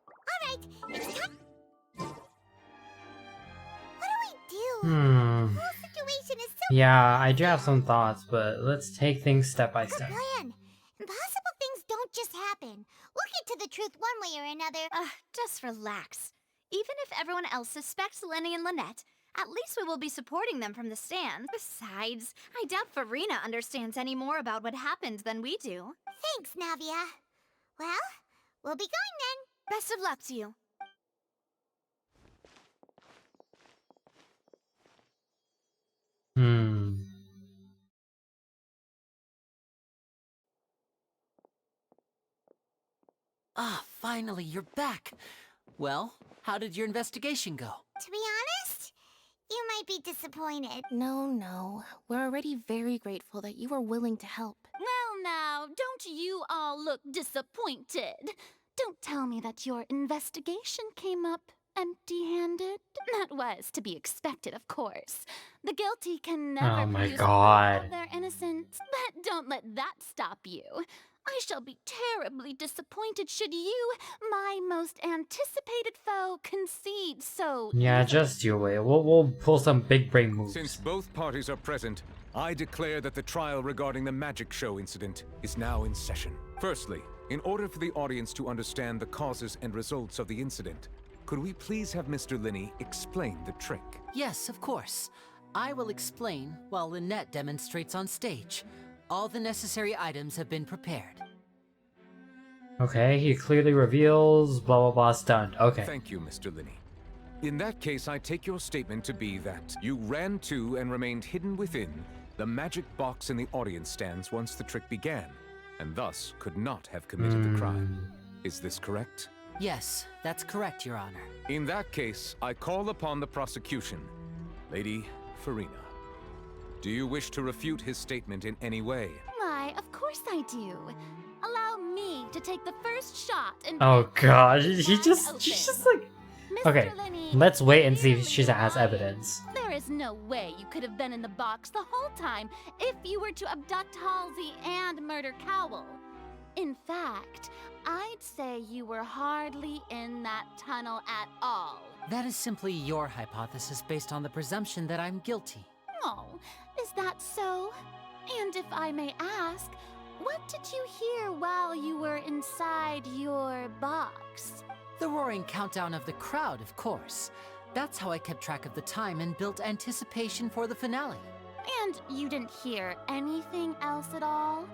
All right. It's time. What do we do? Hmm. The whole situation is so Yeah, I do have some thoughts, but let's take things step by good step. plan. Impossible things don't just happen. We'll get to the truth one way or another. Just relax. Even if everyone else suspects Lenny and Lynette, at least we will be supporting them from the stand. Besides, I doubt Furina understands any more about what happened than we do. Thanks, Navia. Well, we'll be going then. Best of luck to you. Hmm. Ah, finally, you're back. Well, how did your investigation go? To be honest, you might be disappointed. No. We're already very grateful that you were willing to help. Well, now, don't you all look disappointed. Don't tell me that your investigation came up empty-handed. That was to be expected, of course. The guilty can never Oh my produce God. proof of their innocence. But don't let that stop you. I shall be terribly disappointed should you, my most anticipated foe, concede so Yeah, just you wait. We'll pull some big brain moves. Since both parties are present, I declare that the trial regarding the magic show incident is now in session. Firstly, in order for the audience to understand the causes and results of the incident, could we please have Mr. Linney explain the trick? Yes, of course. I will explain while Lynette demonstrates on stage. All the necessary items have been prepared. Okay, he clearly reveals blah blah blah stunned. Okay. Thank you, Mr. Linney. In that case, I take your statement to be that you ran to and remained hidden within the magic box in the audience stands once the trick began, and thus could not have committed the crime. Is this correct? Yes, that's correct, Your Honor. In that case, I call upon the prosecution. Lady Furina, do you wish to refute his statement in any way? Why, of course I do. Allow me to take the first shot and Oh god, she's just like... Okay, let's wait and see if she has evidence. There is no way you could have been in the box the whole time if you were to abduct Halsey and murder Cowell. In fact, I'd say you were hardly in that tunnel at all. That is simply your hypothesis based on the presumption that I'm guilty. Oh, is that so? And if I may ask, what did you hear while you were inside your box? The roaring countdown of the crowd, of course. That's how I kept track of the time and built anticipation for the finale. And you didn't hear anything else at all?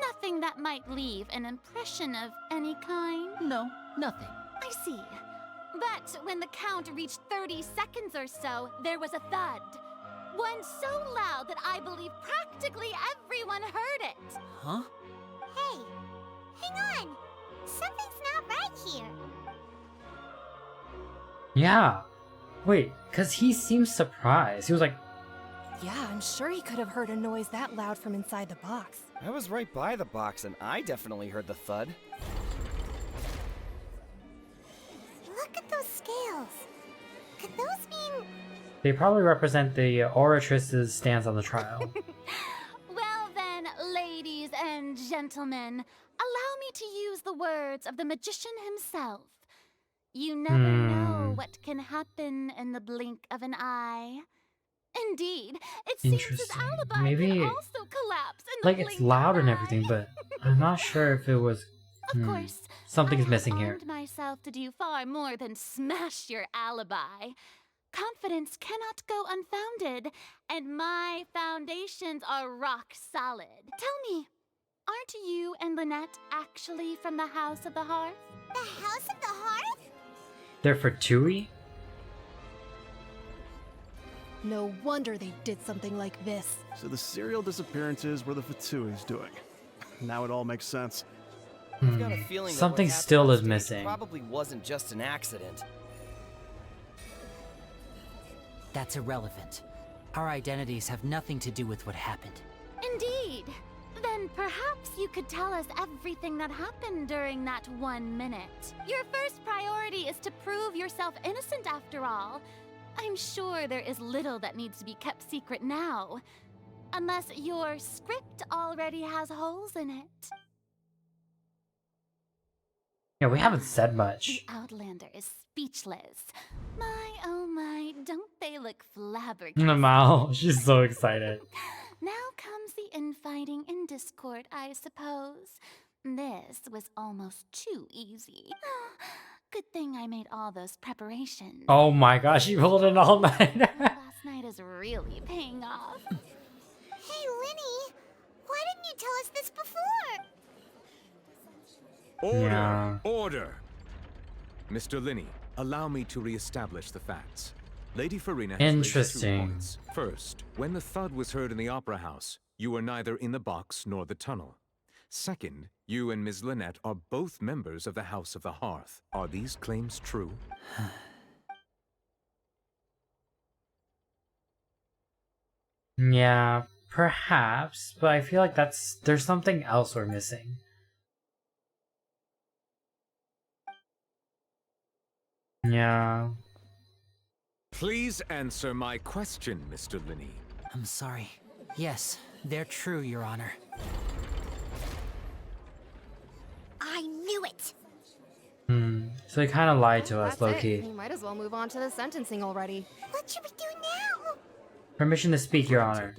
Nothing that might leave an impression of any kind? No, nothing. I see. But when the count reached 30 seconds or so, there was a thud. One so loud that I believe practically everyone heard it. Huh? Hey, hang on. Something's not right here. Yeah. Wait, because he seemed surprised. He was like, Yeah, I'm sure he could have heard a noise that loud from inside the box. I was right by the box and I definitely heard the thud. Look at those scales. Could those mean... they probably represent the oratress's stance on the trial. Well then, ladies and gentlemen, allow me to use the words of the magician himself. You never know what can happen in the blink of an eye. Indeed, it seems his alibi Maybe, can also collapse in the like, blink it's loud of and an everything, but I'm not sure if it was... Of course, something's missing here. I armed myself to do far more than smash your alibi. Confidence cannot go unfounded, and my foundations are rock solid. Tell me, aren't you and Lynette actually from the House of the Hearth? The House of the Hearth? They're for Tui? No wonder they did something like this. So the serial disappearances were the Fatui's doing. Now it all makes sense. I've got a feeling that Something what happened still on is stage missing. Probably wasn't just an accident. That's irrelevant. Our identities have nothing to do with what happened. Indeed. Then perhaps you could tell us everything that happened during that 1 minute. Your first priority is to prove yourself innocent after all. I'm sure there is little that needs to be kept secret now. Unless your script already has holes in it. Yeah, we haven't said much. The Outlander is speechless. My, oh my, don't they look flabbergasted? Mal, she's so excited. Now comes the infighting and discord, I suppose. This was almost too easy. Good thing I made all those preparations. Oh my gosh, she pulled an all-nighter. Last night is really paying off. Hey, Linny, why didn't you tell us this before? Order! Yeah. Order! Mr. Linney, allow me to re-establish the facts. Lady Furina has raised 2 Interesting. points. First, when the thud was heard in the Opera House, you were neither in the box nor the tunnel. Second, you and Ms. Lynette are both members of the House of the Hearth. Are these claims true? Yeah, perhaps, but I feel like there's something else we're missing. Yeah. Please answer my question, Mr. Linney. I'm sorry. Yes, they're true, Your Honor. I knew it! So he kind of lied to us, That's low-key. it. You might as well move on to the sentencing already. What should we do now? Permission to speak, Your Honor.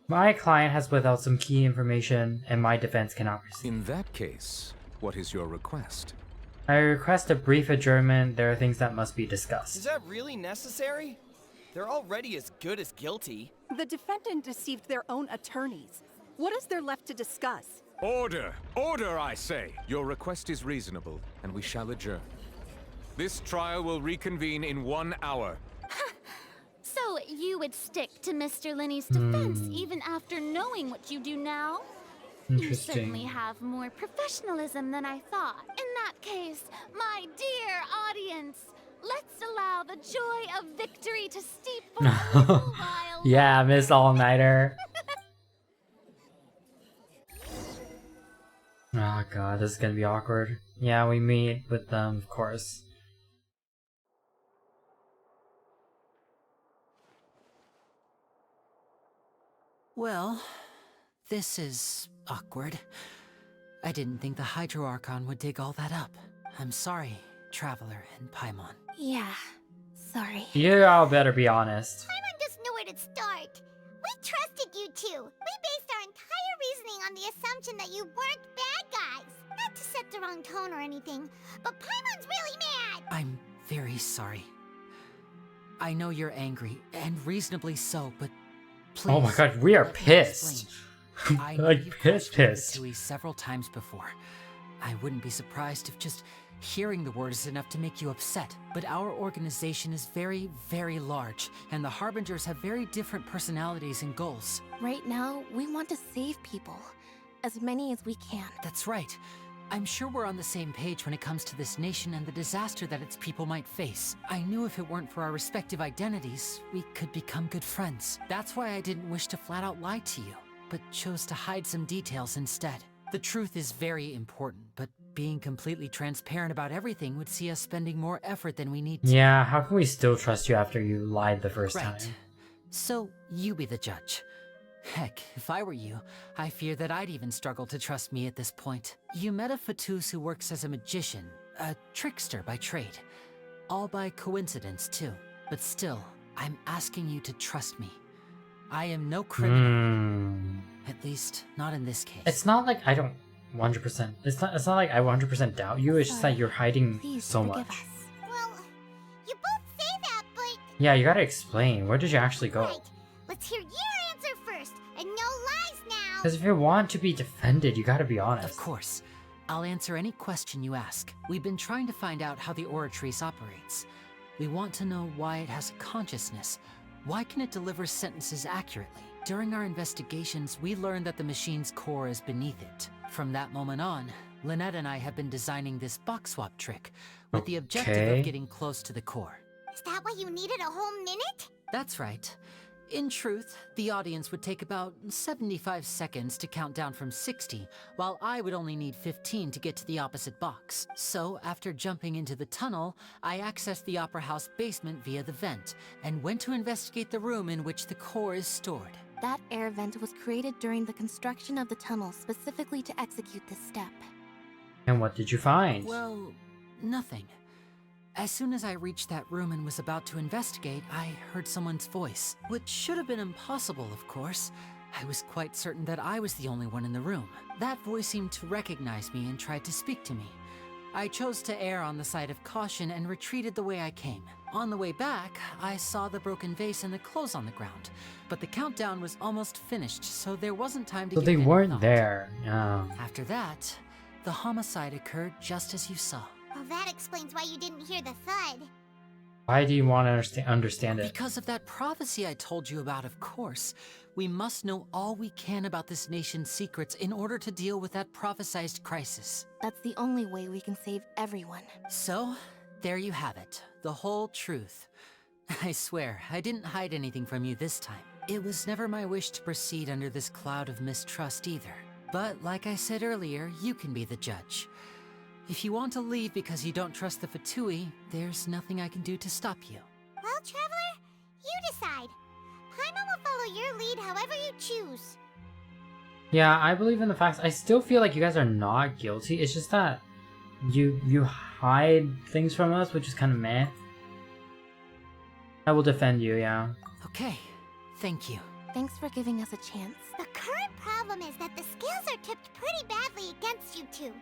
My client has withheld some key information, and my defense cannot proceed. In that case, what is your request? I request a brief adjournment. There are things that must be Is discussed. that really necessary? They're already as good as guilty. The defendant deceived their own attorneys. What is there left to discuss? Order! Order, I say! Your request is reasonable, and we shall adjourn. This trial will reconvene in 1 hour. So you would stick to Mr. Linney's defense even after knowing what you do now? You certainly have more professionalism than I thought. In that case, my dear audience, let's allow the joy of victory to steep for a little while. Yeah, Miss All-Nighter. Oh god, this is gonna be awkward. Yeah, we meet with them, of course. Well, this is awkward. I didn't think the Hydro Archon would dig all that up. I'm sorry, Traveler and Paimon. Yeah, sorry. You all better be honest. Paimon just knew where to start. We trusted you two. We based our entire reasoning on the assumption that you weren't bad guys. Not to set the wrong tone or anything, but Paimon's really mad. I'm very sorry. I know you're angry, and reasonably so, but please. Oh my god, we are let me pissed. explain. I know Like you've pissed. questioned Fatui several times before. I wouldn't be surprised if just hearing the word is enough to make you upset. But our organization is very, very large, and the Harbingers have very different personalities and goals. Right now, we want to save people. As many as we can. That's right. I'm sure we're on the same page when it comes to this nation and the disaster that its people might face. I knew if it weren't for our respective identities, we could become good friends. That's why I didn't wish to flat out lie to you, but chose to hide some details instead. The truth is very important, but being completely transparent about everything would see us spending more effort than we need to. Yeah, how can we still trust you after you lied the first Right. time? So, you be the judge. Heck, if I were you, I fear that I'd even struggle to trust me at this point. You met a Fatus who works as a magician, a trickster by trade. All by coincidence, too. But still, I'm asking you to trust me. I am no criminal. At least, not in this case. It's not like I don't 100%. It's not like I 100% doubt you. It's just that you're hiding so much. Well, you both say that, but Yeah, you gotta explain. Where did you actually go? let's hear your answer first, and no lies now. Because if you want to be defended, you gotta be honest. Of course. I'll answer any question you ask. We've been trying to find out how the Oratrice operates. We want to know why it has a consciousness. Why can it deliver sentences accurately? During our investigations, we learned that the machine's core is beneath it. From that moment on, Lynette and I have been designing this box swap trick with the objective of getting close to the core. Is that why you needed a whole minute? That's right. In truth, the audience would take about 75 seconds to count down from 60, while I would only need 15 to get to the opposite box. So, after jumping into the tunnel, I accessed the Opera House basement via the vent, and went to investigate the room in which the core is stored. That air vent was created during the construction of the tunnel specifically to execute this step. And what did you find? Well, nothing. As soon as I reached that room and was about to investigate, I heard someone's voice, which should have been impossible, of course. I was quite certain that I was the only one in the room. That voice seemed to recognize me and tried to speak to me. I chose to err on the side of caution and retreated the way I came. On the way back, I saw the broken vase and the clothes on the ground, but the countdown was almost finished, so there wasn't time to So give they it any weren't thought. there. Yeah. After that, the homicide occurred just as you saw. Well, that explains why you didn't hear the thud. Why do you want to understand it? Because of that prophecy I told you about, of course. We must know all we can about this nation's secrets in order to deal with that prophesized crisis. That's the only way we can save everyone. So, there you have it. The whole truth. I swear, I didn't hide anything from you this time. It was never my wish to proceed under this cloud of mistrust either. But like I said earlier, you can be the judge. If you want to leave because you don't trust the Fatui, there's nothing I can do to stop you. Well, Traveler, you decide. Paimon will follow your lead however you choose. Yeah, I believe in the facts. I still feel like you guys are not guilty. It's just that you hide things from us, which is kind of meh. I will defend you, yeah. Okay, thank you. Thanks for giving us a chance. The current problem is that the scales are tipped pretty badly against you two.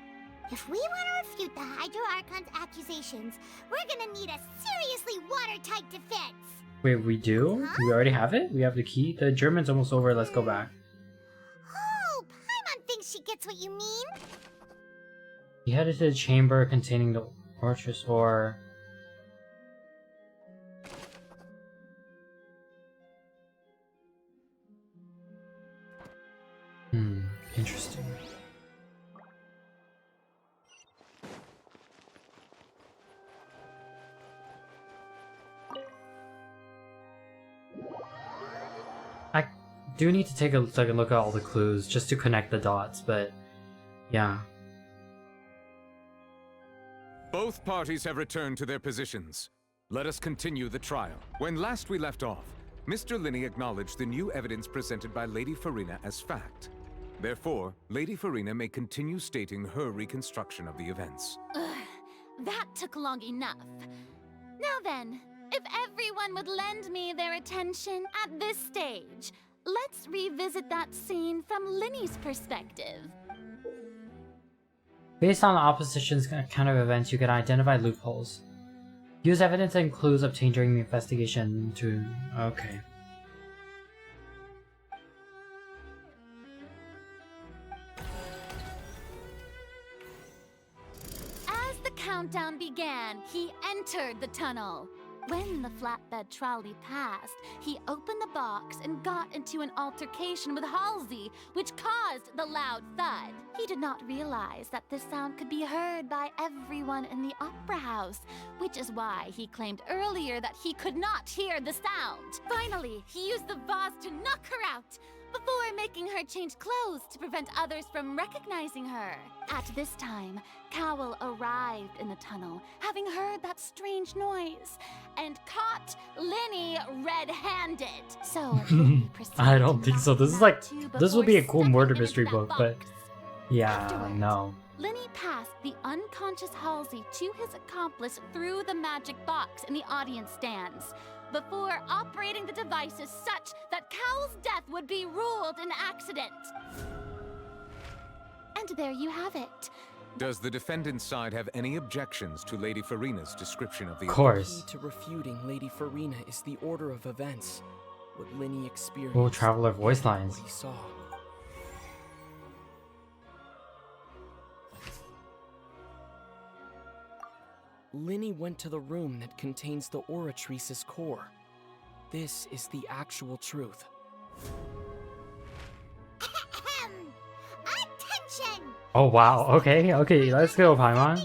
If we want to refute the Hydro Archon's accusations, we're gonna need a seriously watertight defense. Wait, we do? Huh? We already have it? We have the key? The German's almost over. Let's go back. Oh, Paimon thinks she gets what you mean. We headed to the chamber containing the fortress ore. Interesting. I do need to take a second look at all the clues just to connect the dots, but yeah. Both parties have returned to their positions. Let us continue the trial. When last we left off, Mr. Linney acknowledged the new evidence presented by Lady Furina as fact. Therefore, Lady Furina may continue stating her reconstruction of the events. Ugh, that took long enough. Now then, if everyone would lend me their attention at this stage, let's revisit that scene from Linny's perspective. Based on the opposition's kind of events, you can identify loopholes. Use evidence and clues obtained during the investigation to... Okay. As the countdown began, he entered the tunnel. When the flatbed trolley passed, he opened the box and got into an altercation with Halsey, which caused the loud thud. He did not realize that this sound could be heard by everyone in the opera house, which is why he claimed earlier that he could not hear the sound. Finally, he used the vase to knock her out, before making her change clothes to prevent others from recognizing her. At this time, Cowell arrived in the tunnel, having heard that strange noise, and caught Linny red-handed. So Linny proceeded I don't think so. This is like, to this would be a before cool murder stepping mystery into that book, but box. yeah, Afterwards, no. Linny passed the unconscious Halsey to his accomplice through the magic box in the audience stands, before operating the devices such that Cowell's death would be ruled an accident. And there you have it. Does the defendant's side have any objections to Lady Furina's description of the Of course. Key to refuting Lady Furina is the order of events. What Linny experienced. Oh, Traveler voice lines. What he saw. Linny went to the room that contains the Oratrice's core. This is the actual truth. Attention! Oh wow, okay, let's go, Paimon.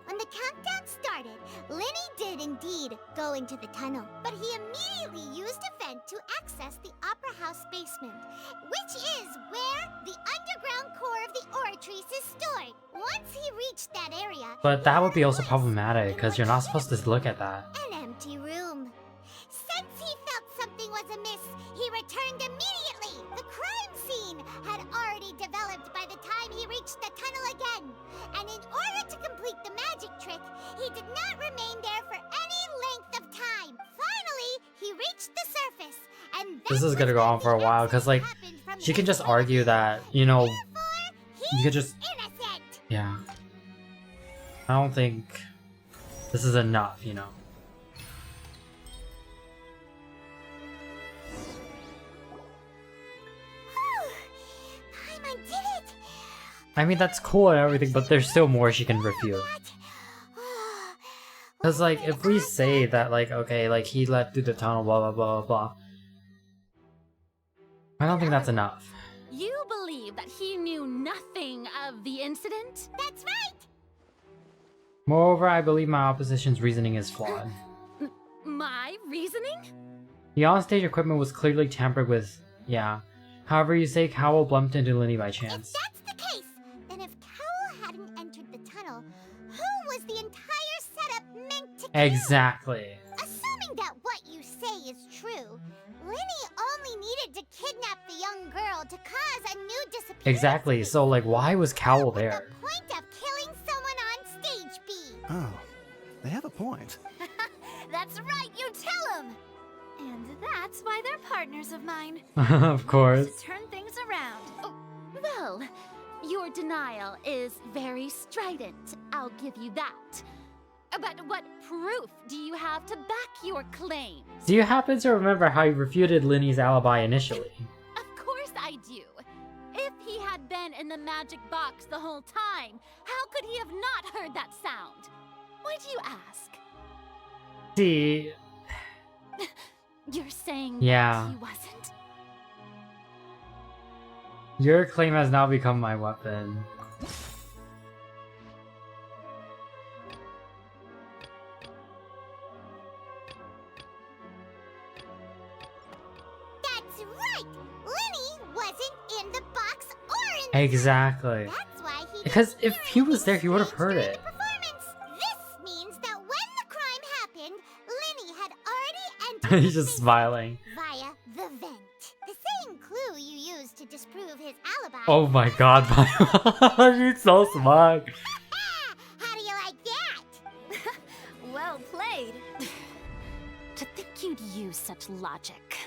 When the countdown started, Linny did indeed go into the tunnel, but he immediately used a vent to access the Opera House basement, which is where the underground core of the Oratrice is stored. Once he reached that area, But that would be also problematic, because you're not supposed to look at that. an empty room. Since he felt something was amiss, he returned immediately. The crime scene had already developed by the time he reached the tunnel again. And in order to complete the magic trick, he did not remain there for any length of time. Finally, he reached the surface, and This is gonna go on for a while, because like, she can just argue that, you know, you could just... Yeah. I don't think this is enough, you know. Paimon did it! I mean, that's cool and everything, but there's still more she can refute. Because, like, if we say that, like, okay, like, he left through the tunnel, blah, blah, blah, blah, blah. I don't think that's enough. You believe that he knew nothing of the incident? That's right! Moreover, I believe my opposition's reasoning is flawed. My reasoning? The onstage equipment was clearly tampered with, yeah. However you say, Cowell bumped into Linny by chance. That's the case! Then if Cowell hadn't entered the tunnel, who was the entire setup meant to kill? Exactly. Assuming that what you say is true, Linny only needed to kidnap the young girl to cause a new disappearance. Exactly, so, like, why was Cowell there? Point of killing someone on stage B. Oh, they have a point. That's right, you tell him! And that's why they're partners of mine. Of course. To turn things around. Oh, well, your denial is very strident, I'll give you that. But what proof do you have to back your claims? Do you happen to remember how you refuted Linny's alibi initially? Of course I do. If he had been in the magic box the whole time, how could he have not heard that sound? Why do you ask? See... You're saying Yeah. that he wasn't? Your claim has now become my weapon. That's right! Linny wasn't in the box or in the Exactly. That's why he Because if he was there, he would have heard it. performance. This means that when the crime happened, Linny had already entered He's just smiling. via the vent. The same clue you used to describe disprove his alibi. Oh my god, she's so smart. How do you like that? Well played. To think you'd use such logic.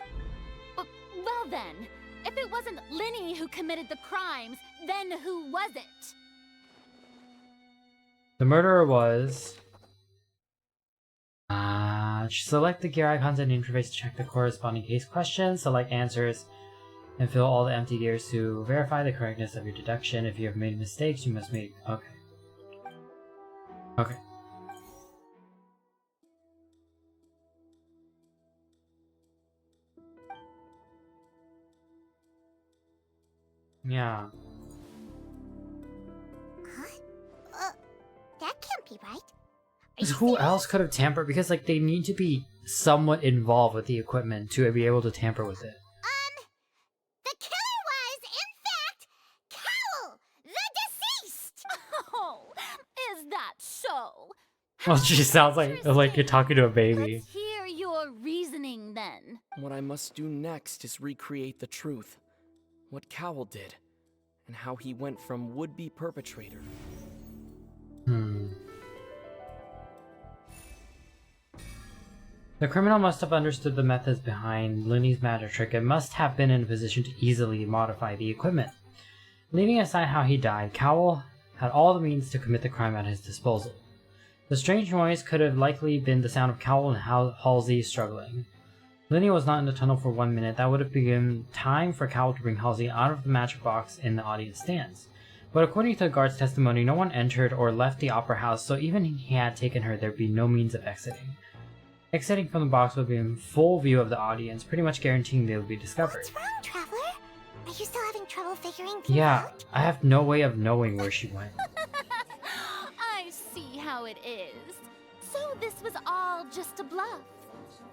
Well then, if it wasn't Linny who committed the crimes, then who was it? The murderer was... select the gear icons in the interface to check the corresponding case questions, select answers, and fill all the empty gears to verify the correctness of your deduction. If you have made mistakes, you must make... Okay. Okay. Yeah. That can't be right. Because who else could have tampered? Because, like, they need to be somewhat involved with the equipment to be able to tamper with it. The killer was, in fact, Cowl, the deceased! Oh, is that so? Well, she sounds like you're talking to a baby. Let's hear your reasoning then. What I must do next is recreate the truth. What Cowl did, and how he went from would-be perpetrator. The criminal must have understood the methods behind Linny's magic trick and must have been in a position to easily modify the equipment. Leaving aside how he died, Cowl had all the means to commit the crime at his disposal. The strange noise could have likely been the sound of Cowl and Halsey struggling. Linny was not in the tunnel for 1 minute. That would have been time for Cowl to bring Halsey out of the magic box in the audience stands. But according to the guard's testimony, no one entered or left the opera house, so even if he had taken her, there'd be no means of exiting. Exiting from the box would be in full view of the audience, pretty much guaranteeing they would be discovered. What's wrong, Traveler? Are you still having trouble figuring things Yeah, out? I have no way of knowing where she went. I see how it is. So this was all just a bluff.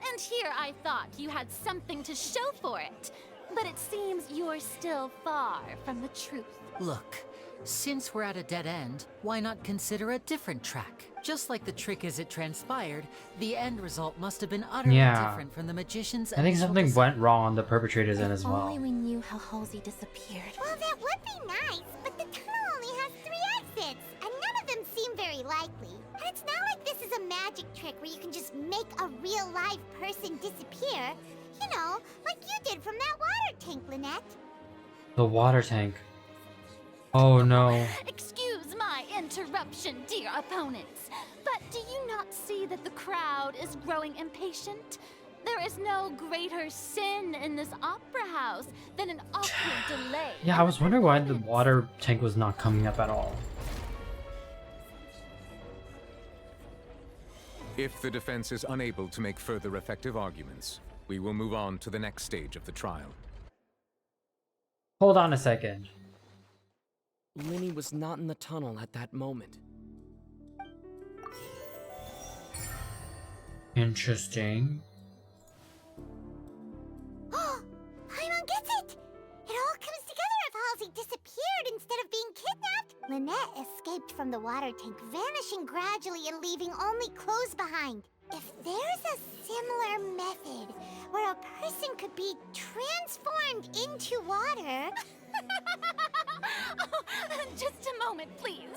And here I thought you had something to show for it. But it seems you're still far from the truth. Look, since we're at a dead end, why not consider a different track? Just like the trick as it transpired, the end result must have been utterly different from the magician's I think something went wrong on the perpetrator's end as well. Only we knew how Halsey disappeared. Well, that would be nice, but the tunnel only has 3 exits, and none of them seem very likely. And it's not like this is a magic trick where you can just make a real live person disappear. You know, like you did from that water tank, Lynette. The water tank. Oh no. Excuse my interruption, dear opponents, but do you not see that the crowd is growing impatient? There is no greater sin in this opera house than an awkward delay. Yeah, I was wondering why the water tank was not coming up at all. If the defense is unable to make further effective arguments, we will move on to the next stage of the trial. Hold on a second. Linny was not in the tunnel at that moment. Interesting. Paimon gets it! It all comes together if Halsey disappeared instead of being kidnapped. Lynette escaped from the water tank, vanishing gradually and leaving only clothes behind. If there's a similar method where a person could be transformed into water... Just a moment, please.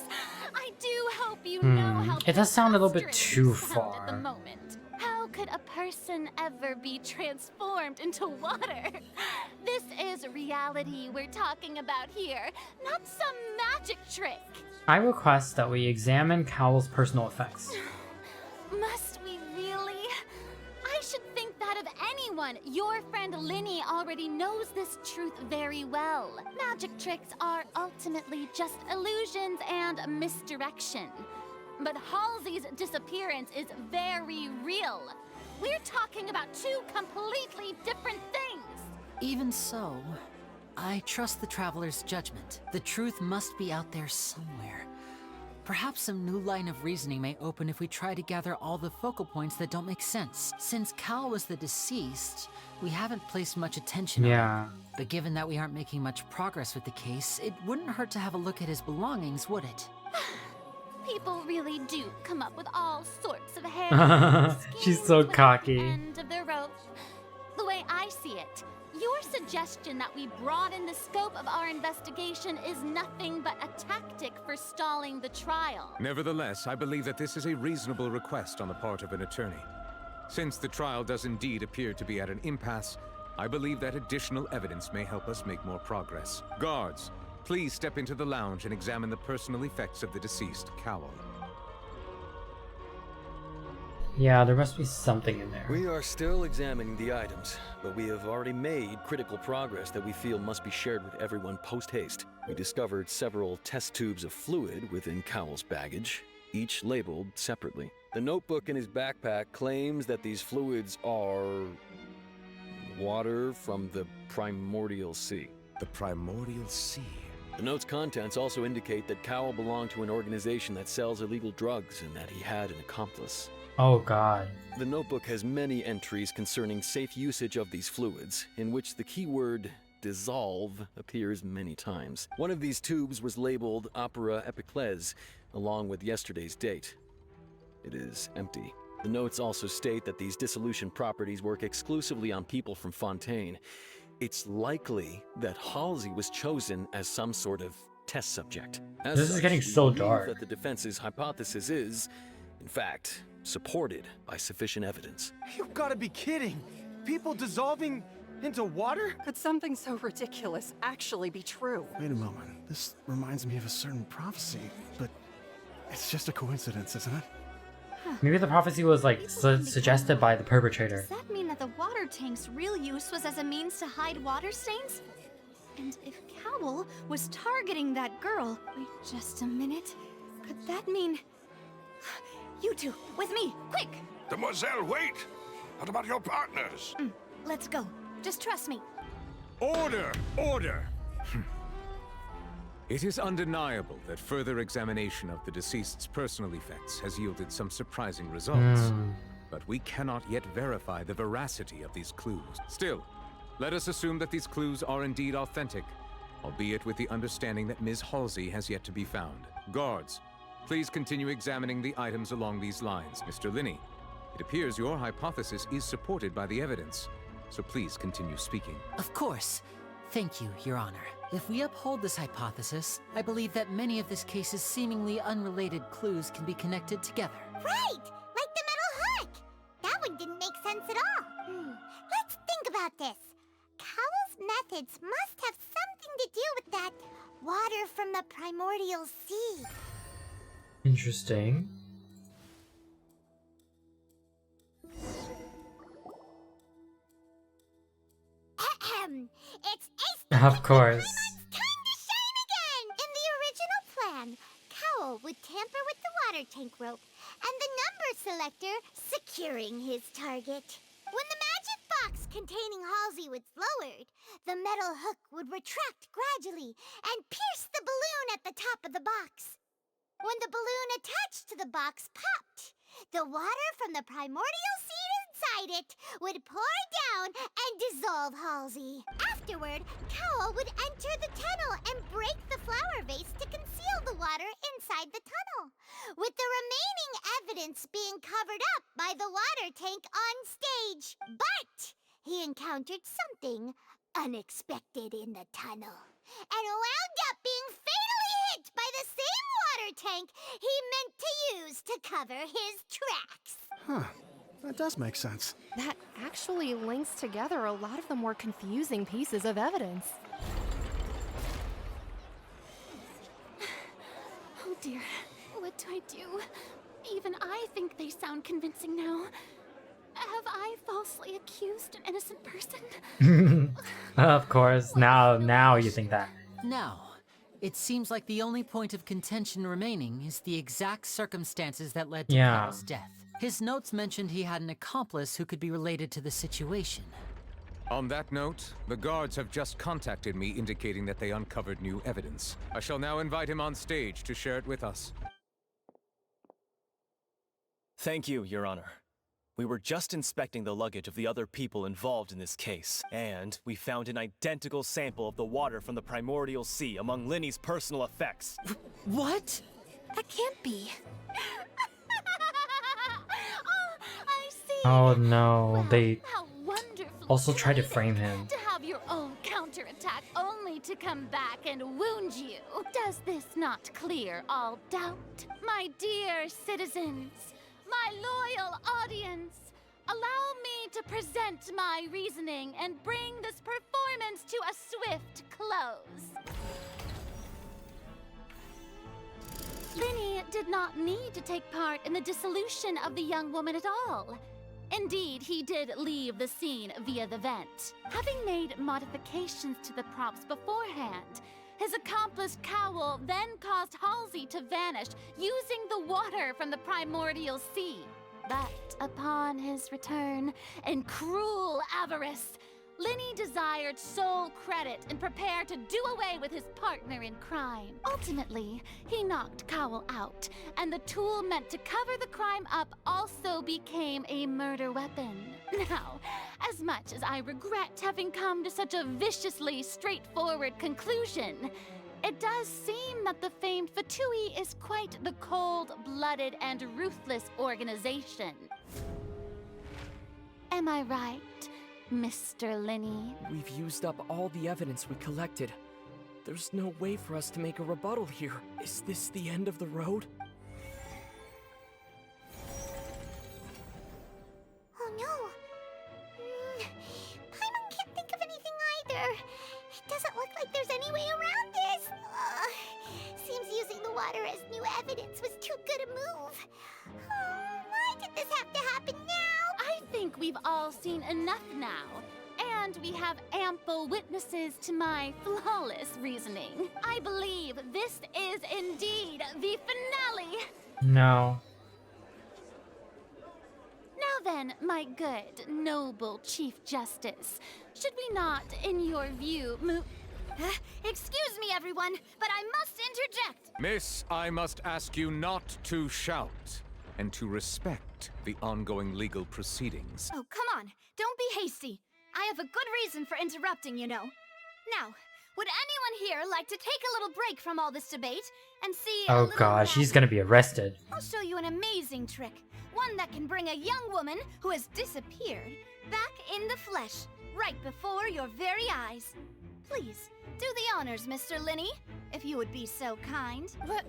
I do hope you know how It does sound a little bit preposterous too you sound at the far. moment. How could a person ever be transformed into water? This is reality we're talking about here, not some magic trick. I request that we examine Cowl's personal effects. Must we really? I should think that of anyone. Your friend Linny already knows this truth very well. Magic tricks are ultimately just illusions and misdirection. But Halsey's disappearance is very real. We're talking about 2 completely different things. Even so, I trust the Traveler's judgment. The truth must be out there somewhere. Perhaps some new line of reasoning may open if we try to gather all the focal points that don't make sense. Since Cal was the deceased, we haven't placed much attention on him. But given that we aren't making much progress with the case, it wouldn't hurt to have a look at his belongings, would it? People really do come up with all sorts of hair. She's so cocky. End of their rope. The way I see it, you're suggestion that we broaden the scope of our investigation is nothing but a tactic for stalling the trial. Nevertheless, I believe that this is a reasonable request on the part of an attorney. Since the trial does indeed appear to be at an impasse, I believe that additional evidence may help us make more progress. Guards, please step into the lounge and examine the personal effects of the deceased, Cowell. Yeah, there must be something in there. We are still examining the items, but we have already made critical progress that we feel must be shared with everyone post-haste. We discovered several test tubes of fluid within Cowell's baggage, each labeled separately. The notebook in his backpack claims that these fluids are water from the primordial sea. The primordial sea? The note's contents also indicate that Cowell belonged to an organization that sells illegal drugs and that he had an accomplice. Oh god. The notebook has many entries concerning safe usage of these fluids, in which the keyword dissolve appears many times. One of these tubes was labeled Opera Epiclese, along with yesterday's date. It is empty. The notes also state that these dissolution properties work exclusively on people from Fontaine. It's likely that Halsey was chosen as some sort of test subject. As This is such, getting we so believe dark. that the defense's hypothesis is, in fact, supported by sufficient evidence. You gotta be kidding! People dissolving into water? Could something so ridiculous actually be true? Wait a moment. This reminds me of a certain prophecy, but it's just a coincidence, isn't it? Maybe the prophecy was like suggested by the perpetrator. Does that mean that the water tank's real use was as a means to hide water stains? And if Cowell was targeting that girl, wait just a minute, could that mean... You two, with me, quick! Demoiselle, wait! What about your partners? Let's go. Just trust me. Order! Order! It is undeniable that further examination of the deceased's personal effects has yielded some surprising results. But we cannot yet verify the veracity of these clues. Still, let us assume that these clues are indeed authentic, albeit with the understanding that Ms. Halsey has yet to be found. Guards, please continue examining the items along these lines. Mr. Linney, it appears your hypothesis is supported by the evidence, so please continue speaking. Of course. Thank you, Your Honor. If we uphold this hypothesis, I believe that many of this case's seemingly unrelated clues can be connected together. Right! Like the metal hook! That one didn't make sense at all. Let's think about this. Cowell's methods must have something to do with that water from the primordial sea. Interesting. It's Ace. Of course. Time to shine again! In the original plan, Cowell would tamper with the water tank rope and the number selector securing his target. When the magic box containing Halsey was lowered, the metal hook would retract gradually and pierce the balloon at the top of the box. When the balloon attached to the box popped, the water from the primordial seed inside it would pour down and dissolve Halsey. Afterward, Cowell would enter the tunnel and break the flower vase to conceal the water inside the tunnel, with the remaining evidence being covered up by the water tank on stage. But he encountered something unexpected in the tunnel and wound up being fatally hit by the same water tank he meant to use to cover his tracks. Huh. That does make sense. That actually links together a lot of the more confusing pieces of evidence. Oh dear, what do I do? Even I think they sound convincing now. Have I falsely accused an innocent person? Of course. Now you think that. Now, it seems like the only point of contention remaining is the exact circumstances that led to Yeah. Cowell's death. His notes mentioned he had an accomplice who could be related to the situation. On that note, the guards have just contacted me indicating that they uncovered new evidence. I shall now invite him on stage to share it with us. Thank you, Your Honor. We were just inspecting the luggage of the other people involved in this case, and we found an identical sample of the water from the primordial sea among Linny's personal effects. What? That can't be. Oh no, they How wonderful. also tried to frame him. To have your own counterattack only to come back and wound you. Does this not clear all doubt? My dear citizens, my loyal audience, allow me to present my reasoning and bring this performance to a swift close. Linny did not need to take part in the dissolution of the young woman at all. Indeed, he did leave the scene via the vent. Having made modifications to the props beforehand, his accomplice Cowl then caused Halsey to vanish using the water from the primordial sea. But upon his return, in cruel avarice, Linny desired sole credit and prepared to do away with his partner in crime. Ultimately, he knocked Cowl out, and the tool meant to cover the crime up also became a murder weapon. Now, as much as I regret having come to such a viciously straightforward conclusion, it does seem that the famed Fatui is quite the cold-blooded and ruthless organization. Am I right, Mr. Linny? We've used up all the evidence we collected. There's no way for us to make a rebuttal here. Is this the end of the road? Oh no. Paimon can't think of anything either. It doesn't look like there's any way around this. Seems using the water as new evidence was too good a move. Why did this have to happen now? I think we've all seen enough now. And we have ample witnesses to my flawless reasoning. I believe this is indeed the finale. No. Now then, my good, noble Chief Justice, should we not, in your view, Excuse me, everyone, but I must interject. Miss, I must ask you not to shout and to respect the ongoing legal proceedings. Oh, come on. Don't be hasty. I have a good reason for interrupting, you know. Now, would anyone here like to take a little break from all this debate and see Oh gosh, he's gonna be arrested. I'll show you an amazing trick. One that can bring a young woman who has disappeared back in the flesh, right before your very eyes. Please, do the honors, Mr. Linny, if you would be so kind. What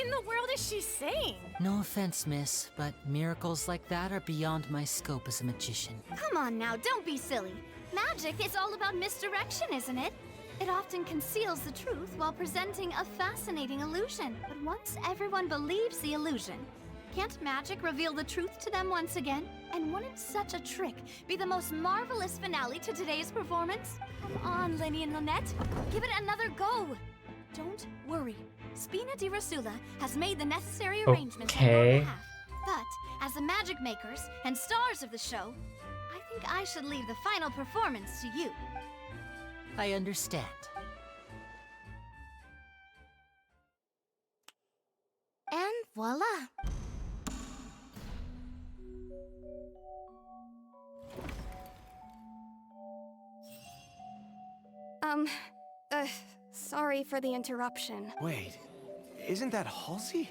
in the world is she saying? No offense, miss, but miracles like that are beyond my scope as a magician. Come on now, don't be silly. Magic is all about misdirection, isn't it? It often conceals the truth while presenting a fascinating illusion. But once everyone believes the illusion, can't magic reveal the truth to them once again? And wouldn't such a trick be the most marvelous finale to today's performance? Come on, Linny and Lynette, give it another go. Don't worry. Spina di Rasula has made the necessary arrangements on your behalf. But as the magic makers and stars of the show, I think I should leave the final performance to you. I understand. And voila! Sorry for the interruption. Wait, isn't that Halsey?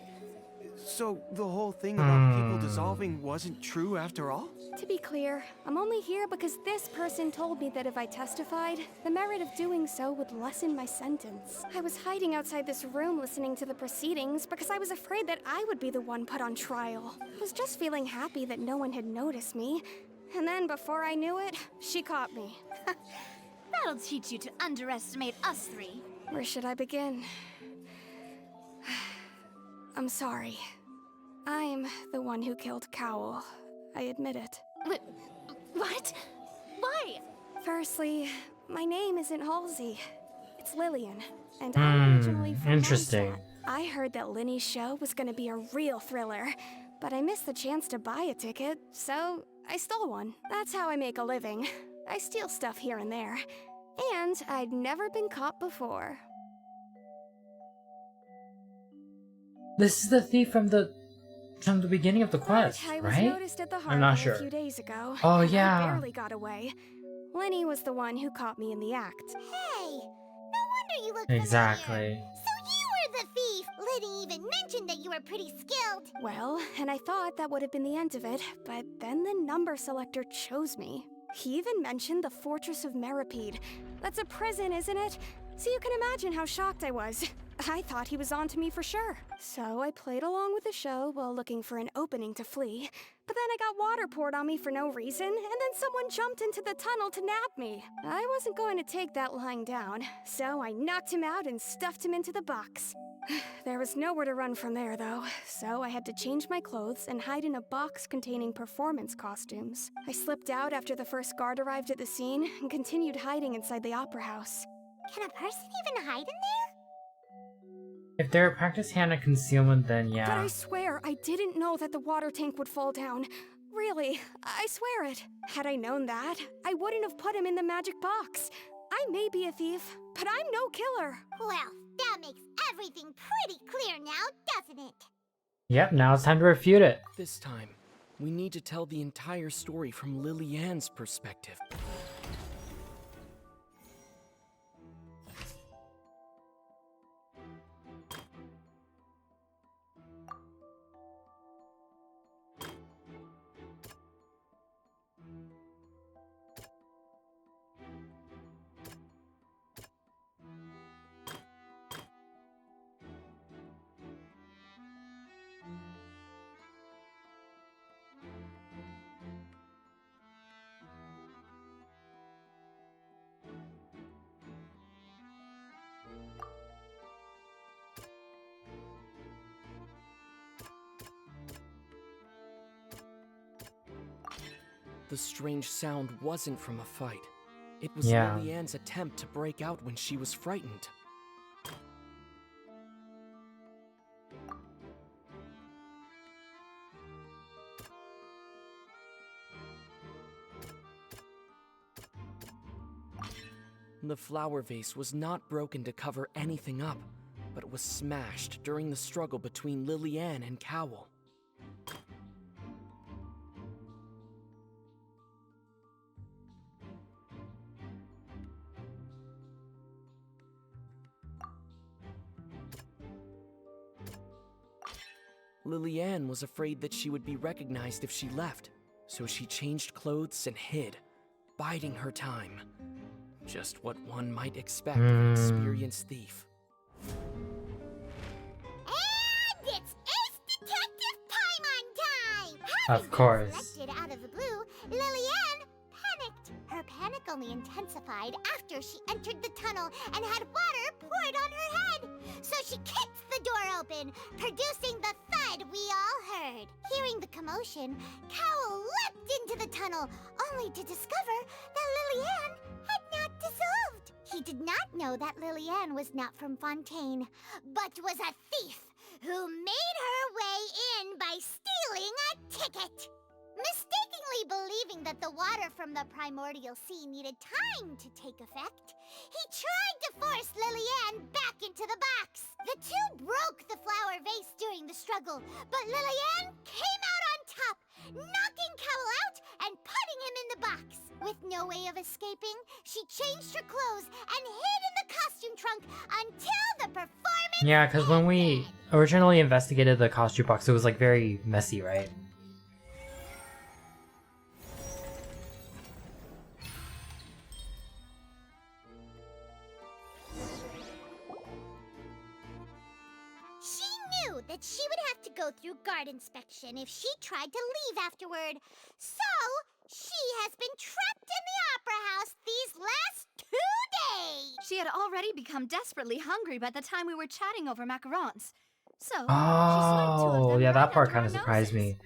So the whole thing about people dissolving wasn't true after all? To be clear, I'm only here because this person told me that if I testified, the merit of doing so would lessen my sentence. I was hiding outside this room listening to the proceedings because I was afraid that I would be the one put on trial. I was just feeling happy that no one had noticed me. And then before I knew it, she caught me. That'll teach you to underestimate us three. Where should I begin? I'm sorry. I'm the one who killed Cowl. I admit it. What? Why? Firstly, my name isn't Halsey. It's Lillian, and I'm originally from interesting. Mondstadt. I heard that Linny's show was gonna be a real thriller, but I missed the chance to buy a ticket, so I stole one. That's how I make a living. I steal stuff here and there. And I'd never been caught before. This is the thief from the beginning of the quest, I was right? noticed at the I'm not harbor sure. a few days ago. Oh, and yeah. I barely got away. Linny was the one who caught me in the act. Hey, no wonder you look Exactly. So you were the thief! Liddy even mentioned that you were pretty skilled. Well, and I thought that would have been the end of it, but then the number selector chose me. He even mentioned the Fortress of Meripede. That's a prison, isn't it? So you can imagine how shocked I was. I thought he was on to me for sure. So I played along with the show while looking for an opening to flee. But then I got water poured on me for no reason, and then someone jumped into the tunnel to nab me. I wasn't going to take that lying down, so I knocked him out and stuffed him into the box. There was nowhere to run from there, though, so I had to change my clothes and hide in a box containing performance costumes. I slipped out after the first guard arrived at the scene and continued hiding inside the opera house. Can a person even hide in there? If they're a practice hand at concealment, then But yeah. I swear, I didn't know that the water tank would fall down. Really, I swear it. Had I known that, I wouldn't have put him in the magic box. I may be a thief, but I'm no killer. Well, that makes everything pretty clear now, doesn't it? Yep, now it's time to refute it. This time, we need to tell the entire story from Lily Ann's perspective. The strange sound wasn't from a fight. It was Yeah. Lily Ann's attempt to break out when she was frightened. The flower vase was not broken to cover anything up, but it was smashed during the struggle between Lily Ann and Cowell. Lily Ann was afraid that she would be recognized if she left, so she changed clothes and hid, biding her time. Just what one might expect of an experienced thief. And it's Ace Detective Paimon time! Of course. Selected out of the blue, Lillian panicked. Her panic only intensified after she entered the tunnel and had water poured on her head. So she kicked the door open, producing the thud we all heard. Hearing the commotion, Cowell leapt into the tunnel, only to discover that Lillian had not dissolved. He did not know that Lillian was not from Fontaine, but was a thief who made her way in by stealing a ticket. Mistakenly believing that the water from the primordial sea needed time to take effect, he tried to force Lillian back into the box. The two broke the flower vase during the struggle, but Lillian came out on top, knocking Cowell out and putting him in the box. With no way of escaping, she changed her clothes and hid in the costume trunk until the performance. Yeah, because when we originally investigated the costume box, it was like very messy, right? She knew that she would have to go through guard inspection if she tried to leave afterward. So, she has been trapped in the opera house these last 2 days. She had already become desperately hungry by the time we were chatting over macarons. So, she swiped 2 of Oh, them yeah, right that part under kind our of surprised noses. me.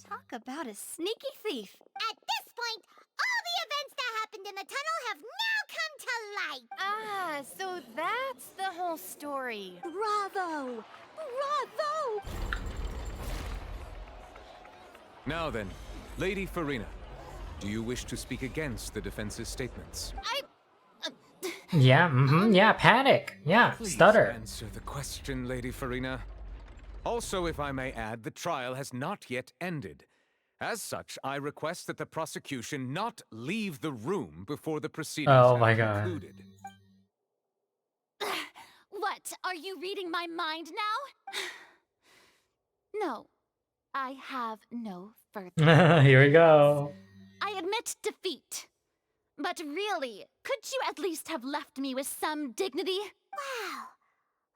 Talk about a sneaky thief. At this point, all the events that happened in the tunnel have now come to light. Ah, so that's the whole story. Bravo! Bravo! Now then, Lady Furina, do you wish to speak against the defense's statements? Yeah, yeah, panic. Yeah, Please stutter. answer the question, Lady Furina. Also, if I may add, the trial has not yet ended. As such, I request that the prosecution not leave the room before the proceedings Oh have my God. concluded. What? Are you reading my mind now? No, I have no further. Here we go. I admit defeat. But really, could you at least have left me with some dignity? Wow,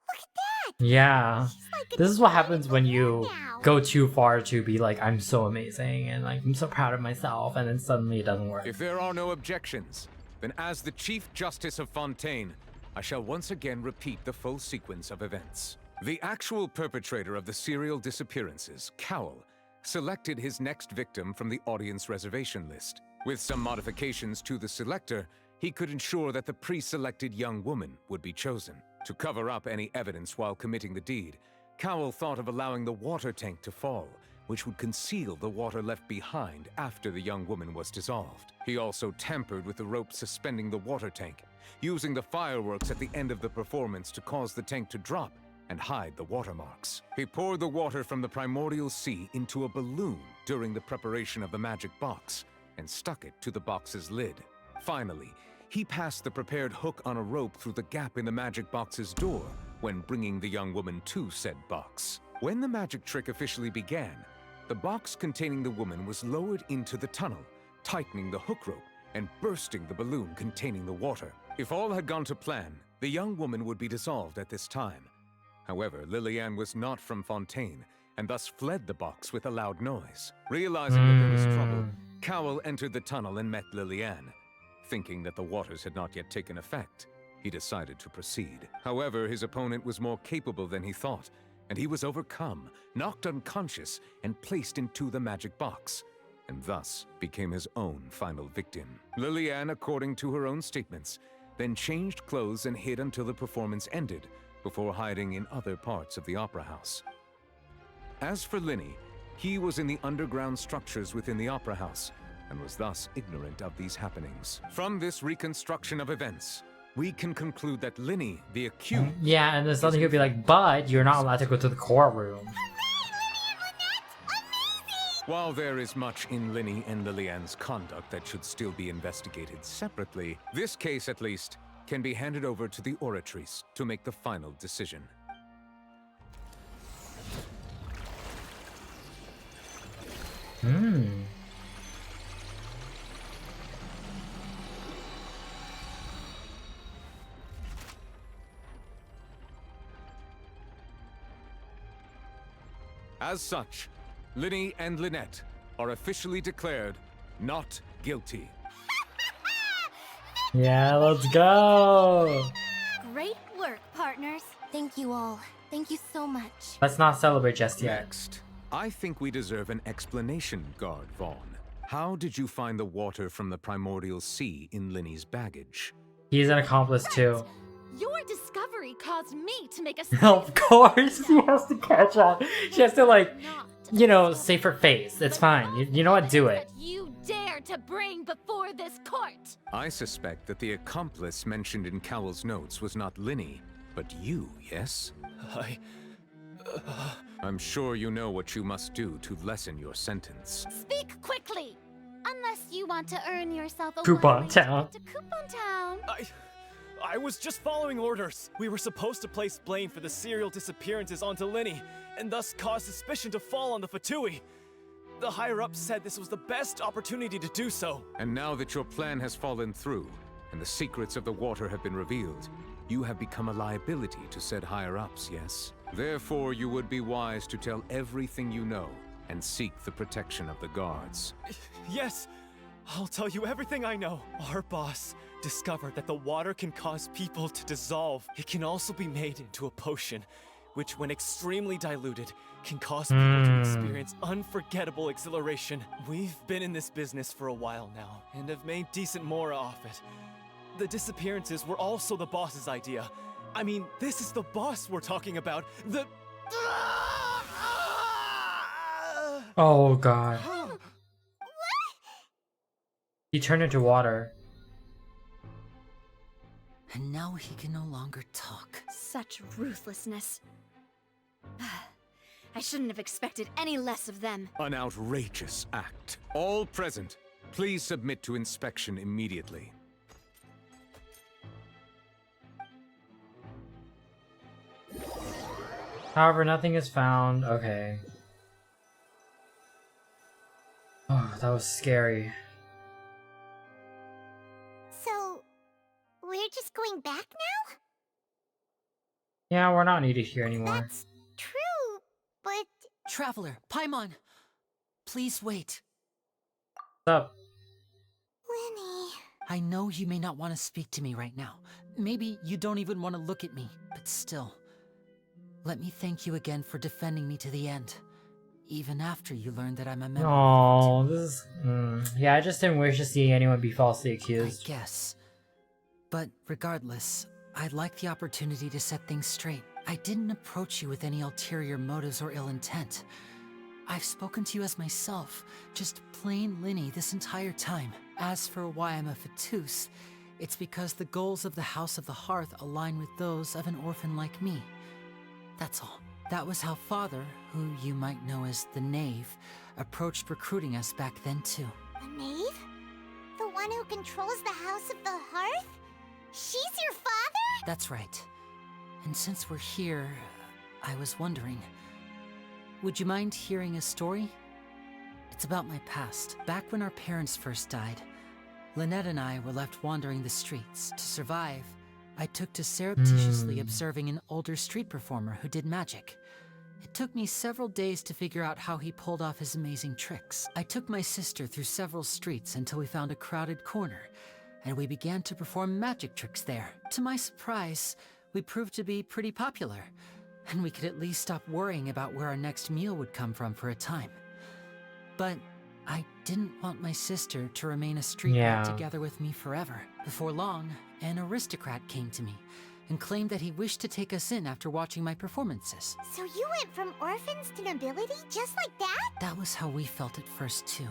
look at that! Yeah. Like This is what happens when you go too far to be like, I'm so amazing and like I'm so proud of myself, and then suddenly it doesn't work. If there are no objections, then as the Chief Justice of Fontaine, I shall once again repeat the full sequence of events. The actual perpetrator of the serial disappearances, Cowell, selected his next victim from the audience reservation list. With some modifications to the selector, he could ensure that the pre-selected young woman would be chosen. To cover up any evidence while committing the deed, Cowell thought of allowing the water tank to fall, which would conceal the water left behind after the young woman was dissolved. He also tampered with the rope suspending the water tank, using the fireworks at the end of the performance to cause the tank to drop and hide the watermarks. He poured the water from the primordial sea into a balloon during the preparation of the magic box and stuck it to the box's lid. Finally, he passed the prepared hook on a rope through the gap in the magic box's door when bringing the young woman to said box. When the magic trick officially began, the box containing the woman was lowered into the tunnel, tightening the hook rope and bursting the balloon containing the water. If all had gone to plan, the young woman would be dissolved at this time. However, Lillian was not from Fontaine, and thus fled the box with a loud noise. Realizing that there was trouble, Cowell entered the tunnel and met Lillian. Thinking that the waters had not yet taken effect, he decided to proceed. However, his opponent was more capable than he thought, and he was overcome, knocked unconscious, and placed into the magic box, and thus became his own final victim. Lillian, according to her own statements, then changed clothes and hid until the performance ended, before hiding in other parts of the opera house. As for Linny, he was in the underground structures within the opera house, and was thus ignorant of these happenings. From this reconstruction of events, we can conclude that Linny, the accused... Yeah, and then suddenly he'll be like, but you're not allowed to go to the courtroom. While there is much in Linny and Lillian's conduct that should still be investigated separately, this case, at least, can be handed over to the Oratrice to make the final decision. As such, Linny and Lynette are officially declared not guilty. Yeah, let's go! Great work, partners. Thank you all. Thank you so much. Let's not celebrate just yet. Next, I think we deserve an explanation, Guard Vaughn. How did you find the water from the primordial sea in Linny's baggage? He's an accomplice too. Your discovery caused me to make a Of course, she has to catch on. She has to, like, you know, save her face. It's fine. You know what? Do it. You dare to bring before this court. I suspect that the accomplice mentioned in Cowell's notes was not Linny, but you, yes? I'm sure you know what you must do to lessen your sentence. Speak quickly, unless you want to earn yourself a Coupon Town. to Coupon Town. I was just following orders. We were supposed to place blame for the serial disappearances onto Linny, and thus cause suspicion to fall on the Fatui. The higher-ups said this was the best opportunity to do so. And now that your plan has fallen through, and the secrets of the water have been revealed, you have become a liability to said higher-ups, yes? Therefore, you would be wise to tell everything you know, and seek the protection of the guards. Yes, I'll tell you everything I know. Our boss discovered that the water can cause people to dissolve. It can also be made into a potion, which when extremely diluted, can cause people to experience unforgettable exhilaration. We've been in this business for a while now, and have made decent mora off it. The disappearances were also the boss's idea. I mean, this is the boss we're talking about. The... Oh god. He turned into water. And now he can no longer talk. Such ruthlessness. I shouldn't have expected any less of them. An outrageous act. All present, please submit to inspection immediately. However, nothing is found. Okay. Oh, that was scary. Yeah, we're not needed here anymore. That's true, but... Traveler, Paimon, please wait. What's up? Lenny... I know you may not want to speak to me right now. Maybe you don't even want to look at me, but still. Let me thank you again for defending me to the end. Even after you learned that I'm a member Oh, this is... Yeah, I just didn't wish to see anyone be falsely accused. I guess. But regardless, I'd like the opportunity to set things straight. I didn't approach you with any ulterior motives or ill intent. I've spoken to you as myself, just plain Linny this entire time. As for why I'm a Fatus, it's because the goals of the House of the Hearth align with those of an orphan like me. That's all. That was how Father, who you might know as the Knave, approached recruiting us back then too. The Knave? The one who controls the House of the Hearth? She's your father? That's right. And since we're here, I was wondering, would you mind hearing a story? It's about my past. Back when our parents first died, Lynette and I were left wandering the streets. To survive, I took to surreptitiously observing an older street performer who did magic. It took me several days to figure out how he pulled off his amazing tricks. I took my sister through several streets until we found a crowded corner, and we began to perform magic tricks there. To my surprise, we proved to be pretty popular, and we could at least stop worrying about where our next meal would come from for a time. But I didn't want my sister to remain a street rat together with me forever. Before long, an aristocrat came to me and claimed that he wished to take us in after watching my performances. So you went from orphans to nobility just like that? That was how we felt at first too.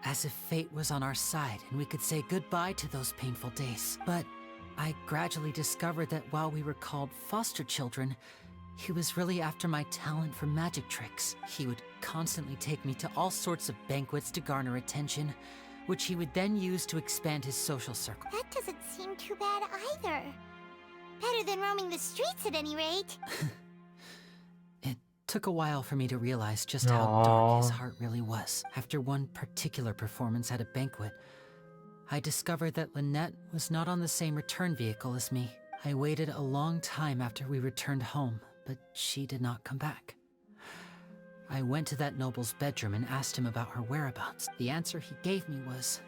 As if fate was on our side and we could say goodbye to those painful days. But I gradually discovered that while we were called foster children, he was really after my talent for magic tricks. He would constantly take me to all sorts of banquets to garner attention, which he would then use to expand his social circle. That doesn't seem too bad either. Better than roaming the streets at any rate. It took a while for me to realize just how dark his heart really was. After one particular performance at a banquet, I discovered that Lynette was not on the same return vehicle as me. I waited a long time after we returned home, but she did not come back. I went to that noble's bedroom and asked him about her whereabouts. The answer he gave me was,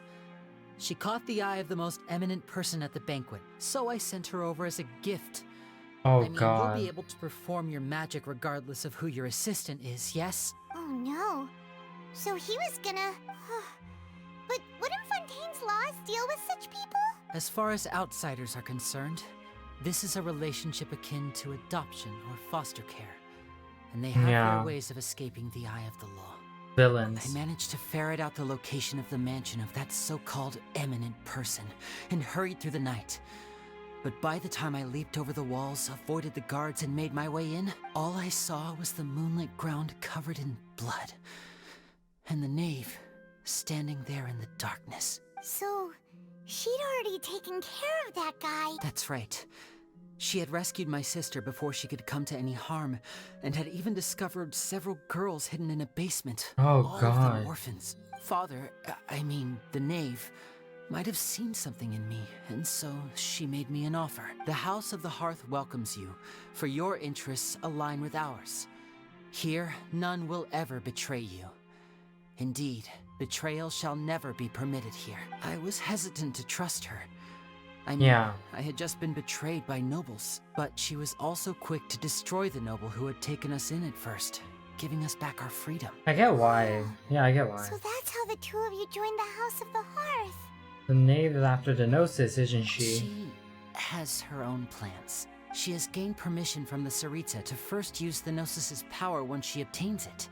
she caught the eye of the most eminent person at the banquet, so I sent her over as a gift. Oh, I mean, God. you'll be able to perform your magic regardless of who your assistant is, yes? Oh no. So he was gonna... But wouldn't Fontaine's laws deal with such people? As far as outsiders are concerned, this is a relationship akin to adoption or foster care, and they have their ways of escaping the eye of the law. Villains. I managed to ferret out the location of the mansion of that so-called eminent person and hurried through the night. But by the time I leaped over the walls, avoided the guards, and made my way in, all I saw was the moonlit ground covered in blood, and the knave standing there in the darkness. So, she'd already taken care of that guy. That's right. She had rescued my sister before she could come to any harm, and had even discovered several girls hidden in a basement. Oh, all God. of them orphans. Father, I mean, the knave, might have seen something in me, and so she made me an offer. The House of the Hearth welcomes you, for your interests align with ours. Here, none will ever betray you. Indeed, betrayal shall never be permitted here. I was hesitant to trust her. I mean, I had just been betrayed by nobles, but she was also quick to destroy the noble who had taken us in at first, giving us back our freedom. I get why. Yeah, I get why. So that's how the two of you joined the House of the Hearth. The knave is after the Gnosis, isn't she? She has her own plans. She has gained permission from the Tsaritsa to first use the Gnosis's power once she obtains it.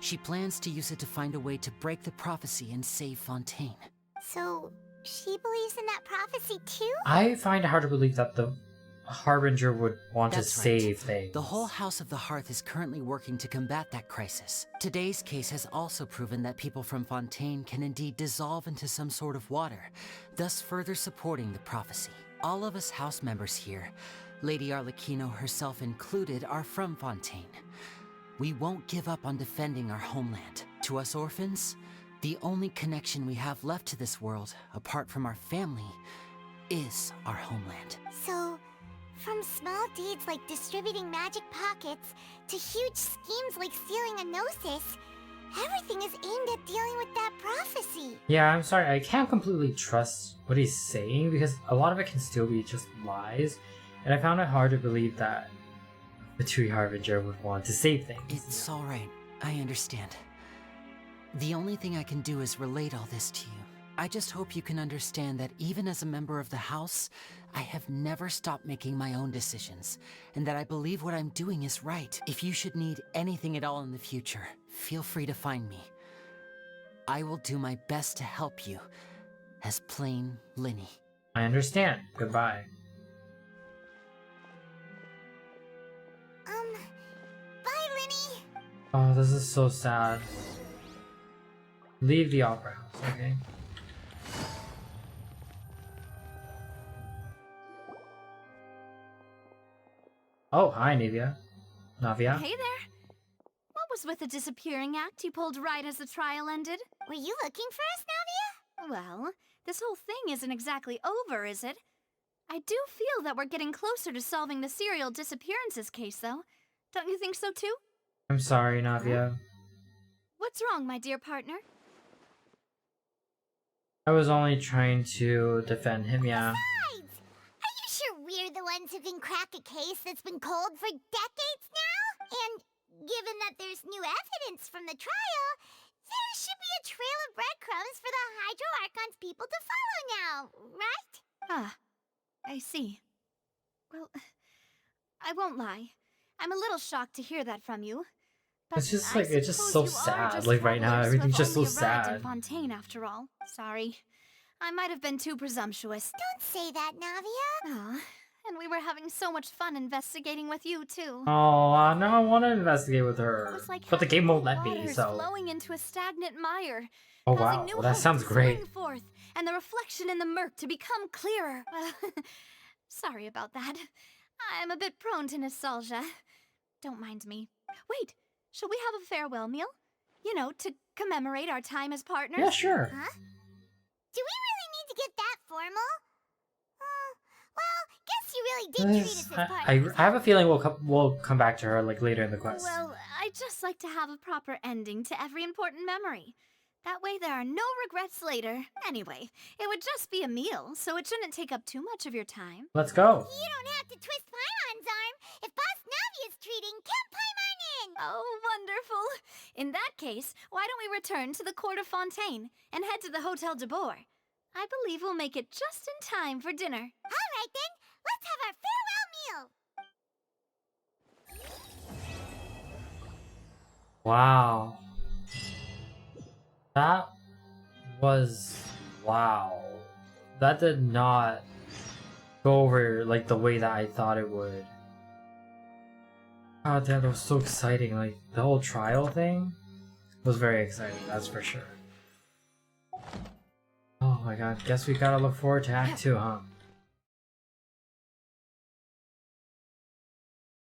She plans to use it to find a way to break the prophecy and save Fontaine. So, she believes in that prophecy too? I find it hard to believe that the Harbinger would want That's to right. save things. The whole House of the Hearth is currently working to combat that crisis. Today's case has also proven that people from Fontaine can indeed dissolve into some sort of water, thus further supporting the prophecy. All of us House members here, Lady Arlecchino herself included, are from Fontaine. We won't give up on defending our homeland. To us orphans, the only connection we have left to this world, apart from our family, is our homeland. So, From small deeds like distributing magic pockets to huge schemes like stealing a gnosis, everything is aimed at dealing with that prophecy. Yeah, I'm sorry, I can't completely trust what he's saying because a lot of it can still be just lies, and I found it hard to believe that the Tui Harbinger would want to save things. It's alright, I understand. The only thing I can do is relate all this to you. I just hope you can understand that even as a member of the House, I have never stopped making my own decisions, and that I believe what I'm doing is right. If you should need anything at all in the future, feel free to find me. I will do my best to help you, as plain Linny. I understand. Goodbye. Bye, Linny. Oh, this is so sad. Leave the opera house, okay? Oh, hi, Navia. Navia? Hey there. What was with the disappearing act you pulled right as the trial ended? Were you looking for us, Navia? Well, this whole thing isn't exactly over, is it? I do feel that we're getting closer to solving the serial disappearances case, though. Don't you think so, too? I'm sorry, Navia. What's wrong, my dear partner? I was only trying to defend him, yeah. Besides, are you sure we're the ones who can crack a case that's been cold for decades now? And given that there's new evidence from the trial, there should be a trail of breadcrumbs for the Hydro Archon's people to follow now, right? Ah, I see. Well, I won't lie. I'm a little shocked to hear that from you. But It's just I like, it's just suppose so you are sad. just Like right now, travelers who everything's have just so only arrived in sad. Fontaine, after all. Sorry. I might have been too presumptuous. Don't say that, Navia. Aw, and we were having so much fun investigating with you, too. Oh, now I want to investigate with It her. was like But the game won't let water's me, so. flowing into a stagnant mire. Oh causing wow, new well, that hope sounds to great. spring forth, and the reflection in the murk to become clearer. Sorry about that. I'm a bit prone to nostalgia. Don't mind me. Wait, shall we have a farewell meal? You know, to commemorate our time as partners? Yeah, sure. Huh? Do we really need to get that formal? Well, guess you really did treat us as partners. I have a feeling we'll come back to her like later in the quest. Well, I just like to have a proper ending to every important memory. That way there are no regrets later. Anyway, it would just be a meal, so it shouldn't take up too much of your time. Let's go. You don't have to twist Paimon's arm. If Boss Navia's treating, count Paimon in! Oh, wonderful. In that case, why don't we return to the court of Fontaine and head to the Hotel de Boer? I believe we'll make it just in time for dinner. All right, then. Let's have our farewell meal. Wow. That was wow. That did not go over like the way that I thought it would. Oh damn, that was so exciting. Like the whole trial thing was very exciting, that's for sure. Oh my god, guess we gotta look forward to Act 2, huh?